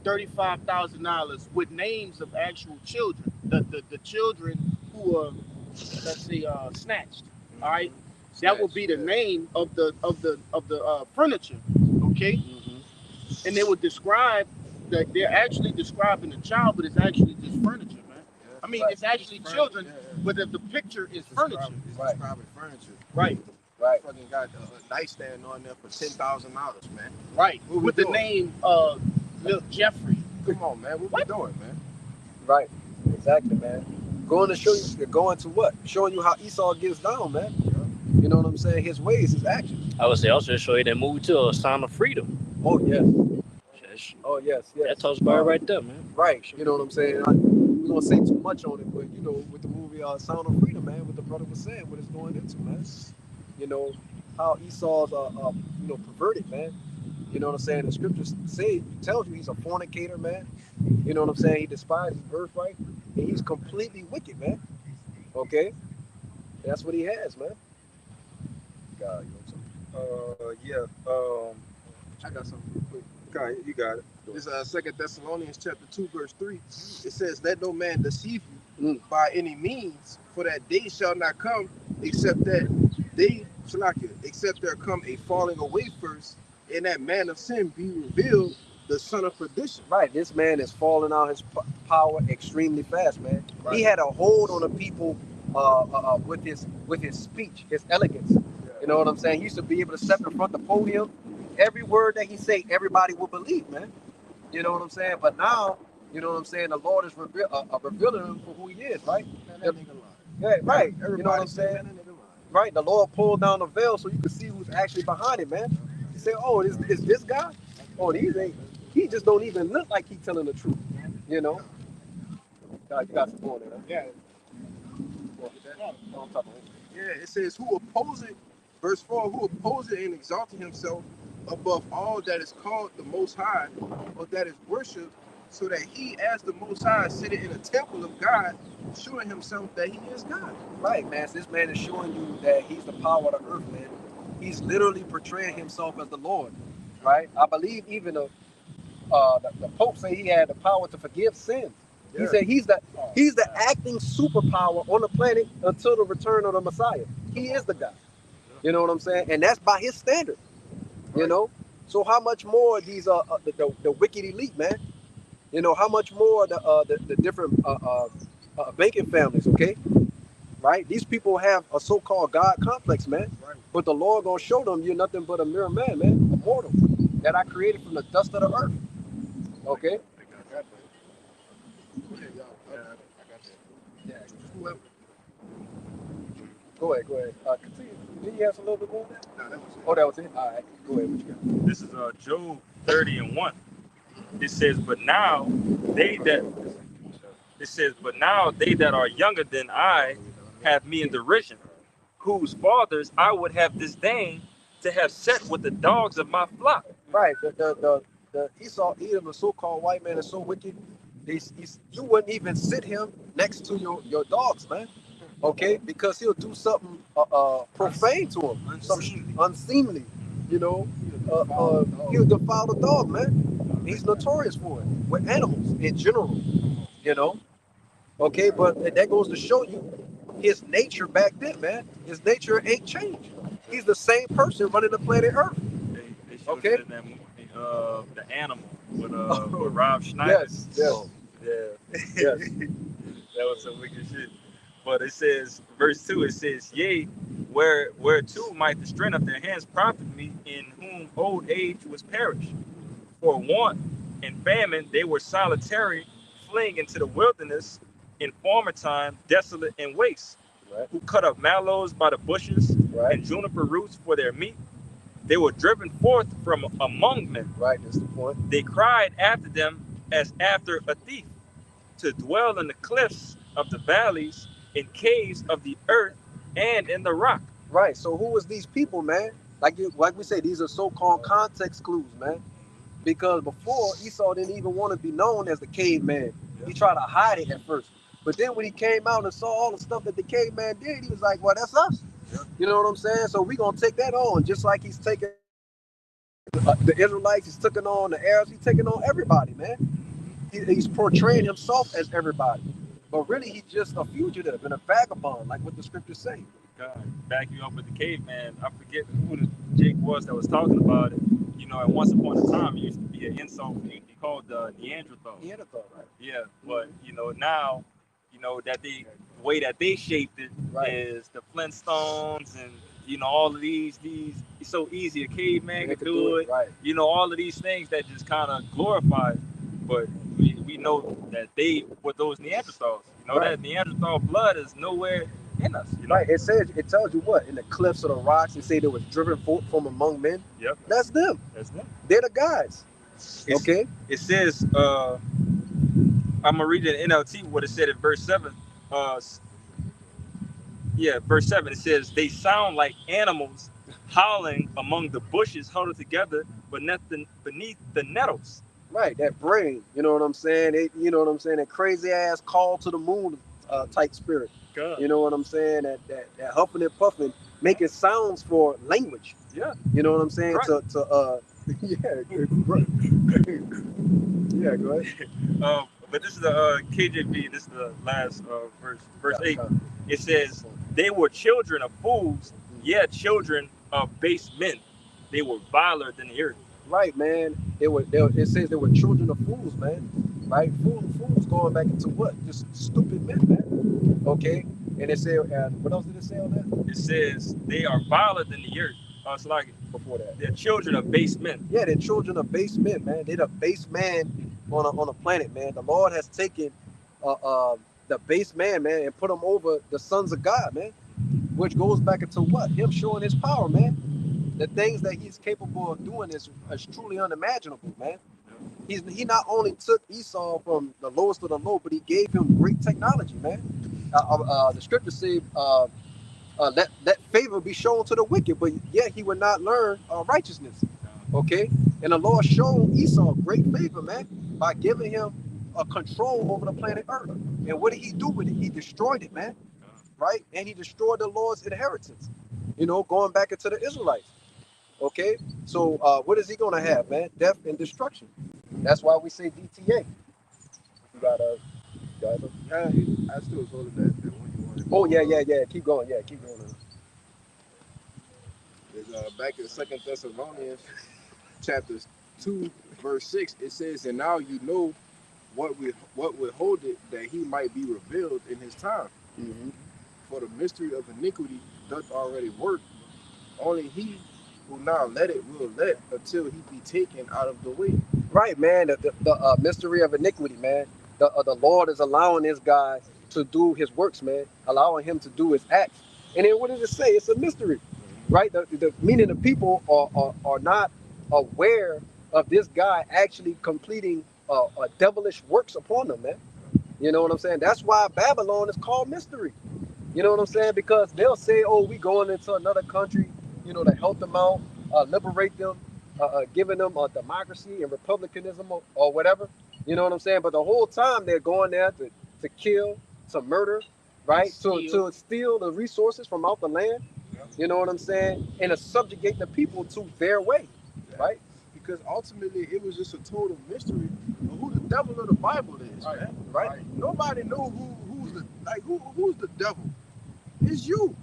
Speaker 4: $35,000 with names of actual children, the children who were, let's say, snatched. All right, that would be the name of the furniture. Okay, and they would describe that they're actually describing a child, but it's actually just furniture, man. I mean, it's actually children, but the picture is furniture.
Speaker 3: It's
Speaker 2: Right.
Speaker 3: describing furniture.
Speaker 4: Right,
Speaker 2: Right.
Speaker 3: Fucking got a nightstand on there for $10,000, man.
Speaker 4: right.
Speaker 3: What we
Speaker 4: With the
Speaker 3: doing?
Speaker 4: name Lil Jeffrey.
Speaker 3: Come on, man. What we doing, man?
Speaker 2: Right. Exactly, man. Going to show you. Going to what? Showing you how Esau gets down, man. You know what I'm saying? His ways, his actions.
Speaker 1: I would say also show you that movie too, Sound of Freedom.
Speaker 2: Oh yes.
Speaker 1: That's-
Speaker 2: Oh yes. Yes.
Speaker 1: That talks about it right there, man.
Speaker 2: Right. You know what I'm saying? We don't say too much on it, but with the movie Sound of Freedom, man, what the brother was saying, what it's going into, man. How Esau's perverted, man. You know what I'm saying? The scriptures tells you he's a fornicator, man. You know what I'm saying? He despises birthright, and he's completely wicked, man. Okay, that's what he has, man. God,
Speaker 3: I got something real quick.
Speaker 5: Okay, you got it.
Speaker 3: This 2 Thessalonians chapter 2, verse 3. It says, let no man deceive you
Speaker 2: Mm.
Speaker 3: by any means, for that day shall not come, except there come a falling away first, and that man of sin be revealed, the son of perdition.
Speaker 2: right. This man is falling out his power extremely fast, man.
Speaker 3: Right.
Speaker 2: He had a hold on the people with his speech, his elegance. You know what I'm saying? He used to be able to step in front of the podium. Every word that he say, everybody will believe, man. You know what I'm saying? But now, you know what I'm saying? The Lord is revealing him for who he is, right?
Speaker 3: Man, that nigga lying.
Speaker 2: Yeah, right.
Speaker 3: Everybody
Speaker 2: You know what I'm
Speaker 3: say,
Speaker 2: saying?
Speaker 3: man, that nigga lying.
Speaker 2: Right. The Lord pulled down the veil so you can see who's actually behind it, man. You say, oh, is this guy? Oh, he just don't even look like he's telling the truth. You know? God, you got some more there.
Speaker 4: Yeah.
Speaker 2: On top of it.
Speaker 3: Yeah, it says, who opposeth, verse 4, who opposeth and exalted himself above all that is called the Most High, or that is worshipped, so that he, as the Most High, sitteth in a temple of God, showing himself that he is God.
Speaker 2: Right, man. So this man is showing you that he's the power of the earth, man. He's literally portraying himself as the Lord, right? I believe even the Pope say he had the power to forgive sins. He
Speaker 3: Yeah.
Speaker 2: said he's the acting superpower on the planet until the return of the Messiah. He is the God. You know what I'm saying? And that's by his standard. You know? So how much more these the wicked elite, man? You know, how much more the different banking families, okay? right? These people have a so-called God complex, man.
Speaker 3: Right.
Speaker 2: But the Lord gonna show them you're nothing but a mere man, man, a mortal that I created from the dust of the earth. Okay.
Speaker 3: I got that. Go ahead, y'all. I got that.
Speaker 2: Yeah.
Speaker 3: Whoever.
Speaker 2: Go ahead. Continue. Did you have some little bit more?
Speaker 3: No, that was it.
Speaker 2: Oh, that was it. All right. Go ahead. What you got?
Speaker 5: This is Job 30:1. It says, but now they that are younger than I have me in derision, whose fathers I would have disdained to have set with the dogs of my flock.
Speaker 2: Right. The Esau, Edom, the so-called white man, is so wicked. You wouldn't even sit him next to your dogs, man. Okay, because he'll do something profane to him, something unseemly. You know, he'll defile the dog, man. He's notorious for it with animals in general. You know. Okay, but that goes to show you his nature back then, man. His nature ain't changed. He's the same person running the planet Earth.
Speaker 5: They showed
Speaker 2: Okay.
Speaker 5: it in that movie, The Animal with Rob Schneider.
Speaker 2: Yes.
Speaker 5: Yeah.
Speaker 2: Yes.
Speaker 5: That was some wicked shit. But it says, verse 2, it says, yea, whereto might the strength of their hands profit me, in whom old age was perished. For want and famine they were solitary, fleeing into the wilderness, in former time desolate and waste,
Speaker 2: Right.
Speaker 5: who cut up mallows by the bushes
Speaker 2: Right.
Speaker 5: and juniper roots for their meat. They were driven forth from among men.
Speaker 2: Right. That's the point.
Speaker 5: They cried after them as after a thief, to dwell in the cliffs of the valleys, in caves of the earth, and in the rock.
Speaker 2: Right. So who was these people, man? Like we say, these are so-called context clues, man. Because before Esau didn't even want to be known as the caveman. He tried to hide it at first. But then when he came out and saw all the stuff that the caveman did, he was like, well, that's us. You know what I'm saying? So we're going to take that on, just like he's taking the Israelites, he's taking on the Arabs, he's taking on everybody, man. He's portraying himself as everybody. But really, he's just a fugitive and a vagabond, like what the scriptures say.
Speaker 5: God, back you up with the caveman. I forget who the Jake was that was talking about it. You know, at once upon a time, it used to be an insult. He called Neanderthal.
Speaker 2: Neanderthal, right?
Speaker 5: Yeah, but you know now, you know that the way that they shaped it
Speaker 2: Right.
Speaker 5: is the Flintstones and you know all of these. It's so easy. A caveman
Speaker 2: They
Speaker 5: could do it.
Speaker 2: Right.
Speaker 5: You know all of these things that just kind of glorify it. But we know that they were those Neanderthals. You know
Speaker 2: Right.
Speaker 5: that Neanderthal blood is nowhere in us. You know?
Speaker 2: Right. It tells you what? In the cliffs of the rocks, it say they was driven forth from among men.
Speaker 5: Yep.
Speaker 2: That's them.
Speaker 5: That's them.
Speaker 2: They're the guys.
Speaker 5: It's-
Speaker 2: Okay.
Speaker 5: It says, I'm gonna read it in NLT what it said in verse 7. Verse 7. It says, they sound like animals howling among the bushes huddled together beneath the nettles.
Speaker 2: Right. That brain. You know what I'm saying? That crazy ass call to the moon type spirit.
Speaker 5: God.
Speaker 2: You know what I'm saying? That huffing and puffing, making sounds for language.
Speaker 5: Yeah.
Speaker 2: You know what I'm saying?
Speaker 5: Right.
Speaker 2: Yeah, right. Yeah, go ahead.
Speaker 5: But this is the KJV. This is the last verse 8. It says, they were children of fools, children of base men. They were viler than the earth.
Speaker 2: Right, man. It says they were children of fools, man. Right? Fools going back into what? Just stupid men, man. Okay. And it said, what else did it say on that?
Speaker 5: It says they are viler than the earth. It's like
Speaker 2: Before that.
Speaker 5: they're children of base men.
Speaker 2: Yeah, they're children of base men, man. They're the base man on a planet, man. The Lord has taken the base man, and put him over the sons of God, man. Which goes back into what? Him showing his power, man. The things that he's capable of doing is truly unimaginable, man. He not only took Esau from the lowest of the low, but he gave him great technology, man. The scriptures say, let favor be shown to the wicked, but yet he would not learn righteousness. Okay? And the Lord showed Esau great favor, man, by giving him a control over the planet Earth. And what did he do with it? He destroyed it, man. Right? And he destroyed the Lord's inheritance. You know, going back into the Israelites. Okay? So what is he gonna have, man? Death and destruction. That's why we say DTA. You got
Speaker 3: I still was holding that one you wanted.
Speaker 2: Oh yeah. Keep going.
Speaker 3: It's, back in 2 Thessalonians chapter 2, verse 6, it says, and now you know what withholdeth that he might be revealed in his time.
Speaker 2: Mm-hmm.
Speaker 3: For the mystery of iniquity doth already work. Only he who now let it will let until he be taken out of the way.
Speaker 2: Right, man. The mystery of iniquity, man. The Lord is allowing this guy to do his works, man. Allowing him to do his acts. And then what does it say? It's a mystery, right? Meaning the people are not aware of this guy actually completing devilish works upon them, man. You know what I'm saying? That's why Babylon is called mystery. You know what I'm saying? Because they'll say, "Oh, we going into another country, to help them out, liberate them, giving them democracy and republicanism or whatever." You know what I'm saying? But the whole time they're going there to kill, to murder, right? To steal the resources from out the land. You know what I'm saying? And to subjugate the people to their way, right?
Speaker 3: Because ultimately it was just a total mystery of who the devil of the Bible is, man.
Speaker 2: Right?
Speaker 3: Nobody know who's the devil. It's you,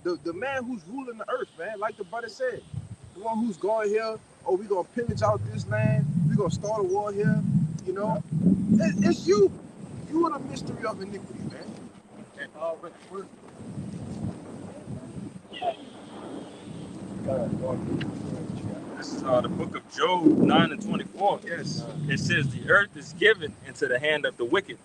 Speaker 3: the man who's ruling the earth, man. Like the brother said, the one who's going here. Oh, we gonna pillage out this land. We gonna start a war here. It's you. You are the mystery of iniquity, man. And
Speaker 5: This is the book of Job 9:24.
Speaker 3: yes,
Speaker 5: It says, the earth is given into the hand of the wicked.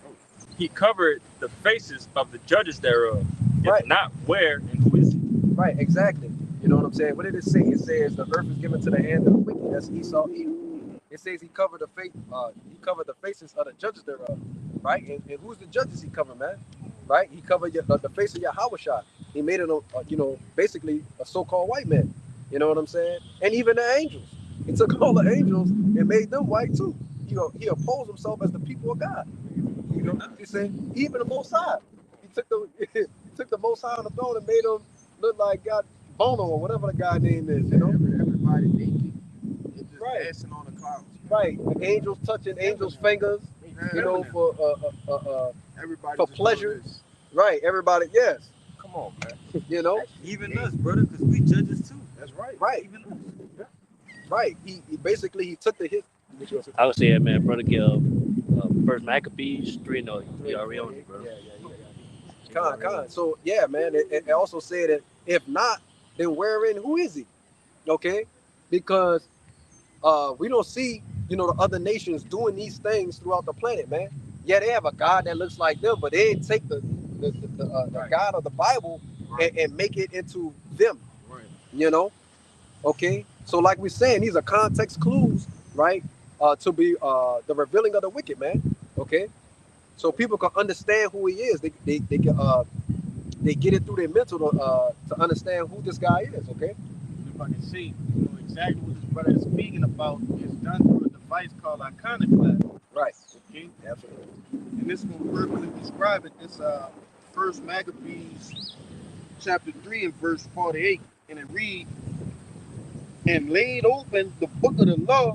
Speaker 5: He covered the faces of the judges thereof. If
Speaker 2: Right.
Speaker 5: not where and who is he?
Speaker 2: Right, exactly. You know what I'm saying? What did it say? It says the earth is given to the hand of the wicked. That's Esau. It says he covered the faces of the judges thereof. Right? And who's the judges he covered, man? Right? He covered the face of Yahweh. He made it basically a so-called white man. You know what I'm saying? And even the angels. He took all the angels and made them white too. He opposed himself as the people of God. You know, he said even the Most High. He took the Most High on the throne and made him look like God Bono or whatever the guy name is. You know,
Speaker 3: everybody naked. It's just
Speaker 2: Right.
Speaker 3: dancing on the clouds.
Speaker 2: right? The angels touching angels' fingers. You know, for
Speaker 3: Everybody
Speaker 2: for
Speaker 3: just
Speaker 2: pleasure.
Speaker 3: doing this.
Speaker 2: right. Everybody, yes.
Speaker 3: Come on, man.
Speaker 2: You know,
Speaker 6: Even us, brother, because we judges too.
Speaker 3: That's right.
Speaker 2: right,
Speaker 6: Even us.
Speaker 2: right. He basically he took the hit.
Speaker 1: I would say that, man, brother, give First Maccabees 3. No, you already on it, bro.
Speaker 2: Con. So yeah, man. It also said that if not, then wherein who is he? Okay, because we don't see the other nations doing these things throughout the planet, man. Yeah, they have a God that looks like them, but they didn't take the
Speaker 3: Right.
Speaker 2: God of the Bible
Speaker 3: Right.
Speaker 2: and make it into them.
Speaker 3: Right.
Speaker 2: You know, okay. So like we're saying, these are context clues, right? To be the revealing of the wicked, man. Okay, so people can understand who he is. They get it through their mental to understand who this guy is. Okay.
Speaker 4: If I can see, exactly what this brother is speaking about is done through a device called iconoclast.
Speaker 2: Right.
Speaker 4: Okay,
Speaker 2: Absolutely.
Speaker 4: and this will perfectly describe it. This First Maccabees chapter 3 and verse 48, and it reads, "And laid open the book of the law,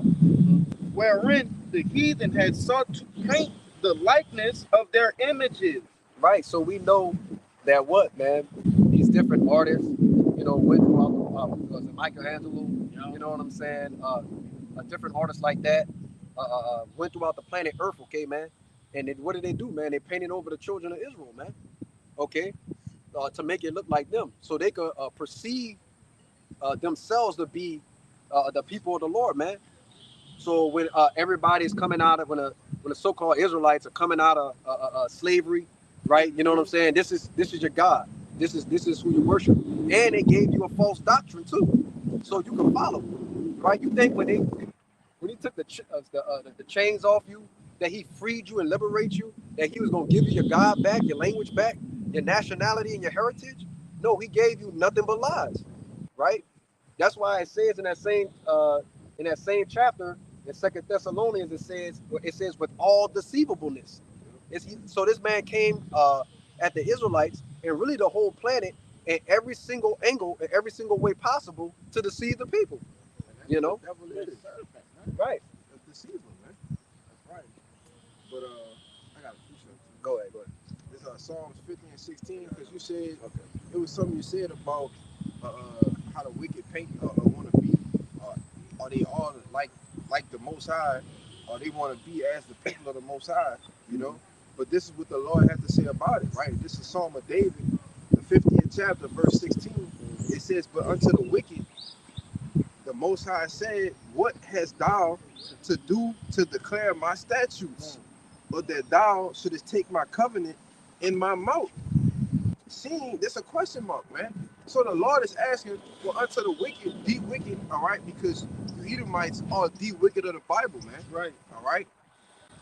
Speaker 4: wherein the heathen had sought to paint the likeness of their images."
Speaker 2: Right. So we know that what, man, these different artists, went throughout was it Michelangelo? You know what I'm saying? Different artists like that went throughout the planet Earth. Okay, man. And then what did they do, man? They painted over the children of Israel, man. Okay, to make it look like them, so they could perceive themselves to be the people of the Lord, man. So when everybody's coming out of when the so-called Israelites are coming out of slavery, right? You know what I'm saying? This is your God. This is who you worship, and they gave you a false doctrine too, so you can follow, right? You think when he took the chains off you, that he freed you and liberate you, that he was gonna give you your God back, your language back, your nationality and your heritage? No, he gave you nothing but lies, right? That's why it says in that same chapter in 2 Thessalonians, it says with all deceivableness. So this man came at the Israelites and really the whole planet in every single angle, in every single way possible to deceive the people. You know?
Speaker 3: The devil is serpent, man.
Speaker 2: Right.
Speaker 3: The deceiver, man. That's right. But I got a few something.
Speaker 2: Go ahead.
Speaker 3: This Psalms 50 and 16, because you said it was something you said about how the wicked paint want to be. Are they all like the Most High, or they want to be as the people of the Most High? You know. But this is what the Lord had to say about it, right? This is Psalm of David. The 50th chapter, verse 16, it says, "But unto the wicked, the Most High said, What hast thou to do to declare my statutes, or that thou shouldest take my covenant in my mouth?" Seeing, there's a question mark, man. So the Lord is asking, well, unto the wicked, the wicked, all right, because you Edomites are the wicked of the Bible, man.
Speaker 4: Right.
Speaker 3: All right.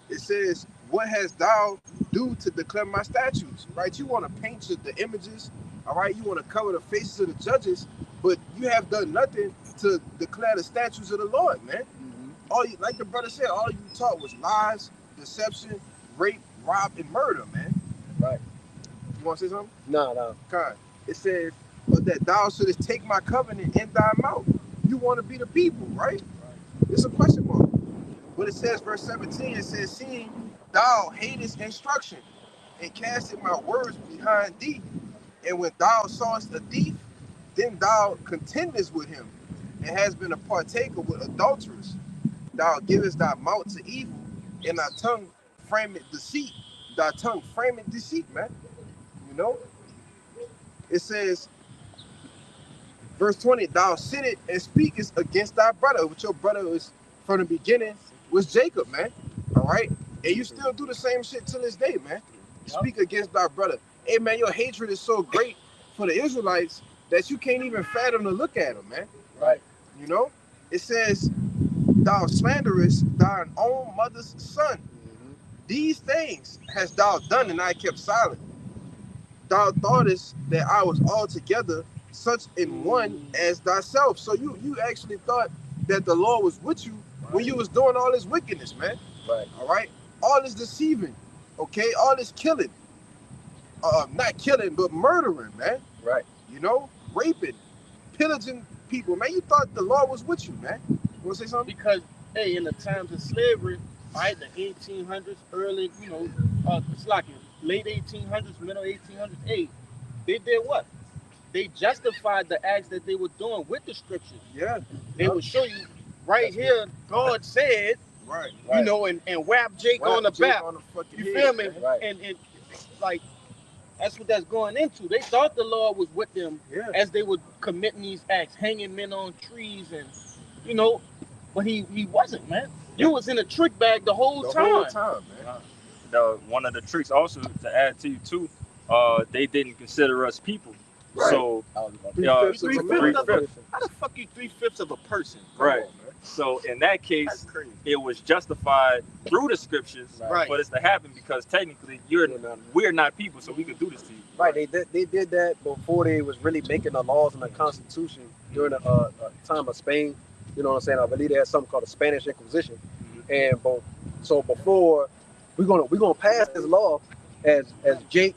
Speaker 3: It says, "What hast thou do to declare my statutes?" Right? You want to paint the images, all right? You want to cover the faces of the judges, but you have done nothing to declare the statutes of the Lord, man. All you, like the brother said, all you taught was lies, deception, rape, rob, and murder, man.
Speaker 2: Right.
Speaker 3: You want to say something?
Speaker 2: No.
Speaker 3: God. It says, "But that thou shouldest take my covenant in thy mouth." You want to be the people, right? It's a question mark. But it says, verse 17, it says, "Seeing thou hatest instruction, and casted my words behind thee, and when thou sawest a thief, then thou contendest with him, and hast been a partaker with adulterers. Thou givest thy mouth to evil, and thy tongue frameth deceit." Thy tongue frameth deceit, man. You know? It says, verse 20, "Thou sittest and speakest against thy brother," which your brother was from the beginning was Jacob, man. All right? And you still do the same shit to this day, man. Speak against thy brother. Hey, man, your hatred is so great for the Israelites that you can't even fathom to look at them, man.
Speaker 2: Right.
Speaker 3: You know? It says, "Thou slanderest thine own mother's son. These things hast thou done, and I kept silent. Thou thoughtest that I was altogether such in one as thyself." So you actually thought that the Lord was with you when you was doing all this wickedness, man.
Speaker 2: Right.
Speaker 3: All right? All this deceiving, okay? All this killing. Not killing, but murdering, man.
Speaker 2: Right.
Speaker 3: You know? Raping, pillaging people, man. You thought the Lord was with you, man. You want to say something?
Speaker 4: Because, hey, in the times of slavery, right, the 1800s, early, it's like late 1800s, middle 1800s, hey, they did what? They justified the acts that they were doing with the scriptures.
Speaker 3: Yeah.
Speaker 4: They would show you right here, God said,
Speaker 3: Right.
Speaker 4: you know, and whap Jake on the back.
Speaker 3: On the fucking
Speaker 4: You
Speaker 3: head,
Speaker 4: feel me?
Speaker 3: man.
Speaker 2: Right.
Speaker 4: And like, that's what that's going into. They thought the Lord was with them
Speaker 3: Yeah.
Speaker 4: as they were committing these acts, hanging men on trees, and you know, but he wasn't, man. You was in a trick bag the whole
Speaker 3: The
Speaker 4: time.
Speaker 3: whole time, man.
Speaker 5: One of the tricks also to add to you too, they didn't consider us people.
Speaker 3: Right.
Speaker 5: So
Speaker 3: Three-fifths of a
Speaker 4: Three-fifths
Speaker 3: man.
Speaker 4: of how the fuck you 3/5 of a person?
Speaker 3: Come
Speaker 5: Right.
Speaker 3: on, man.
Speaker 5: So in that
Speaker 3: That's
Speaker 5: case,
Speaker 3: crazy.
Speaker 5: it was justified through the scriptures
Speaker 4: Right.
Speaker 5: for this to happen because technically we're not people, so we could do this to you.
Speaker 2: Right. They did that before they was really making the laws and the Constitution during the time of Spain. You know what I'm saying? I believe they had something called the Spanish Inquisition. And so before we're gonna pass this law as Jake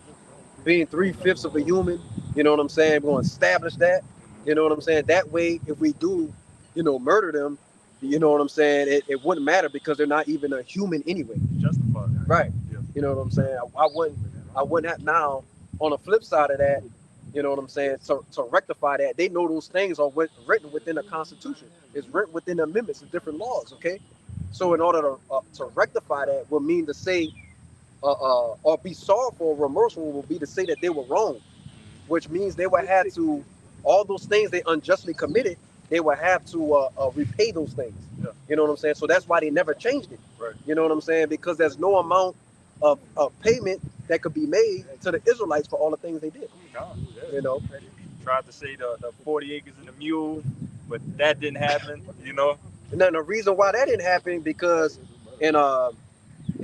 Speaker 2: being 3/5 of a human. You know what I'm saying? We're gonna establish that. You know what I'm saying? That way, if we do, murder them, you know what I'm saying? It wouldn't matter because they're not even a human anyway.
Speaker 5: Justified.
Speaker 2: Right.
Speaker 5: Yeah.
Speaker 2: You know what I'm saying? I wouldn't have now. On the flip side of that, you know what I'm saying? To rectify that, they know those things are written within the Constitution. It's written within the amendments and different laws. Okay. So in order to rectify that, would mean to say, or be sorrowful or remorseful, will be to say that they were wrong, which means they would have to, all those things they unjustly committed, they would have to repay those things.
Speaker 5: Yeah.
Speaker 2: You know what I'm saying? So that's why they never changed it.
Speaker 5: Right.
Speaker 2: You know what I'm saying? Because there's no amount of payment that could be made to the Israelites for all the things they did. You know?
Speaker 5: Tried to say the 40 acres and a mule, but that didn't happen,
Speaker 2: And then the reason why that didn't happen because it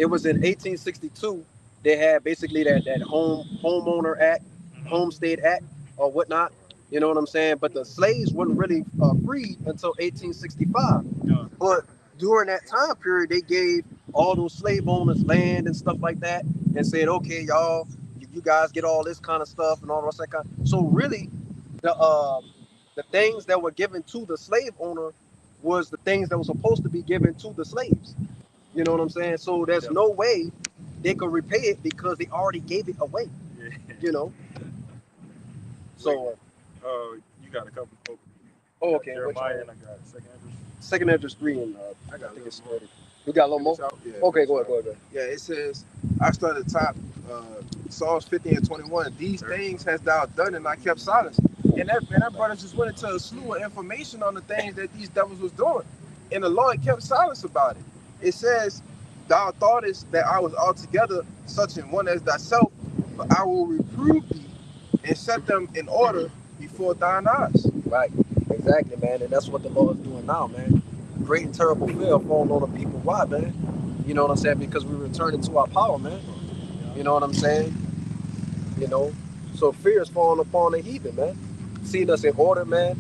Speaker 2: was in 1862 they had basically that homeowner act, homestead act or whatnot. You know what I'm saying? But the slaves weren't really freed until 1865.
Speaker 5: Yeah.
Speaker 2: But during that time period, they gave all those slave owners land and stuff like that, and said, "Okay, y'all, you guys get all this kind of stuff and all that kind." So really, the things that were given to the slave owner was the things that were supposed to be given to the slaves. You know what I'm saying? So there's no way they could repay it because they already gave it away.
Speaker 5: Yeah.
Speaker 2: You know. So.
Speaker 5: You got a couple of
Speaker 2: Oh, okay.
Speaker 5: Jeremiah and I got
Speaker 2: Second Esdras 3 and
Speaker 3: I got
Speaker 2: I think it's
Speaker 3: more.
Speaker 2: 30. We got a little more.
Speaker 3: Yeah.
Speaker 2: Okay, go ahead.
Speaker 3: Yeah, it says, I start at the top, Psalms 50 and 21. These things hast thou done, and I kept silence. And that brother just went into a slew of information on the things that these devils was doing. And the Lord kept silence about it. It says, thou thoughtest that I was altogether such an one as thyself, but I will reprove thee and set them in order before thine eyes.
Speaker 2: Right. Exactly, man. And that's what the Lord is doing now, man. Great and terrible fear falling on the people. Why, man? You know what I'm saying? Because we returning to our power, man. You know what I'm saying? You know, so fear is falling upon the heathen, man. Seeing us in order, man.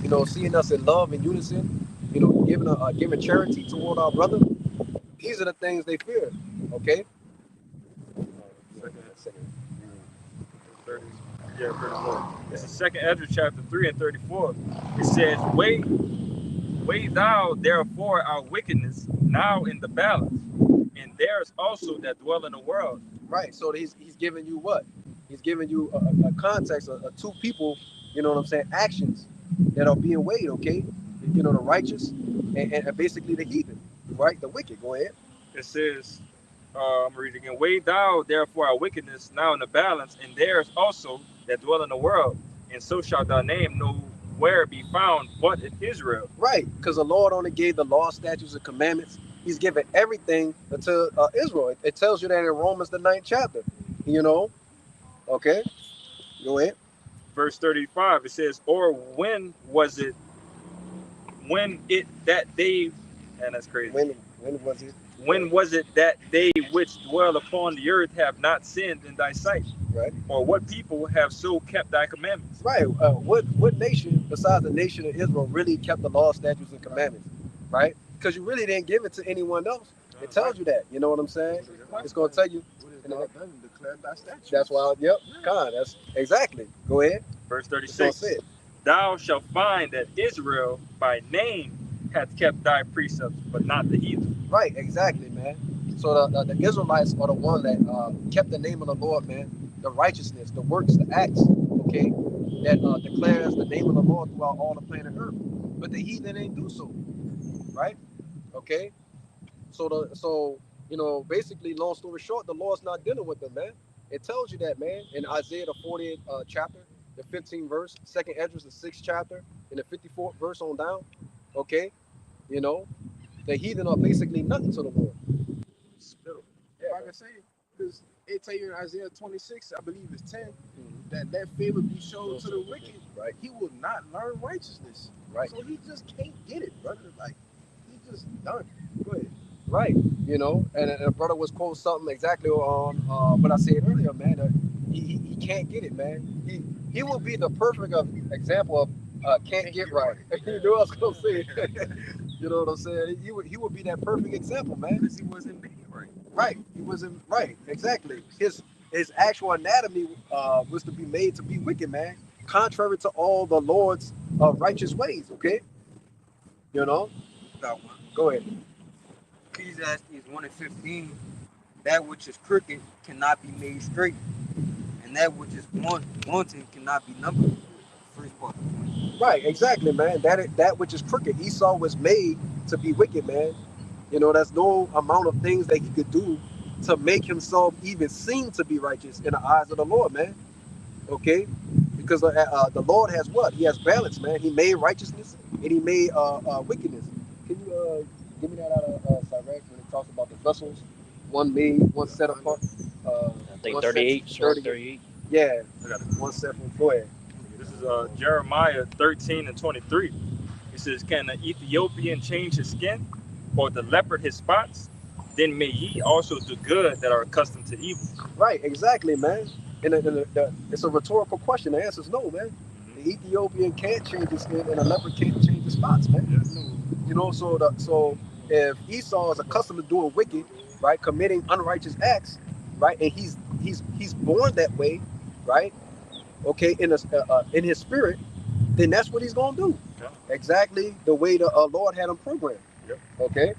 Speaker 2: You know, seeing us in love and unison. You know, giving charity toward our brother. These are the things they fear. Okay.
Speaker 5: 34. It's the second Ezra chapter 3 and 34. It says, weigh thou therefore our wickedness now in the balance, and there's also that dwell in the world.
Speaker 2: Right. So he's giving you what? He's giving you a context of two people, you know what I'm saying, actions that are being weighed, okay? You know, the righteous and basically the heathen, right? The wicked. Go ahead.
Speaker 5: It says, I'm reading again, weigh thou therefore our wickedness now in the balance, and there's also that dwell in the world, and so shall thy name nowhere be found but in Israel.
Speaker 2: Right, because the Lord only gave the law, statutes, and commandments. He's given everything to Israel. It tells you that in Romans, the 9th chapter. You know? Okay, go ahead.
Speaker 5: Verse 35, it says, or when it that they, and that's crazy.
Speaker 2: When was it?
Speaker 5: When was it that they which dwell upon the earth have not sinned in thy sight?
Speaker 2: Right.
Speaker 5: Or what people have so kept thy commandments?
Speaker 2: Right. What nation besides the nation of Israel really kept the law, statutes, and commandments? Right? Because you really didn't give it to anyone else. It tells you that. You know what I'm saying? It's going to tell you.
Speaker 3: Declare thy statutes.
Speaker 2: That's why. Yep. Con. That's exactly. Go ahead.
Speaker 5: Verse 36. Thou shalt find that Israel by name hath kept thy precepts, but not the heathen.
Speaker 2: Right. Exactly, man. So the Israelites are the one that kept the name of the Lord, man. The righteousness, the works, the acts, okay, that declares the name of the Lord throughout all the planet Earth. But the heathen ain't do so, right? Okay. So you know, basically, long story short, the Lord's not dealing with them, man. It tells you that, man, in Isaiah the 40th chapter, the 15th verse, 2nd Ezra the 6th chapter, in the 54th verse on down. Okay, you know, the heathen are basically nothing to the Lord.
Speaker 3: Yeah, like I say, because it tell you in Isaiah 26, I believe it's 10, that favor be shown to the wicked.
Speaker 2: Right.
Speaker 3: He will not learn righteousness.
Speaker 2: Right.
Speaker 3: So he just can't get it, brother. Like, he just done. Go ahead.
Speaker 2: Right. You know, and a brother was quoting something exactly on what I said earlier, man. He can't get it, man. He will be the perfect example of can't get right. You know what I was gonna say? You know what I'm saying? He would be that perfect example, man.
Speaker 6: Because he wasn't made right.
Speaker 2: Right. He wasn't right. Exactly. His actual anatomy was to be made to be wicked, man. Contrary to all the Lord's righteous ways. Okay. You know.
Speaker 6: Got one.
Speaker 2: Go ahead.
Speaker 6: Ecclesiastes 1:15. That which is crooked cannot be made straight, and that which is wanting cannot be numbered. First part.
Speaker 2: Right, exactly, man. That which is crooked. Esau was made to be wicked, man. You know, there's no amount of things that he could do to make himself even seem to be righteous in the eyes of the Lord, man. Okay? Because the Lord has what? He has balance, man. He made righteousness and he made wickedness. Can you give me that out of Sirach when it talks about the vessels? One made, one set apart.
Speaker 1: I think 38. 38.
Speaker 2: Yeah, one set from. Go ahead.
Speaker 5: This is Jeremiah 13 and 23. It says, can the Ethiopian change his skin, or the leopard his spots? Then may ye also do good that are accustomed to evil.
Speaker 2: Right, exactly, man. And it's a rhetorical question. The answer is no, man. The Ethiopian can't change his skin, and a leopard can't change his spots, man.
Speaker 5: Yes.
Speaker 2: You know, so if Esau is accustomed to doing wicked, right, committing unrighteous acts, right, and he's born that way, right, okay, in his spirit, then that's what he's gonna do.
Speaker 5: Okay.
Speaker 2: Exactly the way the Lord had him programmed.
Speaker 5: Yep.
Speaker 2: Okay.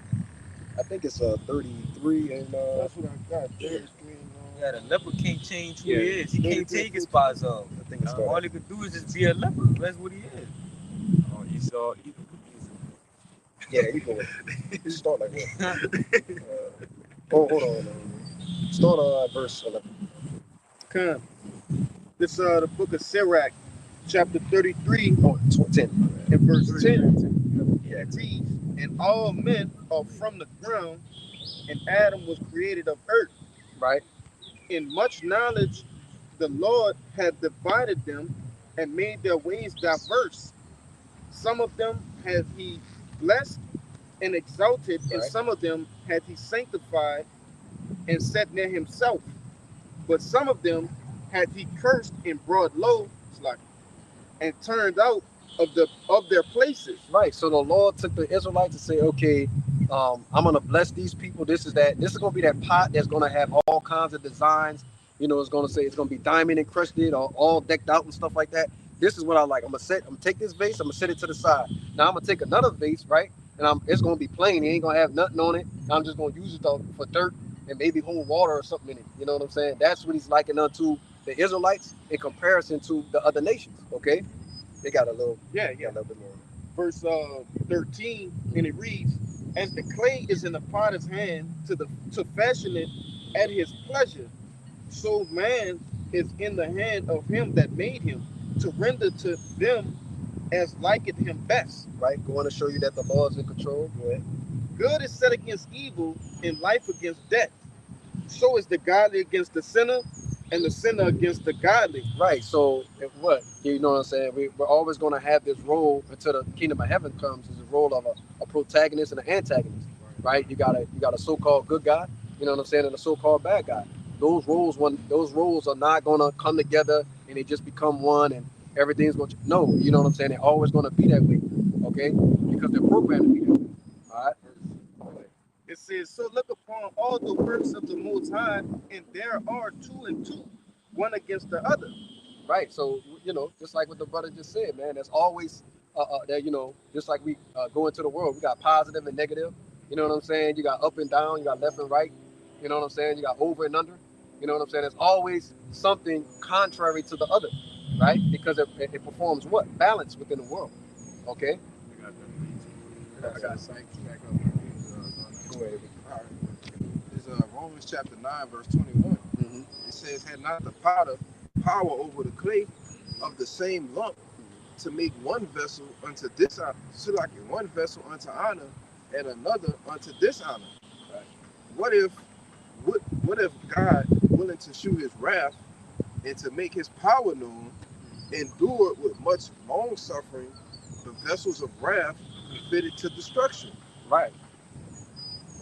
Speaker 2: I think it's 33 and
Speaker 3: That's what I got.
Speaker 6: Yeah, the leopard can't change who
Speaker 2: Yeah.
Speaker 6: he is. He can't take his spots off.
Speaker 2: I think it's
Speaker 6: All he could do is just be a leopard. That's what he is.
Speaker 5: Oh, Esau,
Speaker 2: yeah, he go start like that. Hold on. Start verse 11.
Speaker 3: Come. This the book of Sirach, chapter 33,
Speaker 2: 10.
Speaker 3: and verse 10. Yeah, it reads, and all men are from the ground, and Adam was created of earth.
Speaker 2: Right?
Speaker 3: In much knowledge, the Lord hath divided them and made their ways diverse. Some of them hath he blessed and exalted, and
Speaker 2: Right.
Speaker 3: some of them hath he sanctified and set near himself. But some of them hath he cursed and brought low, and turned out of their places.
Speaker 2: Right. So the Lord took the Israelites to say, okay, I'm gonna bless these people. This is gonna be that pot that's gonna have all kinds of designs. You know, it's gonna say it's gonna be diamond encrusted or all decked out and stuff like that. This is what I like. I'm gonna take this vase, I'm gonna set it to the side. Now I'm gonna take another vase, right? And it's gonna be plain, it ain't gonna have nothing on it. I'm just gonna use it for dirt and maybe hold water or something in it. You know what I'm saying? That's what he's liking unto the Israelites in comparison to the other nations. Okay. They got a little
Speaker 3: Yeah.
Speaker 2: a little bit more.
Speaker 3: Verse 13, and it reads, as the clay is in the potter's hand to fashion it at his pleasure, so man is in the hand of him that made him, to render to them as liketh him best.
Speaker 2: Right? Going to show you that the Lord's in control. Go ahead.
Speaker 3: Good is set against evil, and life against death. So is the godly against the sinner, and the sinner against the godly.
Speaker 2: Right. So what? You know what I'm saying? We're always going to have this role until the kingdom of heaven comes. Is the role of a protagonist and an antagonist. Right? You got a so-called good guy. You know what I'm saying? And a so-called bad guy. Those roles are not going to come together and they just become one and everything's going to. No. You know what I'm saying? They're always going to be that way. Okay? Because they're programmed to be that way. All right.
Speaker 3: It says, so look upon all the works of the Most High, and there are two and two, one against the other.
Speaker 2: Right. So, you know, just like what the brother just said, man, there's always, that, you know, just like we go into the world, we got positive and negative. You know what I'm saying? You got up and down, you got left and right. You know what I'm saying? You got over and under. You know what I'm saying? There's always something contrary to the other, right? Because it performs what? Balance within the world. Okay?
Speaker 3: I got it.
Speaker 2: Go ahead.
Speaker 3: All right. It's Romans chapter 9, verse 21.
Speaker 2: Mm-hmm.
Speaker 3: It says, had not the potter power over the clay of the same lump to make one vessel unto dishonor, so like one vessel unto honor and another unto dishonor.
Speaker 2: Right.
Speaker 3: What if God, willing to shew his wrath and to make his power known, endured with much long suffering the vessels of wrath fitted to destruction?
Speaker 2: Right.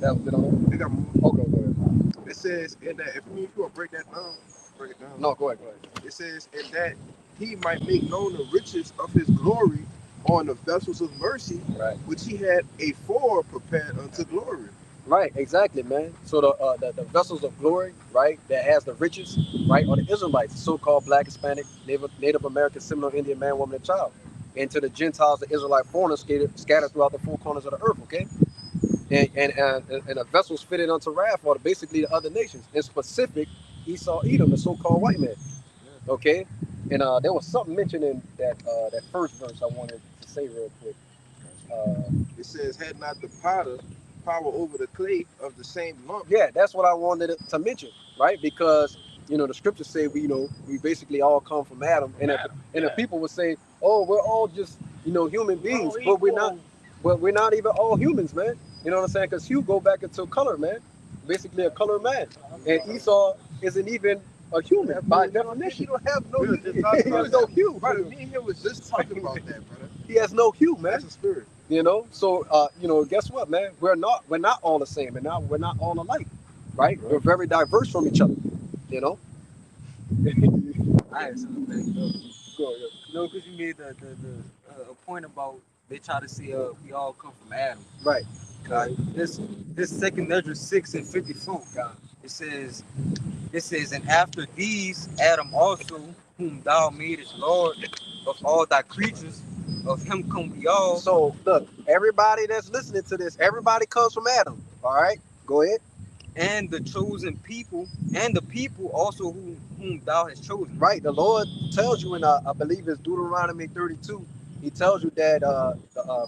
Speaker 2: That was it on
Speaker 3: They got more.
Speaker 2: Okay, go ahead.
Speaker 3: It says, and that if you want to break that down, break it down.
Speaker 2: No, go ahead.
Speaker 3: It says, and that he might make known the riches of his glory on the vessels of mercy,
Speaker 2: Right.
Speaker 3: which he had afore prepared unto glory.
Speaker 2: Right, exactly, man. So the vessels of glory, right, that has the riches, right, are the Israelites, the so-called Black, Hispanic, Native American, Seminole, Indian man, woman, and child. And to the Gentiles, the Israelite foreigners scattered throughout the four corners of the earth, okay? And the vessels fitted unto wrath are basically the other nations. In specific, Esau, Edom, the so-called white man, okay? And there was something mentioned in that first verse I wanted to say real quick.
Speaker 3: It says, had not the potter power over the clay of the same lump.
Speaker 2: Yeah, that's what I wanted to mention, right? Because the scriptures say we basically all come from Adam, and the people would say, oh, we're all just human beings, but we're not even all humans, man. You know what I'm saying? Because Hugh go back into color, man, basically a colored man, and Esau isn't even a human by definition.
Speaker 3: You don't have no.
Speaker 2: He has no hue.
Speaker 3: Brother, me and him was just talking about that, brother.
Speaker 2: He has no hue, man.
Speaker 3: That's a spirit.
Speaker 2: So guess what, man? We're not all the same, and we're not all alike, right? We're very diverse from each other,
Speaker 6: I had something back up. Because you made the a point about they try to say we all come from Adam.
Speaker 2: Right.
Speaker 6: This second Ezra 6:54, it says, and after these Adam also, whom thou madest Lord of all thy creatures, of him come we all.
Speaker 2: So look, everybody that's listening to this, everybody comes from Adam. All right, go ahead.
Speaker 6: And the chosen people, and the people also whom thou hast chosen.
Speaker 2: Right. The Lord tells you in I believe it's Deuteronomy 32. He tells you that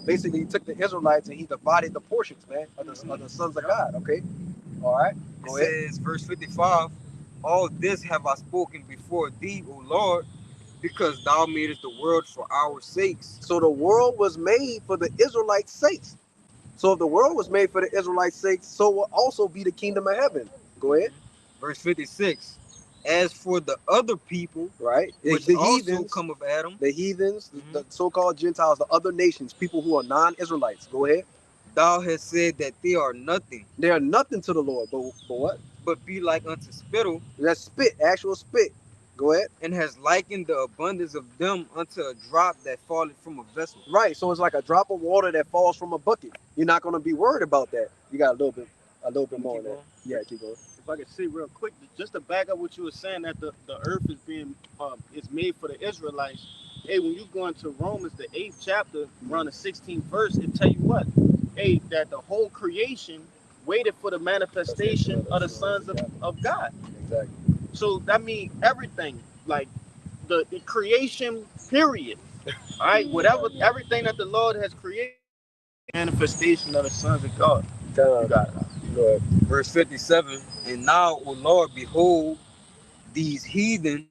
Speaker 2: basically he took the Israelites and he divided the portions, man, of the sons of God. Okay. All right. Go ahead.
Speaker 6: It says, verse 55, All this have I spoken before thee, O Lord, because thou madest the world for our sakes.
Speaker 2: So the world was made for the Israelites' sakes. So if the world was made for the Israelites' sakes, so will also be the kingdom of heaven. Go ahead.
Speaker 6: Verse 56. As for the other people,
Speaker 2: Right?
Speaker 6: which
Speaker 2: The
Speaker 6: also
Speaker 2: heathens,
Speaker 6: come of Adam,
Speaker 2: the heathens, the so-called Gentiles, the other nations, people who are non-Israelites. Go ahead.
Speaker 6: thou hast said that they are nothing,
Speaker 2: They are nothing to the Lord. But what?
Speaker 6: but be like unto spittle,
Speaker 2: That's spit, actual spit. Go ahead.
Speaker 6: and has likened the abundance of them unto a drop that falleth from a vessel.
Speaker 2: Right. So it's like a drop of water that falls from a bucket. You're not going to be worried about that. You got a little bit more on that. Yeah, keep going.
Speaker 4: If I could say real quick, just to back up what you were saying, that the earth is being is made for the Israelites. Hey, when you go into Romans, the 8th chapter, around the 16th verse, it tell you what? Hey, that the whole creation waited for the manifestation of the sons of God.
Speaker 2: Exactly.
Speaker 4: So that means everything, like the creation, period. All right, whatever, everything that the Lord has created, manifestation of the sons of God. You got it.
Speaker 2: Go ahead.
Speaker 6: Verse 57. And now, O Lord, behold, these heathen,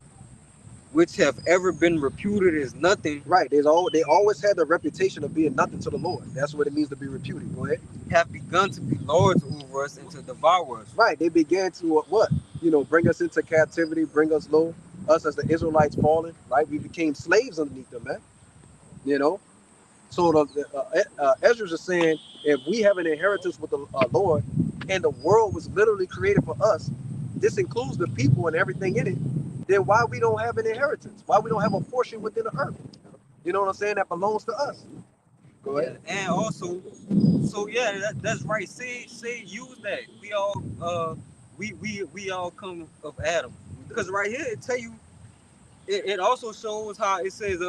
Speaker 6: which have ever been reputed as nothing,
Speaker 2: Right. They always had the reputation of being nothing to the Lord. That's what it means to be reputed. Go ahead.
Speaker 6: have begun to be lords over us and to devour us.
Speaker 2: Right. They began to what? Bring us into captivity, bring us low. Us as the Israelites fallen. Right. We became slaves underneath them, man. So Ezra is saying, if we have an inheritance with the Lord, and the world was literally created for us, this includes the people and everything in it, then why we don't have an inheritance? Why we don't have a portion within the earth? You know what I'm saying? That belongs to us. Go ahead.
Speaker 6: And also, so yeah, that's right. Say use that. We all we all come of Adam. Because right here it tell you, it also shows how it says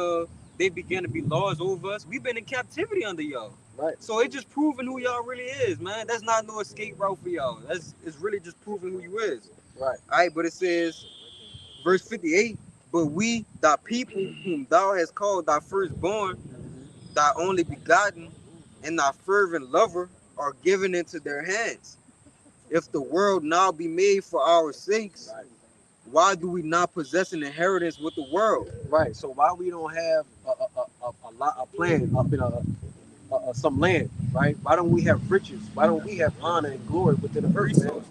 Speaker 6: they began to be lords over us. We've been in captivity under y'all.
Speaker 2: Right.
Speaker 6: So it's just proving who y'all really is, man. That's not no escape route for y'all. It's really just proving who you is.
Speaker 2: Right.
Speaker 6: All right, but it says, verse 58, but we, thy people, whom thou hast called thy firstborn, thy only begotten, and thy fervent lover, are given into their hands. If the world now be made for our sakes,
Speaker 2: Right.
Speaker 6: why do we not possess an inheritance with the world?
Speaker 2: Right. So why we don't have a plan up in some land, right? Why don't we have riches? Why don't we have honor and glory within the earth, man?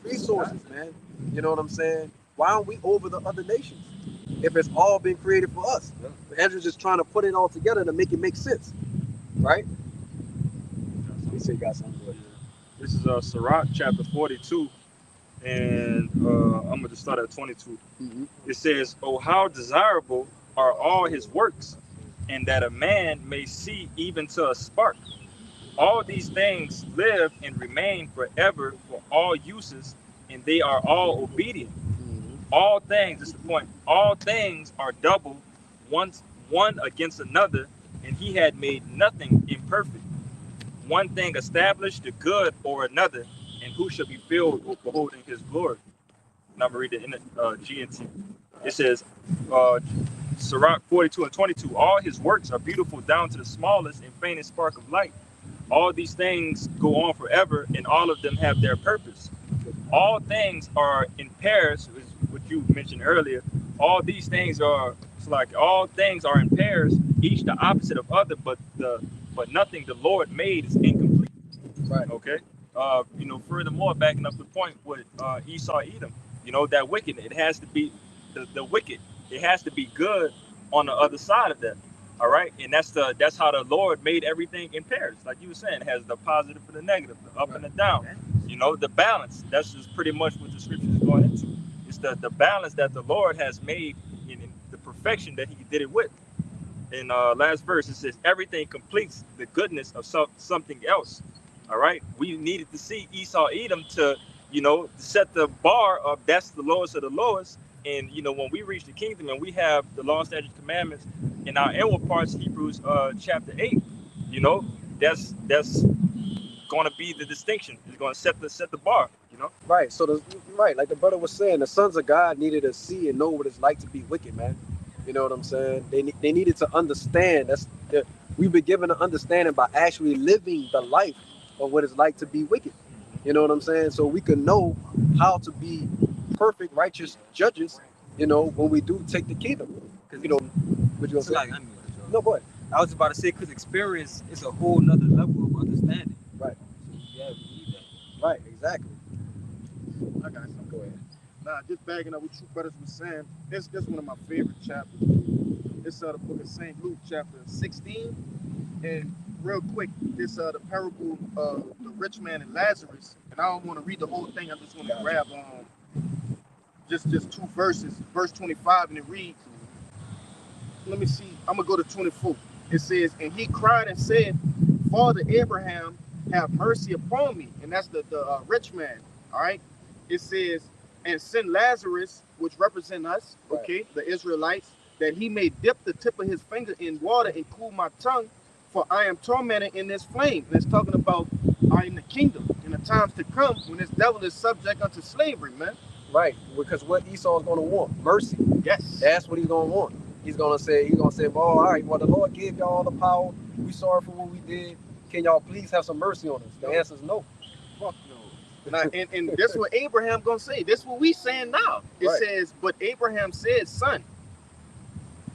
Speaker 2: Resources, man. You know what I'm saying? Why aren't we over the other nations if it's all been created for us? Andrew's just trying to put it all together to make it make sense, right? He said, "Got something good."
Speaker 5: This is Sirach chapter 42, and I'm gonna just start at 22.
Speaker 2: Mm-hmm.
Speaker 5: It says, "Oh, how desirable are all his works, and that a man may see even to a spark. All these things live and remain forever for all uses, and they are all obedient. All things," this is the point, "all things are double, one against another, and he had made nothing imperfect. One thing established the good or another, and who shall be filled with beholding his glory." Now I'm gonna read it in the GNT. It says, Sirach 42 and 22, "All his works are beautiful down to the smallest and faintest spark of light. All these things go on forever, and all of them have their purpose. All things are in pairs," is what you mentioned earlier. All these things are, it's like all things are in pairs, each the opposite of other, but nothing the Lord made is incomplete.
Speaker 2: Right.
Speaker 5: Okay. Furthermore, backing up the point with Esau Edom, that wicked, it has to be the wicked. It has to be good on the other side of that. All right, and that's how the Lord made everything in pairs, like you were saying. It has the positive and the negative, the up and the down. The balance. That's just pretty much what the scripture is going into. It's the balance that the Lord has made in the perfection that He did it with. In last verse, it says, "Everything completes the goodness of something else." All right, we needed to see Esau Edom to set the bar of that's the lowest of the lowest. And when we reach the kingdom and we have the law, statutes, commandments in our inward parts, Hebrews chapter 8, that's going to be the distinction. It's going to set the bar.
Speaker 2: Right. So like the brother was saying, the sons of God needed to see and know what it's like to be wicked, man. You know what I'm saying? They needed to understand. We've been given an understanding by actually living the life of what it's like to be wicked. You know what I'm saying? So we can know how to be perfect, righteous judges, you know, when we do take the kingdom. You know, what you gonna
Speaker 6: It's
Speaker 2: say?
Speaker 6: like, I mean,
Speaker 2: No, go ahead.
Speaker 6: I was about to say, because experience is a whole nother level of understanding.
Speaker 2: Right.
Speaker 6: So, yeah, we need that.
Speaker 2: Right, exactly.
Speaker 3: I got some.
Speaker 2: Go ahead.
Speaker 3: Nah, just bagging up what you brothers were saying. This one of my favorite chapters. It's the book of St. Luke, chapter 16. And real quick, this the parable of the rich man and Lazarus. And I don't want to read the whole thing. I just want to grab just 2 verses. Verse 25, and it reads. Let me see. I'm gonna go to 24. It says, and he cried and said, Father Abraham, have mercy upon me. And that's the rich man. All right. It says, and send Lazarus, which represent us, okay, the Israelites, that he may dip the tip of his finger in water and cool my tongue, for I am tormented in this flame. And it's talking about in the kingdom, in the times to come, when this devil is subject unto slavery, man.
Speaker 2: Right, because what Esau's going to want, mercy.
Speaker 3: Yes.
Speaker 2: That's what he's going to want. He's gonna say, well, all right, well, the Lord gave y'all all the power. We sorry for what we did. Can y'all please have some mercy on us? The answer is no.
Speaker 3: Fuck no. Now, and this is what Abraham gonna say. This is what we saying now. It says, but Abraham said, son,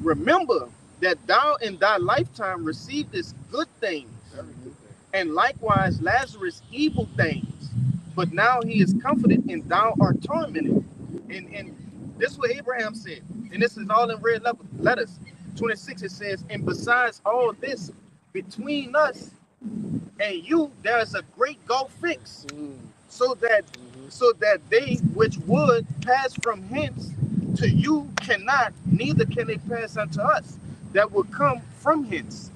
Speaker 3: remember that thou in thy lifetime receivest good things, and likewise Lazarus evil things. But now he is comforted, and thou art tormented. And this is what Abraham said. And this is all in red letters. 26, it says, and besides all this, between us and you, there is a great gulf fixed, so that they which would pass from hence to you cannot, neither can they pass unto us that will come from hence.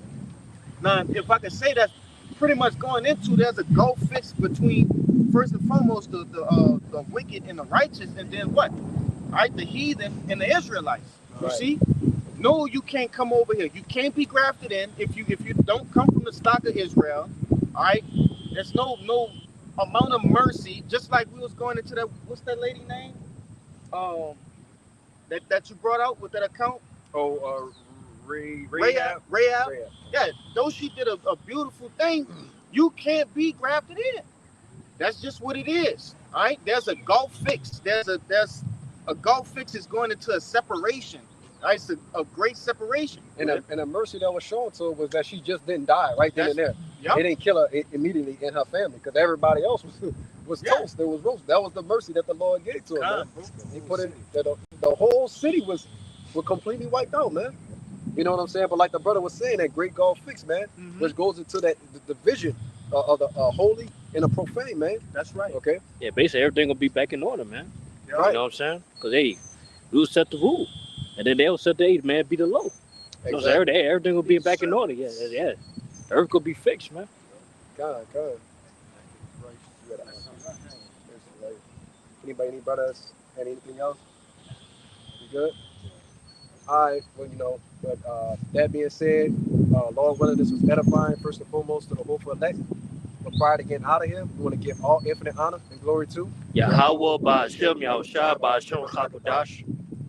Speaker 3: Now, if I could say that, pretty much going into, there's a gulf fixed between, first and foremost, the wicked and the righteous, and then what? Right, the heathen and the Israelites. You see, no, you can't come over here. You can't be grafted in if you don't come from the stock of Israel. All right, there's no amount of mercy. Just like we was going into that. What's that lady name? That you brought out with that account. Rahab. Yeah, though she did a beautiful thing, you can't be grafted in. That's just what it is. All right, there's a gulf fix. There's a gulf fix is going into a separation. Right? It's a great separation.
Speaker 2: And a mercy that was shown to her was that she just didn't die right then and there.
Speaker 3: Yep.
Speaker 2: It didn't kill her immediately in her family because everybody else was toast. There was roast. That was the mercy that the Lord gave to her. Man. He put it that the whole city was completely wiped out, man. You know what I'm saying? But like the brother was saying, that great gulf fix, man, which goes into that the vision of the holy and the profane, man.
Speaker 3: That's right.
Speaker 2: Okay.
Speaker 1: Yeah, basically everything will be back in order, man.
Speaker 2: Right.
Speaker 1: You know what I'm saying? Because we will set the rule, and then they'll set the age, man, be the low.
Speaker 2: Exactly.
Speaker 1: You know, so everything will be back in order. Yeah. Earth could be fixed, man.
Speaker 2: God. Any brothers had anything else? You good? All right. Well, you know, but that being said, Lord willing, this was edifying first and foremost to the hopeful elect. But prior to getting out of here, we want to give all infinite honor and glory to
Speaker 1: Yahweh Ba'ashem Yahushua Ba'ashem Chakodash.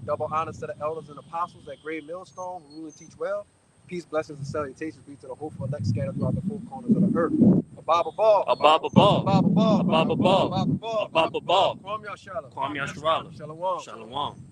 Speaker 2: double honors to the elders and apostles at Great Millstone who rule and teach well. Peace, blessings, and salutations be to the hopeful elect scattered throughout the four corners of the earth. Ababa Ball.
Speaker 1: Ababa Ball.
Speaker 2: Ababa Ball.
Speaker 1: Ababa Ball.
Speaker 2: Ababa Ball.
Speaker 1: Ababa Ball.
Speaker 2: Kwam Yashala.
Speaker 1: Kwam Yashala.
Speaker 2: Shalom.
Speaker 1: Shalom.